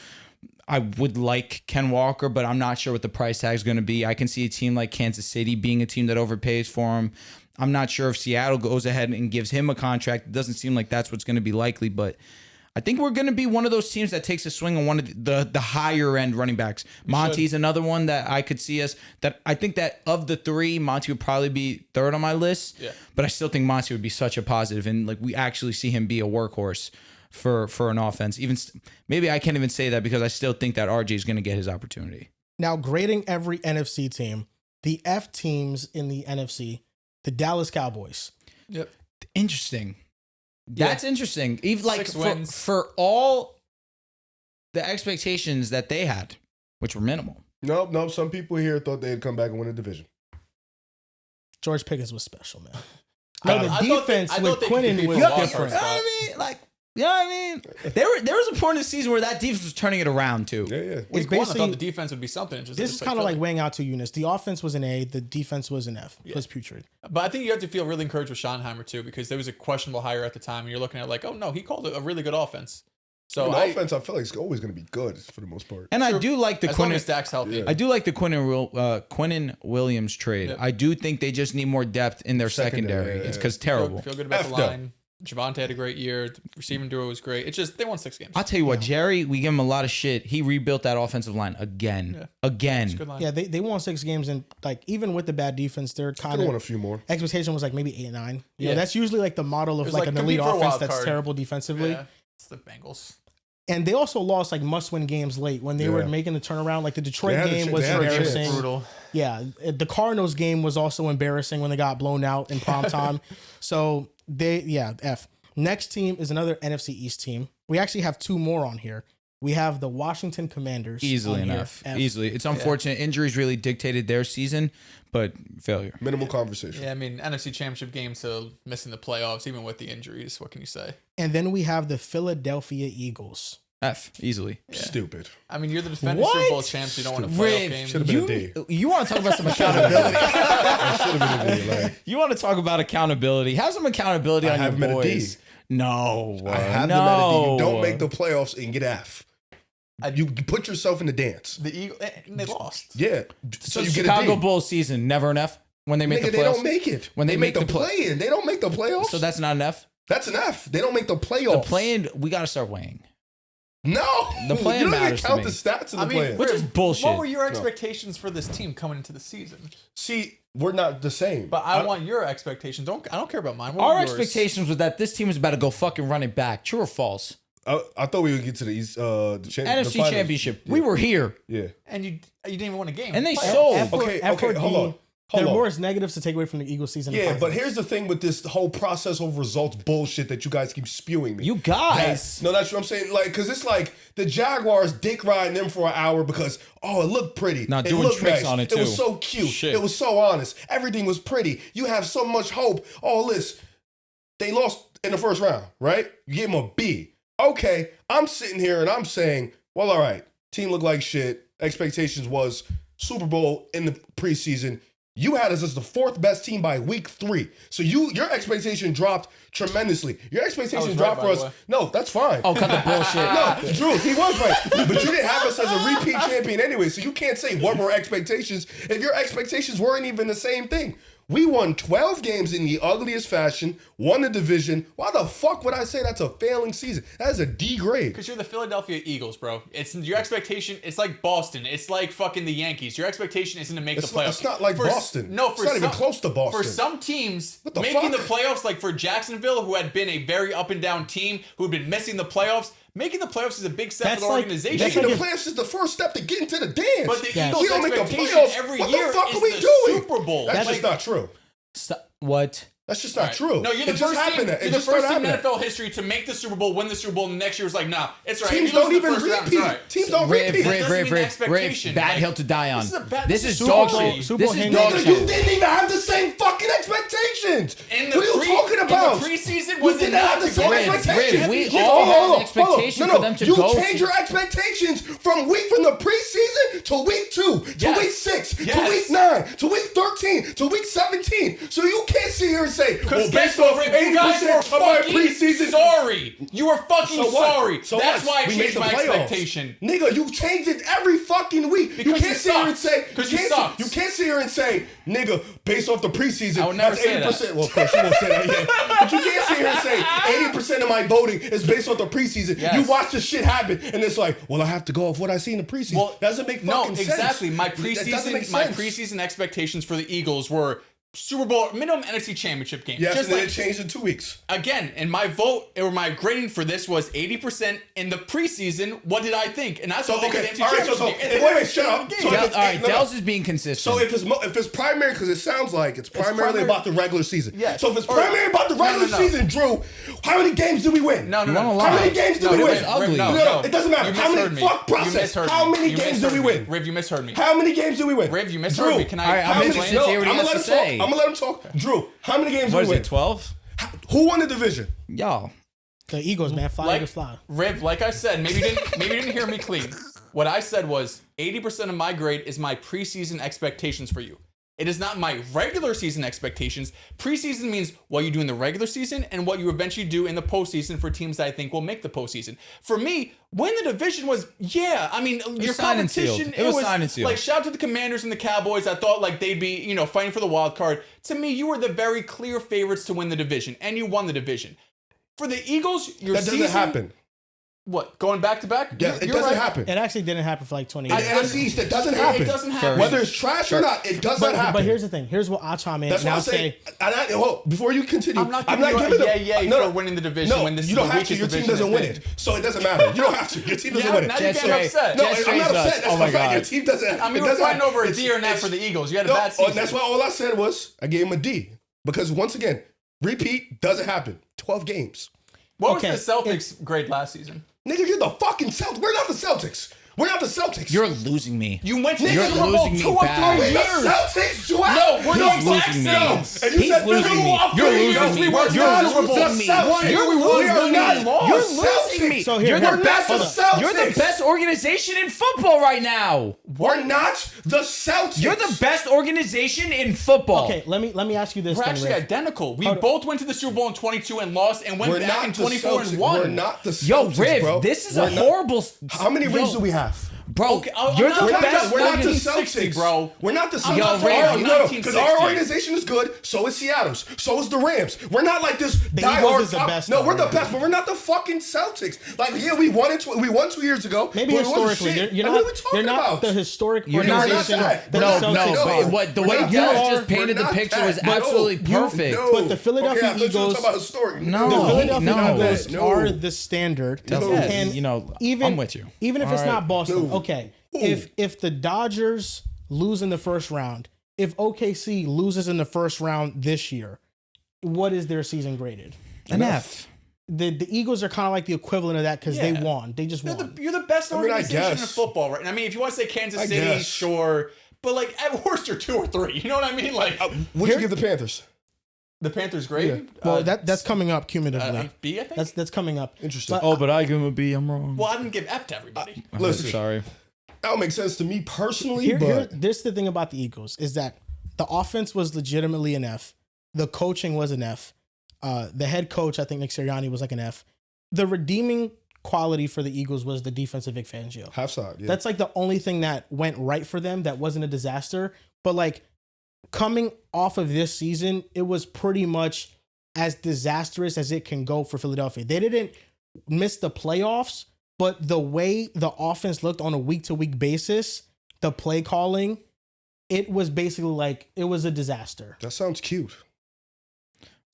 I would like Ken Walker, but I'm not sure what the price tag is going to be. I can see a team like Kansas City being a team that overpays for him. I'm not sure if Seattle goes ahead and gives him a contract. It doesn't seem like that's what's going to be likely, but I think we're going to be one of those teams that takes a swing on one of the higher end running backs. Monty's another one that I could see us. That I think that of the 3, Monty would probably be third on my list. Yeah. But I still think Monty would be such a positive, and like we actually see him be a workhorse for an offense. Even maybe I can't even say that because I still think that RJ is going to get his opportunity. Now, grading every NFC team, the F teams in the NFC, the Dallas Cowboys. Yep. Interesting. That's interesting. Even like 6 wins. for all the expectations that they had, which were minimal. Nope. Some people here thought they'd come back and win a division. George Pickens was special, man. No, the defense with Quinnen was different. I mean, like, you know what I mean? There was a point in the season where that defense was turning it around too. Yeah. Week 1, I thought the defense would be something. This is kind of like weighing out 2 units. The offense was an A. The defense was an F. It was putrid. But I think you have to feel really encouraged with Schottenheimer too, because there was a questionable hire at the time, and you're looking at it like, oh no, he called it a really good offense. So offense, I feel like it's always going to be good for the most part. And I do like the Quinnen Dak's healthy. Yeah. I do like the Quinnen Williams trade. Yep. I do think they just need more depth in their secondary. It's because terrible. Feel good about the line. Javonte had a great year. The receiving duo was great. It's just they won 6 games. I'll tell you what, Jerry, we give him a lot of shit. He rebuilt that offensive line again. Yeah. Again. It's a good line. Yeah, they won 6 games, and like even with the bad defense, they're kind of won a few more. Expectation was like maybe 8 9. You know, that's usually like the model of like an elite compete for a offense wild that's card. terrible defensively. Yeah, it's the Bengals. And they also lost like must-win games late when they were making the turnaround. Like the Detroit game was embarrassing. Brutal. Yeah, the Cardinals game was also embarrassing when they got blown out in prime time. So F. Next team is another NFC East team. We actually have 2 more on here. We have the Washington Commanders. Easily enough. Easily. It's unfortunate. Injuries really dictated their season, but failure. Minimal conversation. Yeah, I mean, NFC Championship game to missing the playoffs, even with the injuries. What can you say? And then we have the Philadelphia Eagles. F. Easily. Yeah. Stupid. I mean, you're the defending Super Bowl champs. You don't want to playoff game. Should have been a D. You want to talk about some accountability? Should have been a D. You want to talk about accountability? Have some accountability on your boys. No. I have them at a D. You don't make the playoffs and get F. You put yourself in the dance. The Eagles, they lost. Yeah. So you Chicago get a D. Bulls season, never an F when they make the playoffs? They don't make it. When they make the play-in, they don't make the playoffs. So that's not an F? That's an F. They don't make the playoffs. The play-in, we got to start weighing. No. The play-in you don't even matters to count me. the stats of the play-in. Which is bullshit. What were your expectations for this team coming into the season? See, we're not the same. But I want your expectations. I don't care about mine. Our expectations was that this team was about to go fucking run it back. True or false? I thought we would get to the East, NFC Championship. Yeah. We were here. Yeah. And you didn't even win a game. And they sold. Okay, hold on. There are more negatives to take away from the Eagles season. Yeah, but here's the thing with this whole process over results bullshit that you guys keep spewing me. You guys. No, that's what I'm saying. Like, because it's like the Jaguars dick riding them for an hour because, it looked pretty. Not it doing looked tricks nice. on it, too. It was so cute. Shit. It was so honest. Everything was pretty. You have so much hope. All this. They lost in the first round, right? You gave them a B. Okay, I'm sitting here and I'm saying, well, all right, team looked like shit. Expectations was Super Bowl in the preseason. You had us as the fourth best team by week 3. So your expectation dropped tremendously. Your expectation dropped for us. No, that's fine. Oh, cut the bullshit. No, Drew, he was right. But you didn't have us as a repeat champion anyway, so you can't say what were expectations if your expectations weren't even the same thing. We won 12 games in the ugliest fashion, won the division. Why the fuck would I say that's a failing season? That is a D grade. Because you're the Philadelphia Eagles, bro. It's your expectation. It's like Boston. It's like fucking the Yankees. Your expectation isn't to make the playoffs. It's not like Boston. No, it's not even close to Boston. For some teams, What the making fuck? the playoffs, like for Jacksonville, who had been a very up and down team, who had been missing the playoffs, making the playoffs is a big step That's for the like- organization. that's Making like the playoffs is the first step to get into the dance. But the Yes. Eagles' We don't make the expectation playoffs. every What the year fuck is are we the doing? Super Bowl. That's Like, just not true. What? That's just not right. true. No, you're the It just first team. happened. It You're the just started first team in happening. NFL history to make the Super Bowl, win the Super Bowl, and the next year was like, nah, it's all right. Teams You lose don't the even first round, it's repeat. all right. Teams don't Riv, repeat. doesn't mean expectation. bad Like, hill to die on. this is a bad- This this is is dog Super Bowl. shit. Super This Bowl is handle. dog Nigga, shit. you didn't even have the same fucking expectations. What are you talking about? In the preseason, You was it didn't not have the to same go Riv, expectations. we You- all had hold an on. expectation No, for them to you go change to- your expectations from the preseason to week 2, to Yes. week 6, to Yes. week 9, to week 13, to week 17. So you can't sit here and say, well, guess based what, off Rick? You guys 80% were of my fucking preseason. sorry. You were fucking So what? sorry. So That's what? why I We made changed the my playoffs. expectation. Nigga, you changed it every fucking week. Because you can't you sit here and suck. say, Because you suck. you can't sit here and say, nigga, based off the preseason, I would never that's say that. 80%. Well, of course, you won't say that yet. But you can't sit here and say 80% of my voting is based off the preseason. Yes. You watch the shit happen, and it's like, well, I have to go off what I see in the preseason. Well, doesn't make fucking sense. No, exactly. My That doesn't make preseason sense. expectations for the Eagles were Super Bowl minimum NFC Championship game. Yes, Just and then like, it changed in 2 weeks. again, and my vote or my grading for this was 80% in the preseason. What did I think? And I So, thought okay, the NFC all right, so- Championship game. so- wait, shut up. Game. So- Del- it's- all right, no, no. Dels is being consistent. So if it's primary, because it sounds like it's primarily primary- about the regular season. Yeah. So if it's Or- primarily about the regular no. season, Drew, how many games did we win? No, You wanna lie. How many games did we it win? was ugly. No, it doesn't matter. You How many- misheard me. fuck process. You misheard How me. many You games misheard did we me. win? Riv, you misheard me. How many games did we win? Riv, you misheard Drew, me. Can I? All right, I'm how many? interested No, to hear what he I'm gonna has let to him talk. say. I'm gonna let him talk. Drew, how many games what did is we win? it, 12? Who won the division? Y'all. The Eagles, man, fly, Like Eagles, fly. Riv, like I said, maybe you didn't hear me clean. What I said was 80% of my grade is my preseason expectations for you. It is not my regular season expectations. Preseason means what you do in the regular season and what you eventually do in the postseason for teams that I think will make the postseason. For me, win the division was, I mean, your was signed and sealed. competition, It was signed and sealed. like, shout out to the Commanders and the Cowboys. I thought like they'd be, fighting for the wild card. To me, you were the very clear favorites to win the division, and you won the division. For the Eagles, your That doesn't season, happen. What, going back to back? Yeah, it You're doesn't right. happen. It actually didn't happen for like 20 In years. the NFC East, it doesn't It happen. doesn't happen. Whether it's trash or not, it doesn't happen. But here's the thing. Here's what I'll chime in. That's Now what I'm saying. Before you continue, I'm not giving you a yay for winning the division No, when this you is don't the have to. weakest Your team division doesn't it's win been. it, so it doesn't matter. You don't have to. Your team doesn't Yeah, win now it. you're Jets getting race. upset. No, Jets I'm not race upset. us. That's Oh the my fact. God. Your team doesn't. I mean, it we're doesn't fighting over a it's- D or an F it's- for the Eagles. You had a bad Oh, season. that's why all I said was I gave him a D because once again, repeat doesn't happen. 12 games. What Okay, was the Celtics grade last season? Nigga, you're the fucking Celtics. We're not the Celtics. We're not the Celtics. You're losing me. You went to the You're Super Bowl losing me 2 or bad. 3 the years. Celtics, Joel. No, we're the He's exact losing me. same. And you He's said losing Super me. Bowl You're three losing years. me. We were You're not losing the me. Celtics. You're We losing are me. not You're the losing me. Celtics. So here, You're hold the on. best. Hold on. You're the best organization in football right now. We're not the Celtics. You're the best organization in football. Okay, let me ask you this. We're then, actually Riff. identical. We Hold on. both went to the Super Bowl in 22 and lost, and went We're back not in the 24 Celtics. and won. We're not the Celtics, Yo, Riv, bro. this is We're a not- horrible. How many rings do we have? Bro, Okay, you're I'm the not- best. We're not the 1960, Celtics, bro. We're not the I'm Celtics. not talking about No, because 1960. our organization is good. So is Seattle's. So is the Rams. We're not like this diehard Eagles is the top. best, No, though, we're the right? best, but we're not the fucking Celtics. Like, yeah, we won 2 years ago. Maybe but it wasn't historically, shit. you're Like, what are we not. talking You're not about? the historic You're not organization that. that No, the no, Celtics but are. what the We're way not Dallas that. just painted We're the not picture that. was But absolutely no, perfect. no. But the Philadelphia Okay, I thought you were Eagles- talking about historic. No. The Philadelphia no. Eagles No. are the standard, That's No. it. and You know, even I'm with you. Even if All it's right. not Boston, No. okay. Ooh. If the Dodgers lose in the first round, if OKC loses in the first round this year, what is their season graded? An F. The Eagles are kind of like the equivalent of that because they won. They just won. You're the best organization in guess. football, right? I mean, if you want to say Kansas City, guess. sure. But, like, at worst, you're 2 or 3. You know what I mean? Like, What'd you give the Panthers? the Panthers grade? Well, that's coming up cumulatively. B, I think? That's coming up. Interesting. But I give him a B. I'm wrong. Well, I didn't give F to everybody. Listen, Sorry. that don't make sense to me personally, Here, but this is the thing about the Eagles is that the offense was legitimately an F. The coaching was an F. The head coach, I think Nick Sirianni, was like an F. The redeeming quality for the Eagles was the defensive Vic Fangio. half side. Yeah. That's like the only thing that went right for them that wasn't a disaster. But like coming off of this season, it was pretty much as disastrous as it can go for Philadelphia. They didn't miss the playoffs, but the way the offense looked on a week-to-week basis, the play calling, it was basically like it was a disaster. That sounds cute.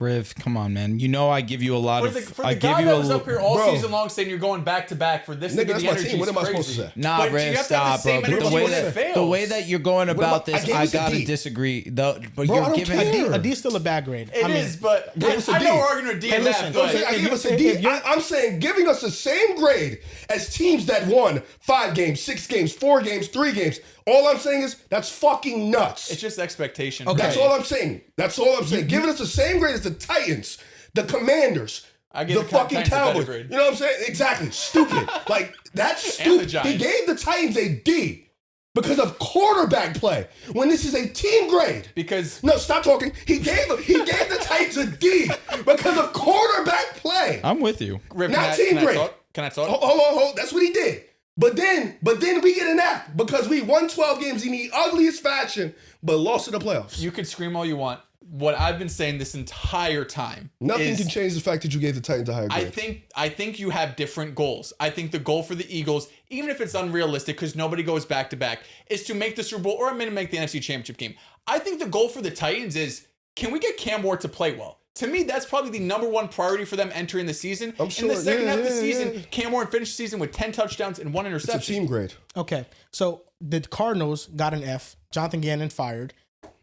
Riv, come on, man. You know I give you a lot For of. the I guy give you that a was little. up here all Bro. season long saying you're going back to back for this to Nigga, get that's the my energy team. What is am I supposed crazy. to say? Nah, But you Riv, have to have stop, the same bro. But energy the way when it that fails. the way that you're going about I this, gave I us a gotta D. disagree. But Bro, you're I don't giving. care. A D is still a bad grade. It is, but I know we're arguing with D and listen, F, don't but say- I if give you- us a if D. you're- I'm saying giving us the same grade as teams that won 5 games, 6 games, 4 games, 3 games. All I'm saying is that's fucking nuts. it's just expectation. Okay. That's all I'm saying. That's all I'm saying. Giving us the same grade as the Titans, the Commanders, I give the the fucking Titans a better Cowboys. grade. You know what I'm saying? Exactly. Stupid. Like that's And the stupid. He Giants. gave the Titans a D because of quarterback play when this is a team grade. Because No, stop talking. He gave the Titans a D because of quarterback play. I'm with you. Rip, Not team grade. Can I talk? Hold on. That's what he did. But then we get an F because we won 12 games in the ugliest fashion, but lost in the playoffs. You can scream all you want. What I've been saying this entire time Nothing is can change the fact that you gave the Titans a higher grade. I think you have different goals. I think the goal for the Eagles, even if it's unrealistic because nobody goes back to back, is to make the Super Bowl or maybe make the NFC Championship game. I think the goal for the Titans is, can we get Cam Ward to play well? To me, that's probably the number one priority for them entering the season. I'm In sure, the second yeah, half of the yeah, season, yeah. Cam Ward finished the season with 10 touchdowns and 1 It's a interception. team grade. Okay, so the Cardinals got an F. Jonathan Gannon fired.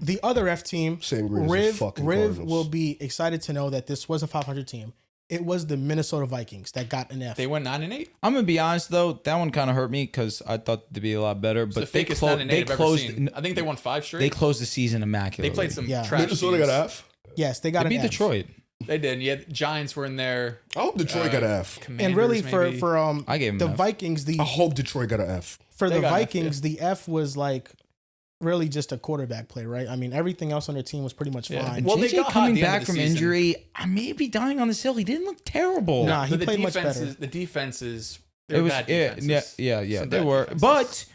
The other F team, Same grade as the Riv fucking Cardinals. will be excited to know that this was a 500 team. It was the Minnesota Vikings that got an F. They went 9-8. I'm gonna be honest though, that one kind of hurt me because I thought they'd be a lot better. It's the But they, fakest clo- 9-8 they I've ever closed. seen. I think they won 5 straight. They closed the season immaculately. They played some Yeah. trash Minnesota got teams. an F. Yes, they got They an beat F. Detroit. They did. Yeah, Giants were in there. I hope Detroit got an F. And really, Commanders, for I gave 'em the an F. Vikings, I hope Detroit got an F. for They the got an F, Vikings, the F was like really just a quarterback play, right? I mean, everything else on their team was pretty much Yeah. fine. Well, they JJ got hot coming at the end back of the from season. injury, I may be dying on this hill. He didn't look terrible. Nah, he But the played much defenses, better. the defenses, It they're was bad yeah, defenses. yeah. Some They bad were, defenses. but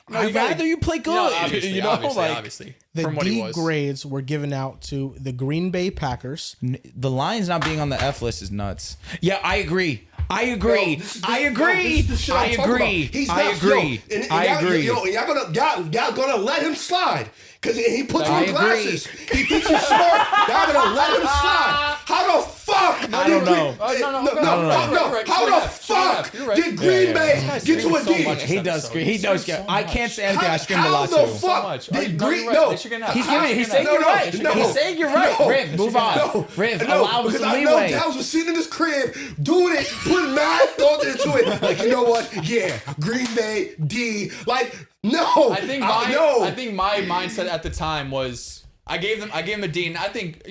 No, I'd you gotta- rather you play good. No, obviously, you know, obviously. The From what he D was. grades were given out to the Green Bay Packers. the Lions not being on the F list is nuts. Yeah, I agree. I agree. Yo, this is- I yo, agree. this is the shit I I'm talking agree. about. He's I not- agree. Yo, and I y'all- agree. Yo, y'all gonna let him slide because he puts I on glasses. He thinks he's smart. Y'all gonna let him slide. How the fuck? I don't know. No. How You're the right. fuck You're right. did Green Bay This guy's get to a screaming so D? much. He does scream. He does scream. I can't say anything. I screamed a How lot the too. fuck much. did No, Green? you're right. No, They should get an F. He's giving. He's saying No, you're no, right. no. He's saying you're right. No. Riv, move on. No, Riv, no, allow him because some I know leeway. Dallas was sitting in his crib doing it, putting mad thought into it. Like, you know what? Yeah, Green Bay D. Like, no, I think my mindset at the time was I gave them a D, and I think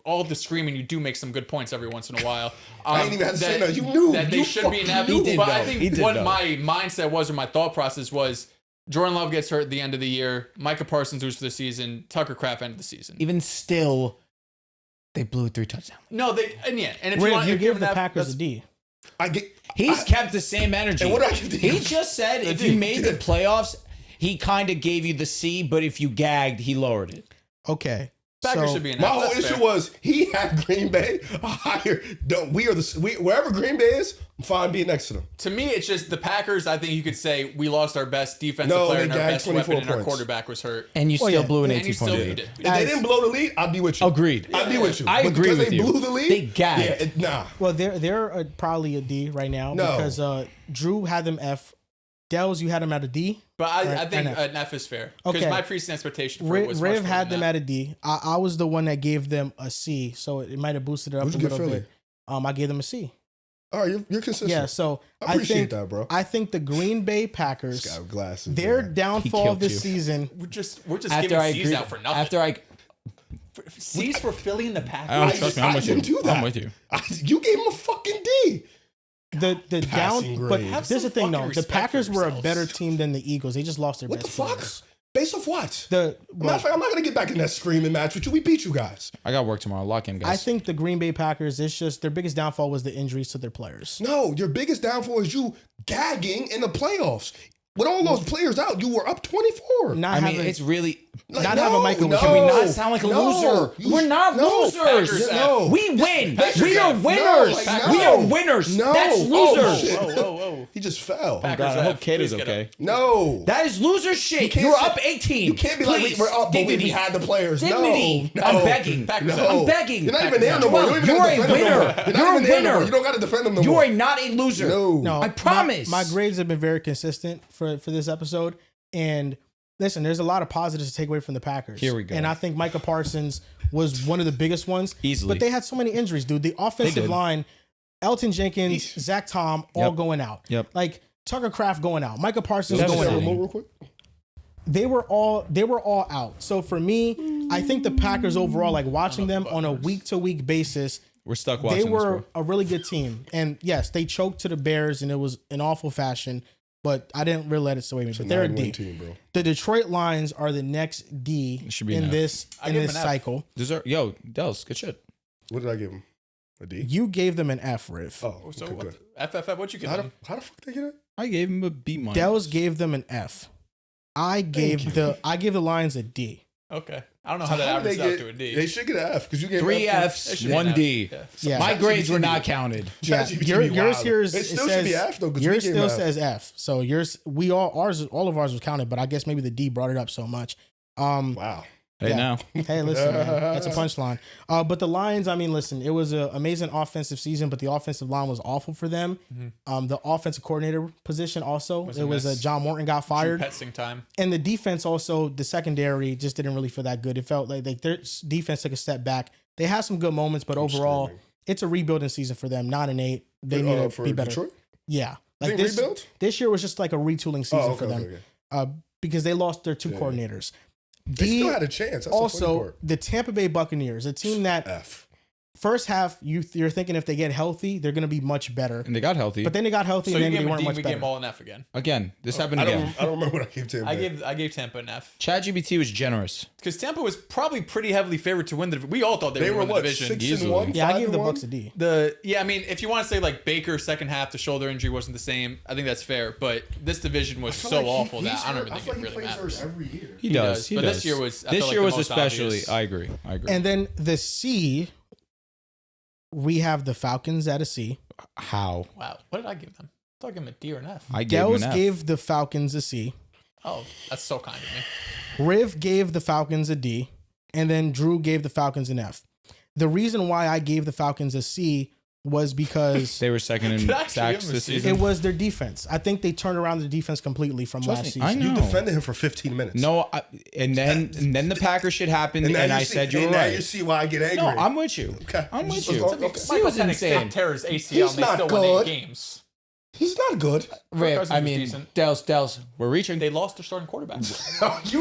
all the screaming, you do make some good points every once in a while. I ain't even have to say that. You knew. that they You should be an F. fucking knew. But I know. He think did what know. my mindset was, or my thought process was, Jordan Love gets hurt at the end of the year. Micah Parsons loses for the season. Tucker Kraft ended the season. Even still, they blew 3 touchdowns. No, and if Riv, want you to give the Packers a D. I get. He's kept the same energy. And what do I give to He you? just said if you made the playoffs, he kind of gave you the C, but if you gagged, he lowered it. Okay. Packers so, should be an My F. whole That's issue fair. was he had Green Bay higher. Wherever Green Bay is, I'm fine being next to them. To me, it's just the Packers. I think you could say we lost our best defensive No, player they and our gagged best 24 weapon, and our points. quarterback was hurt. And you still yeah. blew an And you 18-point still lead. beat it. If they didn't blow the lead, I'd be with you. Agreed. I'd be with you. I But agree because with they you. blew the lead. They gagged. Nah. well, they're probably a D right now No. because Drew had them F. Dells, you had them at a D. But I Right, think F. an F is fair. Because Okay. my preseason expectation for it was much Riv more had than them that. at a D. I was the one that gave them a C, so it might have boosted it up Who'd a you give little Philly? bit. I gave them a C. All right, you're consistent. Yeah, so I appreciate think that, bro. I think the Green Bay This Packers, guy with glasses. their man. downfall killed this you. season. We're just After giving I C's agreed, out for nothing. after I C's for Philly and the Packers. Oh, trust me, I'm I with you. didn't do that. I'm with you. You gave him a fucking D. The Passing down, but grade. Have this is the some thing though. fucking The respect for Packers were a yourselves. better team than the Eagles. They just lost their What the best fuck? players. Based off what? The Matter of fact, I'm not gonna get back in that screaming match with you. We beat you guys. I got work tomorrow. Lock in, guys. I think the Green Bay Packers, it's just their biggest downfall was the injuries to their players. No, your biggest downfall is you gagging in the playoffs. With all those players out, you were up 24. Not I mean, having, it's really. not having Michael no, was- Can we not sound like a no, loser? you- We're not no, losers. Packers, no. We win. Packers, We are F. winners. No, like, We no. are winners. No. That's Oh, losers. shit. Whoa. He just fell. Packers God, I hope F. Kate is Please get okay. up. No. That is loser shit. can't You're say- up 18. You can't be Please. like, we're up, but we Dignity. had the players. Dignity. No. I'm begging. Packers No. I'm begging. You're not even there no more. You don't even You're gotta a defend them no winner. more. You're not You're a even there no more. winner. You don't got to defend them no You more. are not a loser. No. I promise. My grades have been very consistent for this episode. And listen, there's a lot of positives to take away from the Packers. Here we go. And I think Micah Parsons was one of the biggest ones. Easily. But they had so many injuries, dude. The offensive did. line, Elton Jenkins, Eesh. Zach Tom, all Yep. going out. Yep. Like Tucker Kraft going out. Micah Parsons Can you going say out. Devastating. remote real quick? They were all out. So for me, I think the Packers overall, like watching them on a week-to-week basis, We're stuck watching they this, were bro. a really good team. And yes, they choked to the Bears, and it was an awful fashion. But I didn't really let it sway me. But they're a 9-win D. team, bro. The Detroit Lions are the next D should be in an F. this I give them an F. cycle. Yo, Dels, good shit. What did I give him? A D? You gave them an F, Riff. Oh, So okay, what? good. FFF, what you get? How them? the fuck they get it? I gave him a B minus. Dells gave them an F. I gave the Lions a D. Okay. I don't know how that How did averages out to a D. They should get an F because you gave 3 F. Fs, They should be 1 an D. F. Yeah. My grades were not counted. Yeah, ChatGPT yours be here wild. is It still should be F though. 'cause we Yours gave still him F. says F. So yours, all of ours was counted, but I guess maybe the D brought it up so much. Wow. Hey, Yeah. now. Hey, listen, man, that's a punchline. But the Lions, I mean, listen, it was an amazing offensive season, but the offensive line was awful for them. The offensive coordinator position also, Was it a was mess. John Morton got fired, Petsing time. and the defense also, the secondary just didn't really feel that good. It felt like their defense took a step back. They had some good moments, but overall, screaming. it's a rebuilding season for them. 9-8, they need to for be better. Detroit? Yeah, They like this. rebuild? This year was just like a retooling season Oh, for okay, them okay, okay. because they lost their two Yeah. coordinators. They still had a chance. That's the funny Also, part. the Tampa Bay Buccaneers, a team that F. first half you're thinking if they get healthy, they're going to be much better. And they got healthy. But then they got healthy So and you then they gave them a weren't D, much we gave better. them all an F again. Again, this happened I again. don't remember what I gave Tampa. I gave Tampa an F. ChatGPT was generous. Because Tampa was probably pretty heavily favored to win the. We all thought they, They would were win the what, division. 6-1? Yeah, I gave the 5-1? Bucs a D. I mean, if you want to say like Baker second half, the shoulder injury wasn't the same. I think that's fair. But this division was I feel so like awful he's that I don't hurt. even think feel it like really he plays matters. hurt every year. He does. But this year was. I This felt year like was the most especially. obvious. I agree. And then the C, we have the Falcons at a C. How? Wow, what did I give them? I thought I gave them a D or an F. I gave him Dells an F. gave the Falcons a C. Oh, that's so kind of me. Riv gave the Falcons a D. And then Drew gave the Falcons an F. The reason why I gave the Falcons a C was because They were second in Did I actually sacks give him a this C? season. it was their defense. I think they turned around the defense completely from Trust last me, season. I know. You defended him for 15 minutes. No, and then the Packer shit happened, and, now I you see- said you were and now right. you see why I get angry. No, I'm with you. Okay. I'm with Just you. go- okay. C was insane. Tears ACL He's and they not still good. won 8 games. He's not good. Rick, Cousins I was mean, decent. Dells, we're reaching. They lost their starting quarterback.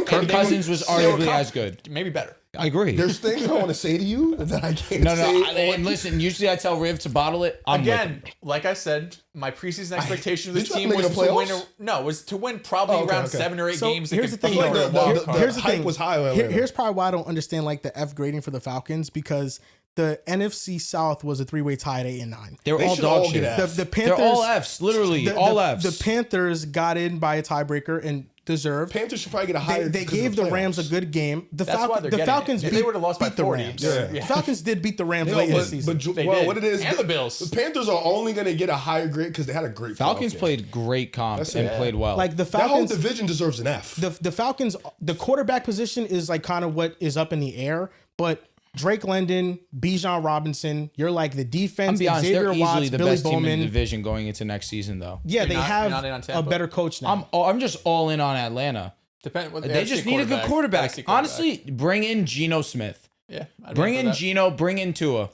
Kirk Cousins was arguably as good. Maybe better. I agree. There's things I want to say to you that I can't No, say. and listen, usually I tell Riv to bottle it. I'm with Again, him. like I said, my preseason expectation of Did this you team not make was the to win. playoffs? Was to win probably Oh, okay, around okay. 7 or 8 So, games. that here's could the thing, beat though. the wild card. Here's the hype thing. was high on Atlanta. Here's probably why I don't understand like the F grading for the Falcons, because the NFC South was a 3-way tie at 8 and 9. They were They all should dog all shit. get Fs. The Panthers, They're all Fs, literally all Fs. The Panthers got in by a tiebreaker and deserved. Panthers should probably get a higher. They because of gave the Rams a playoffs. good game. The, That's why they're the getting Falcons it. If beat, they would've lost by beat the 40, Rams. yeah. Falcons did beat the Rams You know, late in the but, season. They well, did. what it is, And the Bills. The Panthers are only going to get a higher grade because they had a great Falcons playoff game. played great comp That's and it. played well. Like the That whole Falcons, division deserves an F. the Falcons, the quarterback position is like kind of what is up in the air, but Drake London, Bijan Robinson. You're like the defense. I'm be honest, Xavier they're easily Watts, the Billy best team in Bowman. the division going into next season, though. Yeah, they not in on have a Tampa? better coach now. I'm just all in on Atlanta. They just need a good quarterback. Honestly, bring in Geno Smith. Yeah. Bring in Geno, bring in Tua.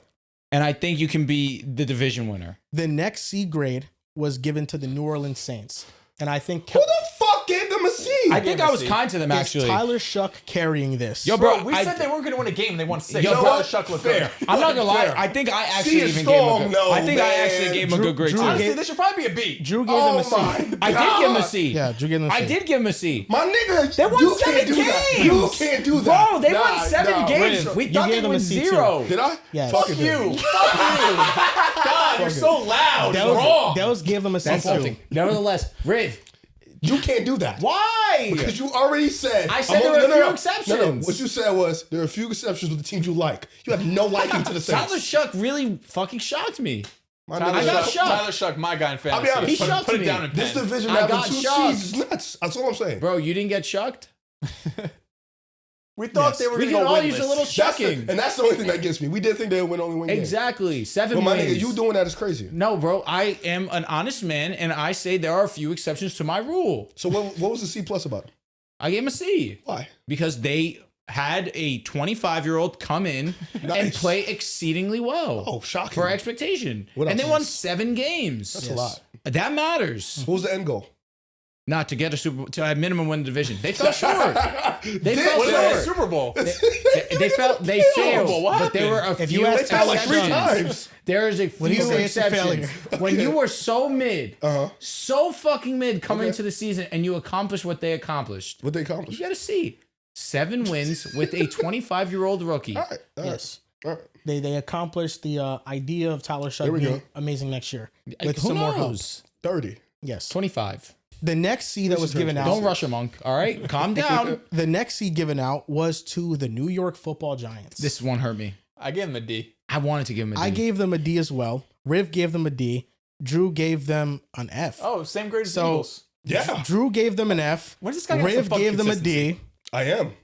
And I think you can be the division winner. The next C grade was given to the New Orleans Saints. And I think Who the fuck gave them a C? I think I was kind to them, is actually. Tyler Shuck carrying this. Yo, Bro, we said they weren't going to win a game. They won 6. Yo, Tyler bro, Shuck looked fair. good. I'm not going to lie. Fair. I think I C actually is even gave him a strong, good though, I think I man. actually gave him a good grade, Drew too. Honestly, this should probably be a B. Drew gave them a C. I did give him a C. Yeah, Drew gave them a C. I did give him a C. My nigga, They won you 7 can't do games. that. You can't do that. Bro, they won 7 games. Riz, We You thought gave they them a won C, too. 0. Did I? Yes. Fuck Fuck you. Fuck you. God, you're so loud. That Wrong. was give them a C That's too. something. Nevertheless, Riv, You can't do that. why? Because you already said. I said there were a few exceptions. No, what you said was there are a few exceptions with the teams you like. You have no liking to the Saints. Tyler Shuck really fucking shocked me. My Tyler nigga, got Shuck, shocked. Tyler Shuck, my guy in fantasy. I'll be honest. He shocked put it me. down in This pen. division I having got 2 shocked. seeds is nuts. That's all I'm saying. Bro, you didn't get shucked? We thought Yes. they were We going to can go all winless. use a little That's shucking. and that's the only thing that gets me. We did think they would win only one game. Exactly. 7 But my wins. nigga, you doing that is crazy. No, bro, I am an honest man, and I say there are a few exceptions to my rule. So what was the C plus about? I gave him a C Why? because they had a 25-year-old come in and Nice. play exceedingly well. Oh, shocking. For expectation. What And else they won is- 7 games. That's a lot. That matters. What was the end goal? Not to get a to at minimum win the division. They fell short. They fell What about the short. Super Bowl? They failed, What but there were a If few you ask They fell like 3 exceptions. times. There is a do you few say it's a exceptions. When you were so mid, so fucking mid coming into the season, and you accomplished what they accomplished, What they you accomplished? got to see 7 wins with a 25-year-old rookie. All right. Yes. All right. They accomplished the idea of Tyler Shuck There we being go. amazing next year Like, with who some more help. knows? 30. Yes. 25. The next C that was given out. Don't rush a monk. All right, calm down. The next C given out was to the New York Football Giants. This one hurt me. I gave him a D. I wanted to give him a D. I gave them a D as well. Riv gave them a D. Drew gave them an F. Oh, same grade as the So- Eagles. Yeah, Drew gave them an F. When's this guy gonna have Riv some fucking gave them a consistency? D. I am. Same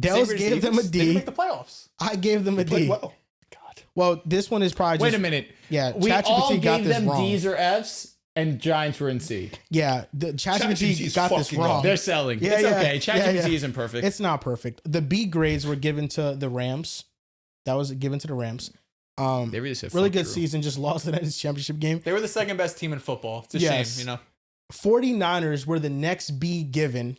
Dels grade as gave the them a Eagles? They can D. make the playoffs. I gave them a Played D. well. God. Well, this one is probably Wait just, a minute. Yeah, We all ChatGPT got gave this them wrong. D's or F's, and Giants were in C. Yeah, the ChatGPT ChatGPT is got this fucking wrong. up. They're selling. Yeah, it's yeah, okay. yeah, ChatGPT yeah. isn't perfect. It's not perfect. The B grades were given to the Rams. That was given to the Rams. they really said Really fuck good Drew. season. Just lost the NFC championship game. They were the second best team in football. It's a Yes. shame, you know. 49ers were the next B given.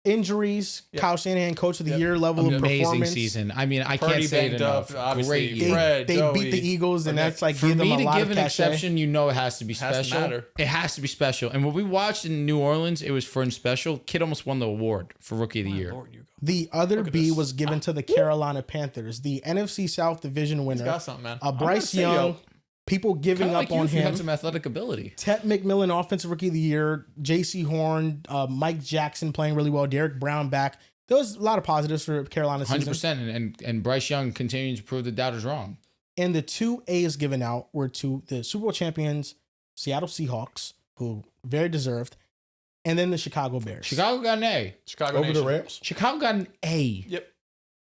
Injuries, Yep. Kyle Shanahan, coach of the Yep. year level of Amazing performance. season. I mean, I Purdy can't say it banged enough. up, obviously. Great They, year. Fred, they Joey, beat the Eagles, and that's like For give them me a to lot give of an cachet. exception, you know it has to be Has to special. matter. It has to be special. And what we watched in New Orleans, it was fringe special. Kid almost won the award for Rookie of the Year. Lord, you go. The other Look at B this. was given to the Carolina Panthers, the NFC South division He's winner. got something, man. Bryce I'm gonna say, Young, yo, people giving Kinda up like you on if you have him. some athletic ability. Ted McMillan, offensive rookie of the year. J.C. Horn, Mike Jackson playing really well. Derek Brown back. There was a lot of positives for Carolina season. 100%. And Bryce Young continuing to prove the doubters wrong. And the 2 A's given out were to the Super Bowl champions, Seattle Seahawks, who very deserved, and then the Chicago Bears. Chicago got an A. Chicago Over Nation. the Rams. Chicago got an A. Yep.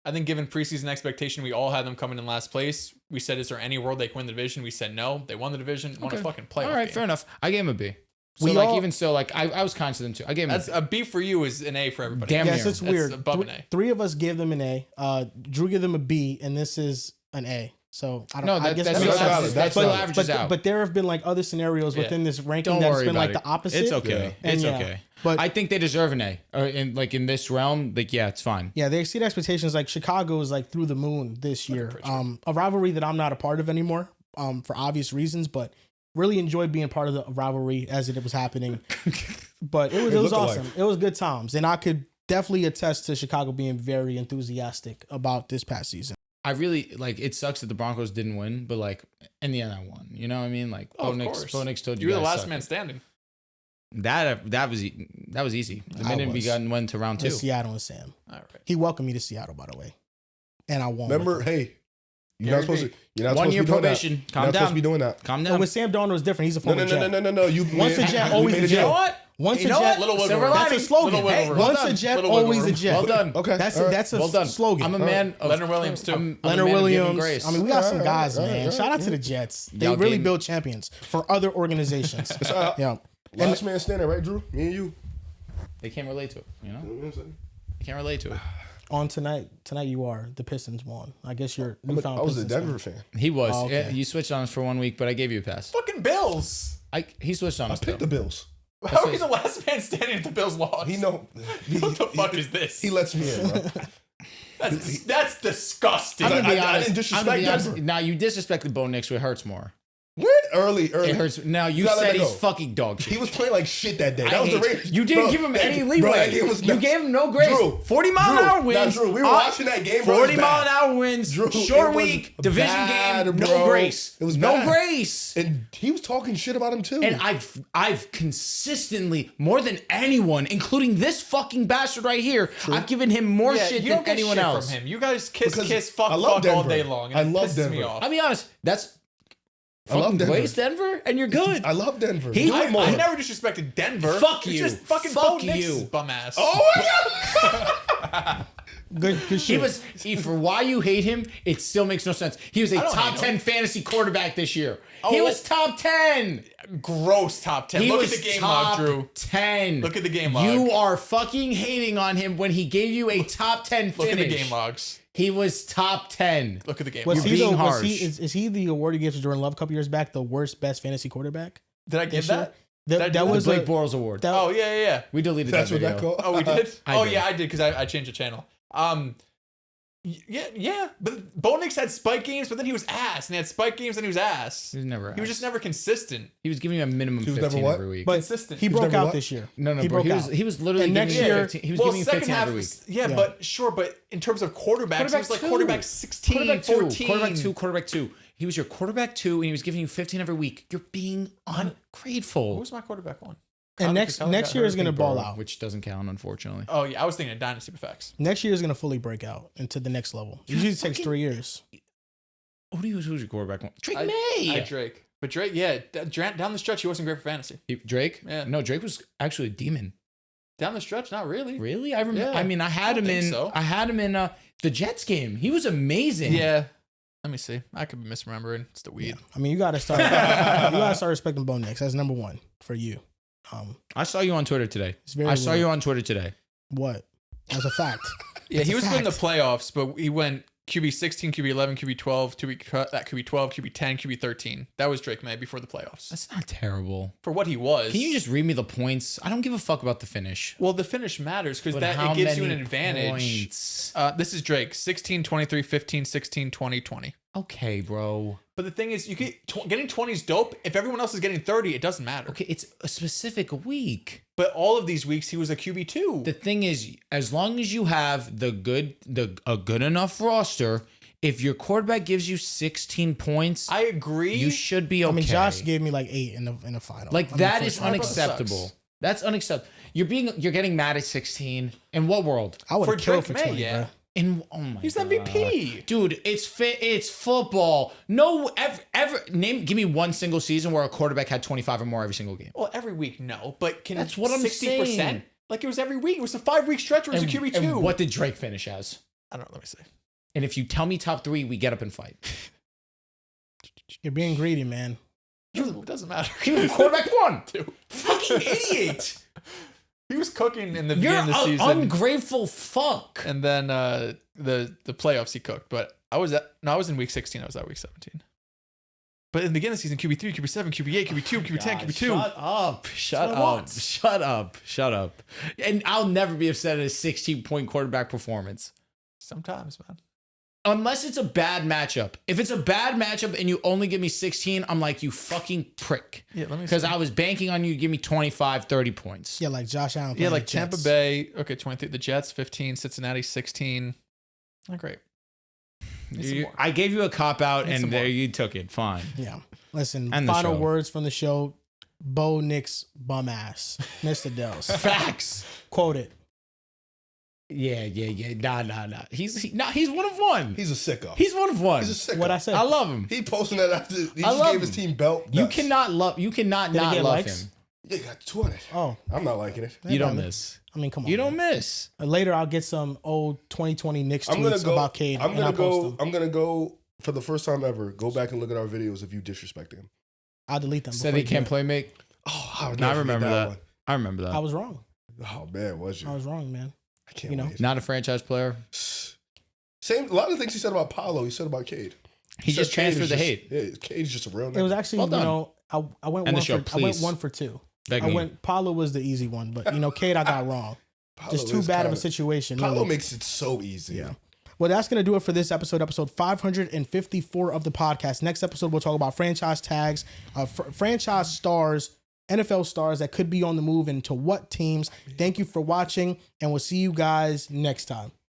I think given preseason expectation, we all had them coming in last place. We said, is there any world they can win the division? We said no. They won the division, won a Okay. fucking playoff All right, game. fair enough. I gave him a B. So We like all- even still, like I was kind to them too. I gave him That's a B. a B for you is an A for everybody. Damn Yes, near. it's That's weird. above an A. Three of us gave them an A. Drew gave them a B, and this is an A. So I don't. No, I guess that that still makes sense. averages, that That's still valid. averages out. But there have been like other scenarios Yeah. within this ranking Don't that's worry been like about the it. opposite. It's okay. Yeah. And It's yeah. okay. But I think they deserve an A. In this realm, like yeah, it's fine. yeah, they exceed expectations. Like Chicago is like through the moon this year. A rivalry that I'm not a part of anymore, for obvious reasons, but really enjoyed being part of the rivalry as it was happening. But it was looked awesome. alike. It was good times, and I could definitely attest to Chicago being very enthusiastic about this past season. I really like. It sucks that the Broncos didn't win, but like in the end, I won. You know what I mean? Like Oh, of Bo course. Nix told you You were the guys last suck. man standing. That was easy. The I minute we was. went to round 2. With Seattle and Sam. All right. He welcomed me to Seattle, by the way, and I won. Remember, with him. hey, You're not supposed to. You're not 1 supposed year to be doing probation. that. Calm You're not supposed down. to be doing that. Calm No, down. with Sam Darnold is different. He's a former Jet. No. You Once a Jet, always a made it Jet. You know what? Once You a know Jet, what? Little wiggle Silver room. that's a lining. slogan. Little wiggle room. Once Well a done. Jet, Little wiggle always a room. Jet. Well done. Okay. That's all right. that's a Well done. slogan. I'm a man of Leonard Williams, too. I'm a Leonard man of giving Williams. grace. I mean, we got some All right, guys, all right, man. all right. Shout out to the Jets. They Y'all really gave- build champions for other organizations. Yeah. Last man standing, right, Drew? Me and you. They can't relate to it. You know, You know what I'm saying? they can't relate to it. On tonight you are. The Pistons won. I guess you're newfound I was a Pistons Denver fan. fan. He was. Oh, okay. Yeah, you switched on us for 1 week, but I gave you a pass. Fucking Bills. He switched on I us. picked though. the Bills. How are you the last man standing if the Bills lost? He know. What the fuck is this? He lets me in, bro. That's disgusting. I'm gonna be I honest. didn't disrespect I'm gonna be honest. Denver. Now you disrespected Bo Nix, so it hurts more. When? Early. It hurts. Now you gotta let said it he's go. fucking dog shit. He was playing like shit that day. I That was the hate Raiders. you didn't Bro, give him any bro, leeway. that game was You nuts. gave him no grace. Drew, 40 mile an hour wins. Drew, we were watching that game, bro. It was 40 mile an bad. hour wins. Drew, Short it was week, division bad, game, bro. no grace. It was no bad. grace. And he was talking shit about him too. And I've consistently, more than anyone, including this fucking bastard right here, I've given him more Yeah, shit you than don't get anyone shit else. from him. You guys kiss, Because fuck I love all Denver. day long. And I it love pisses Denver. me off. I'll be honest, that's I love fucking Denver. waste Denver, and you're good. I love Denver. He- Do it more. I never disrespected Denver. Fuck It's you. just fucking Fuck Bo Nix' you. bum ass. Oh my god! Good shit. For why you hate him, it still makes no sense. He was a I don't top hate 10 him. fantasy quarterback this year. He Oh. was top 10. Gross top 10. He Look at was the game top log, Drew. 10. Look at the game log. You are fucking hating on him when he gave you a top 10 finish. Look at the game logs. He was top 10. Look at the game Was logs. You're he being the, was harsh. he, is he the award he gives to Jordan Love a couple years back, the worst best fantasy quarterback? Did I give This year? that? That, Did I do that that? was Blake a, Bortles Award. that, Oh, yeah. We deleted That's that what video. that called. Oh, we did? I did. Yeah, I did because I changed the channel. Yeah. But Bo Nix had spike games, but then he was ass. And he had spike games, and he was ass. He was never. He was just never consistent. He was giving you a minimum He was 15 never what? every week. but consistent. he He was broke never out what? this year. no, he bro. broke out. He was literally And next giving you year- 15. He was giving you 15 every week. Yeah, Yeah. but sure. But in terms of quarterbacks, he was like two. quarterback 16, quarterback 14. Quarterback two. He was your quarterback 2, and he was giving you 15 every week. You're being ungrateful. Who's my quarterback one? And next year is going to ball Burrow, out. which doesn't count, unfortunately. Oh, yeah. I was thinking of dynasty effects. Next year is going to fully break out into the next level. It usually takes 3 years. Who's your quarterback one? Drake I May. Drake. But Drake, yeah. Down the stretch, he wasn't great for fantasy. Drake? Yeah. No, Drake was actually a demon. Down the stretch, not really. Really? I remember. Yeah. I mean, I had don't him think in. so. I had him in the Jets game. He was amazing. Yeah. Let me see. I could be misremembering. It's the weed. I mean, you got to start. You got to start respecting Bo Nix. That's number one for you. I saw you on Twitter today. It's very I saw weird. you on Twitter today. What? That's a fact. Yeah, It's he a was good in the fact. playoffs, but he went QB 16, QB 11, QB 12, QB 12, QB 10, QB 13. That was Drake May before the playoffs. That's not terrible. For what he was. Can you just read me the points? I don't give a fuck about the finish. Well, the finish matters because But that how it gives you an many advantage. points? This is Drake 16, 23, 15, 16, 20, 20. Okay, bro. But the thing is, you get getting 20 is dope. If everyone else is getting 30, it doesn't matter. Okay, it's a specific week. But all of these weeks, he was a QB2. The thing is, as long as you have a good enough roster, if your quarterback gives you 16 points, I agree. you should be okay. I mean, Josh gave me like 8 in the final. Like I mean, that for is sure. unacceptable. sucks. That's unacceptable. You're getting mad at 16. In what world? I would For have killed Drake for May, 20, yeah. bro. Oh my He's god. MVP. Dude, it's football. No give me one single season where a quarterback had 25 or more every single game. Well, every week, no. But can That's what I'm 60%? saying. Like it was every week. It was a 5-week stretch where it was a QB2. And what did Drake finish as? I don't know. Let me see. And if you tell me top 3, we get up and fight. You're being greedy, man. It doesn't matter. He was quarterback 1. Dude. Fucking idiot. He was cooking in the You're beginning of the an season. ungrateful fuck. And then the playoffs he cooked. But I was in week 16. I was at week 17. But in the beginning of the season, QB3, QB7, QB8, QB2, QB10, QB2. Shut up. Shut what I up. want. Shut up. Shut up. And I'll never be upset at a 16-point quarterback performance. Sometimes, man. Unless it's a bad matchup. If it's a bad matchup and you only give me 16, I'm like, you fucking prick. Yeah, let me Because see. I was banking on you to give me 25, 30 points. Yeah, like Josh Allen. Yeah, playing like the Tampa Jets. Bay. Okay, 23. The Jets, 15. Cincinnati, 16. Not great. Need some more. I gave you a cop-out Need some and there more. you took it. Fine. Yeah. Listen, And the final show. words from the show. Bo Nix bum ass. Mr. Dells. Facts. Quote it. Yeah. Nah. He's one of one. He's a sicko. He's one of one. He's a sicko. What I said. I love him. He posting that after he I just love gave his him. team belt. You nuts. cannot Did not he get love likes? him. Yeah, he got 20. Oh, I'm not liking it. You don't miss. I mean, come on. You don't man. miss. Later, I'll get some old 2020 Knicks I'm gonna tweets go about Cade. I'm and I'll gonna post go. them. I'm gonna go for the first time ever. Go back and look at our videos of you disrespecting him. I'll delete them. Said before he you can't do play make. Oh, I remember that. one. I remember it. that. I was wrong. Oh man, was you? I was wrong, man. I can't you know. wait. Not a franchise player. Same. A lot of things he said about Paulo. He said about Cade. He just Cade is transferred the just- hate. Yeah, Cade's just a real nigga. It was actually, Well done. you know, I went End the one show, for I went please. 1 for 2. Beg I me. went Paulo was the easy one, but you know, Cade I got wrong. Paulo Just too is bad of a kinda- situation. Paulo really. makes it so easy. Yeah. Well, that's going to do it for this episode 554 of the podcast. Next episode, we'll talk about franchise tags, franchise stars, NFL stars that could be on the move and to what teams. Thank you for watching, and we'll see you guys next time.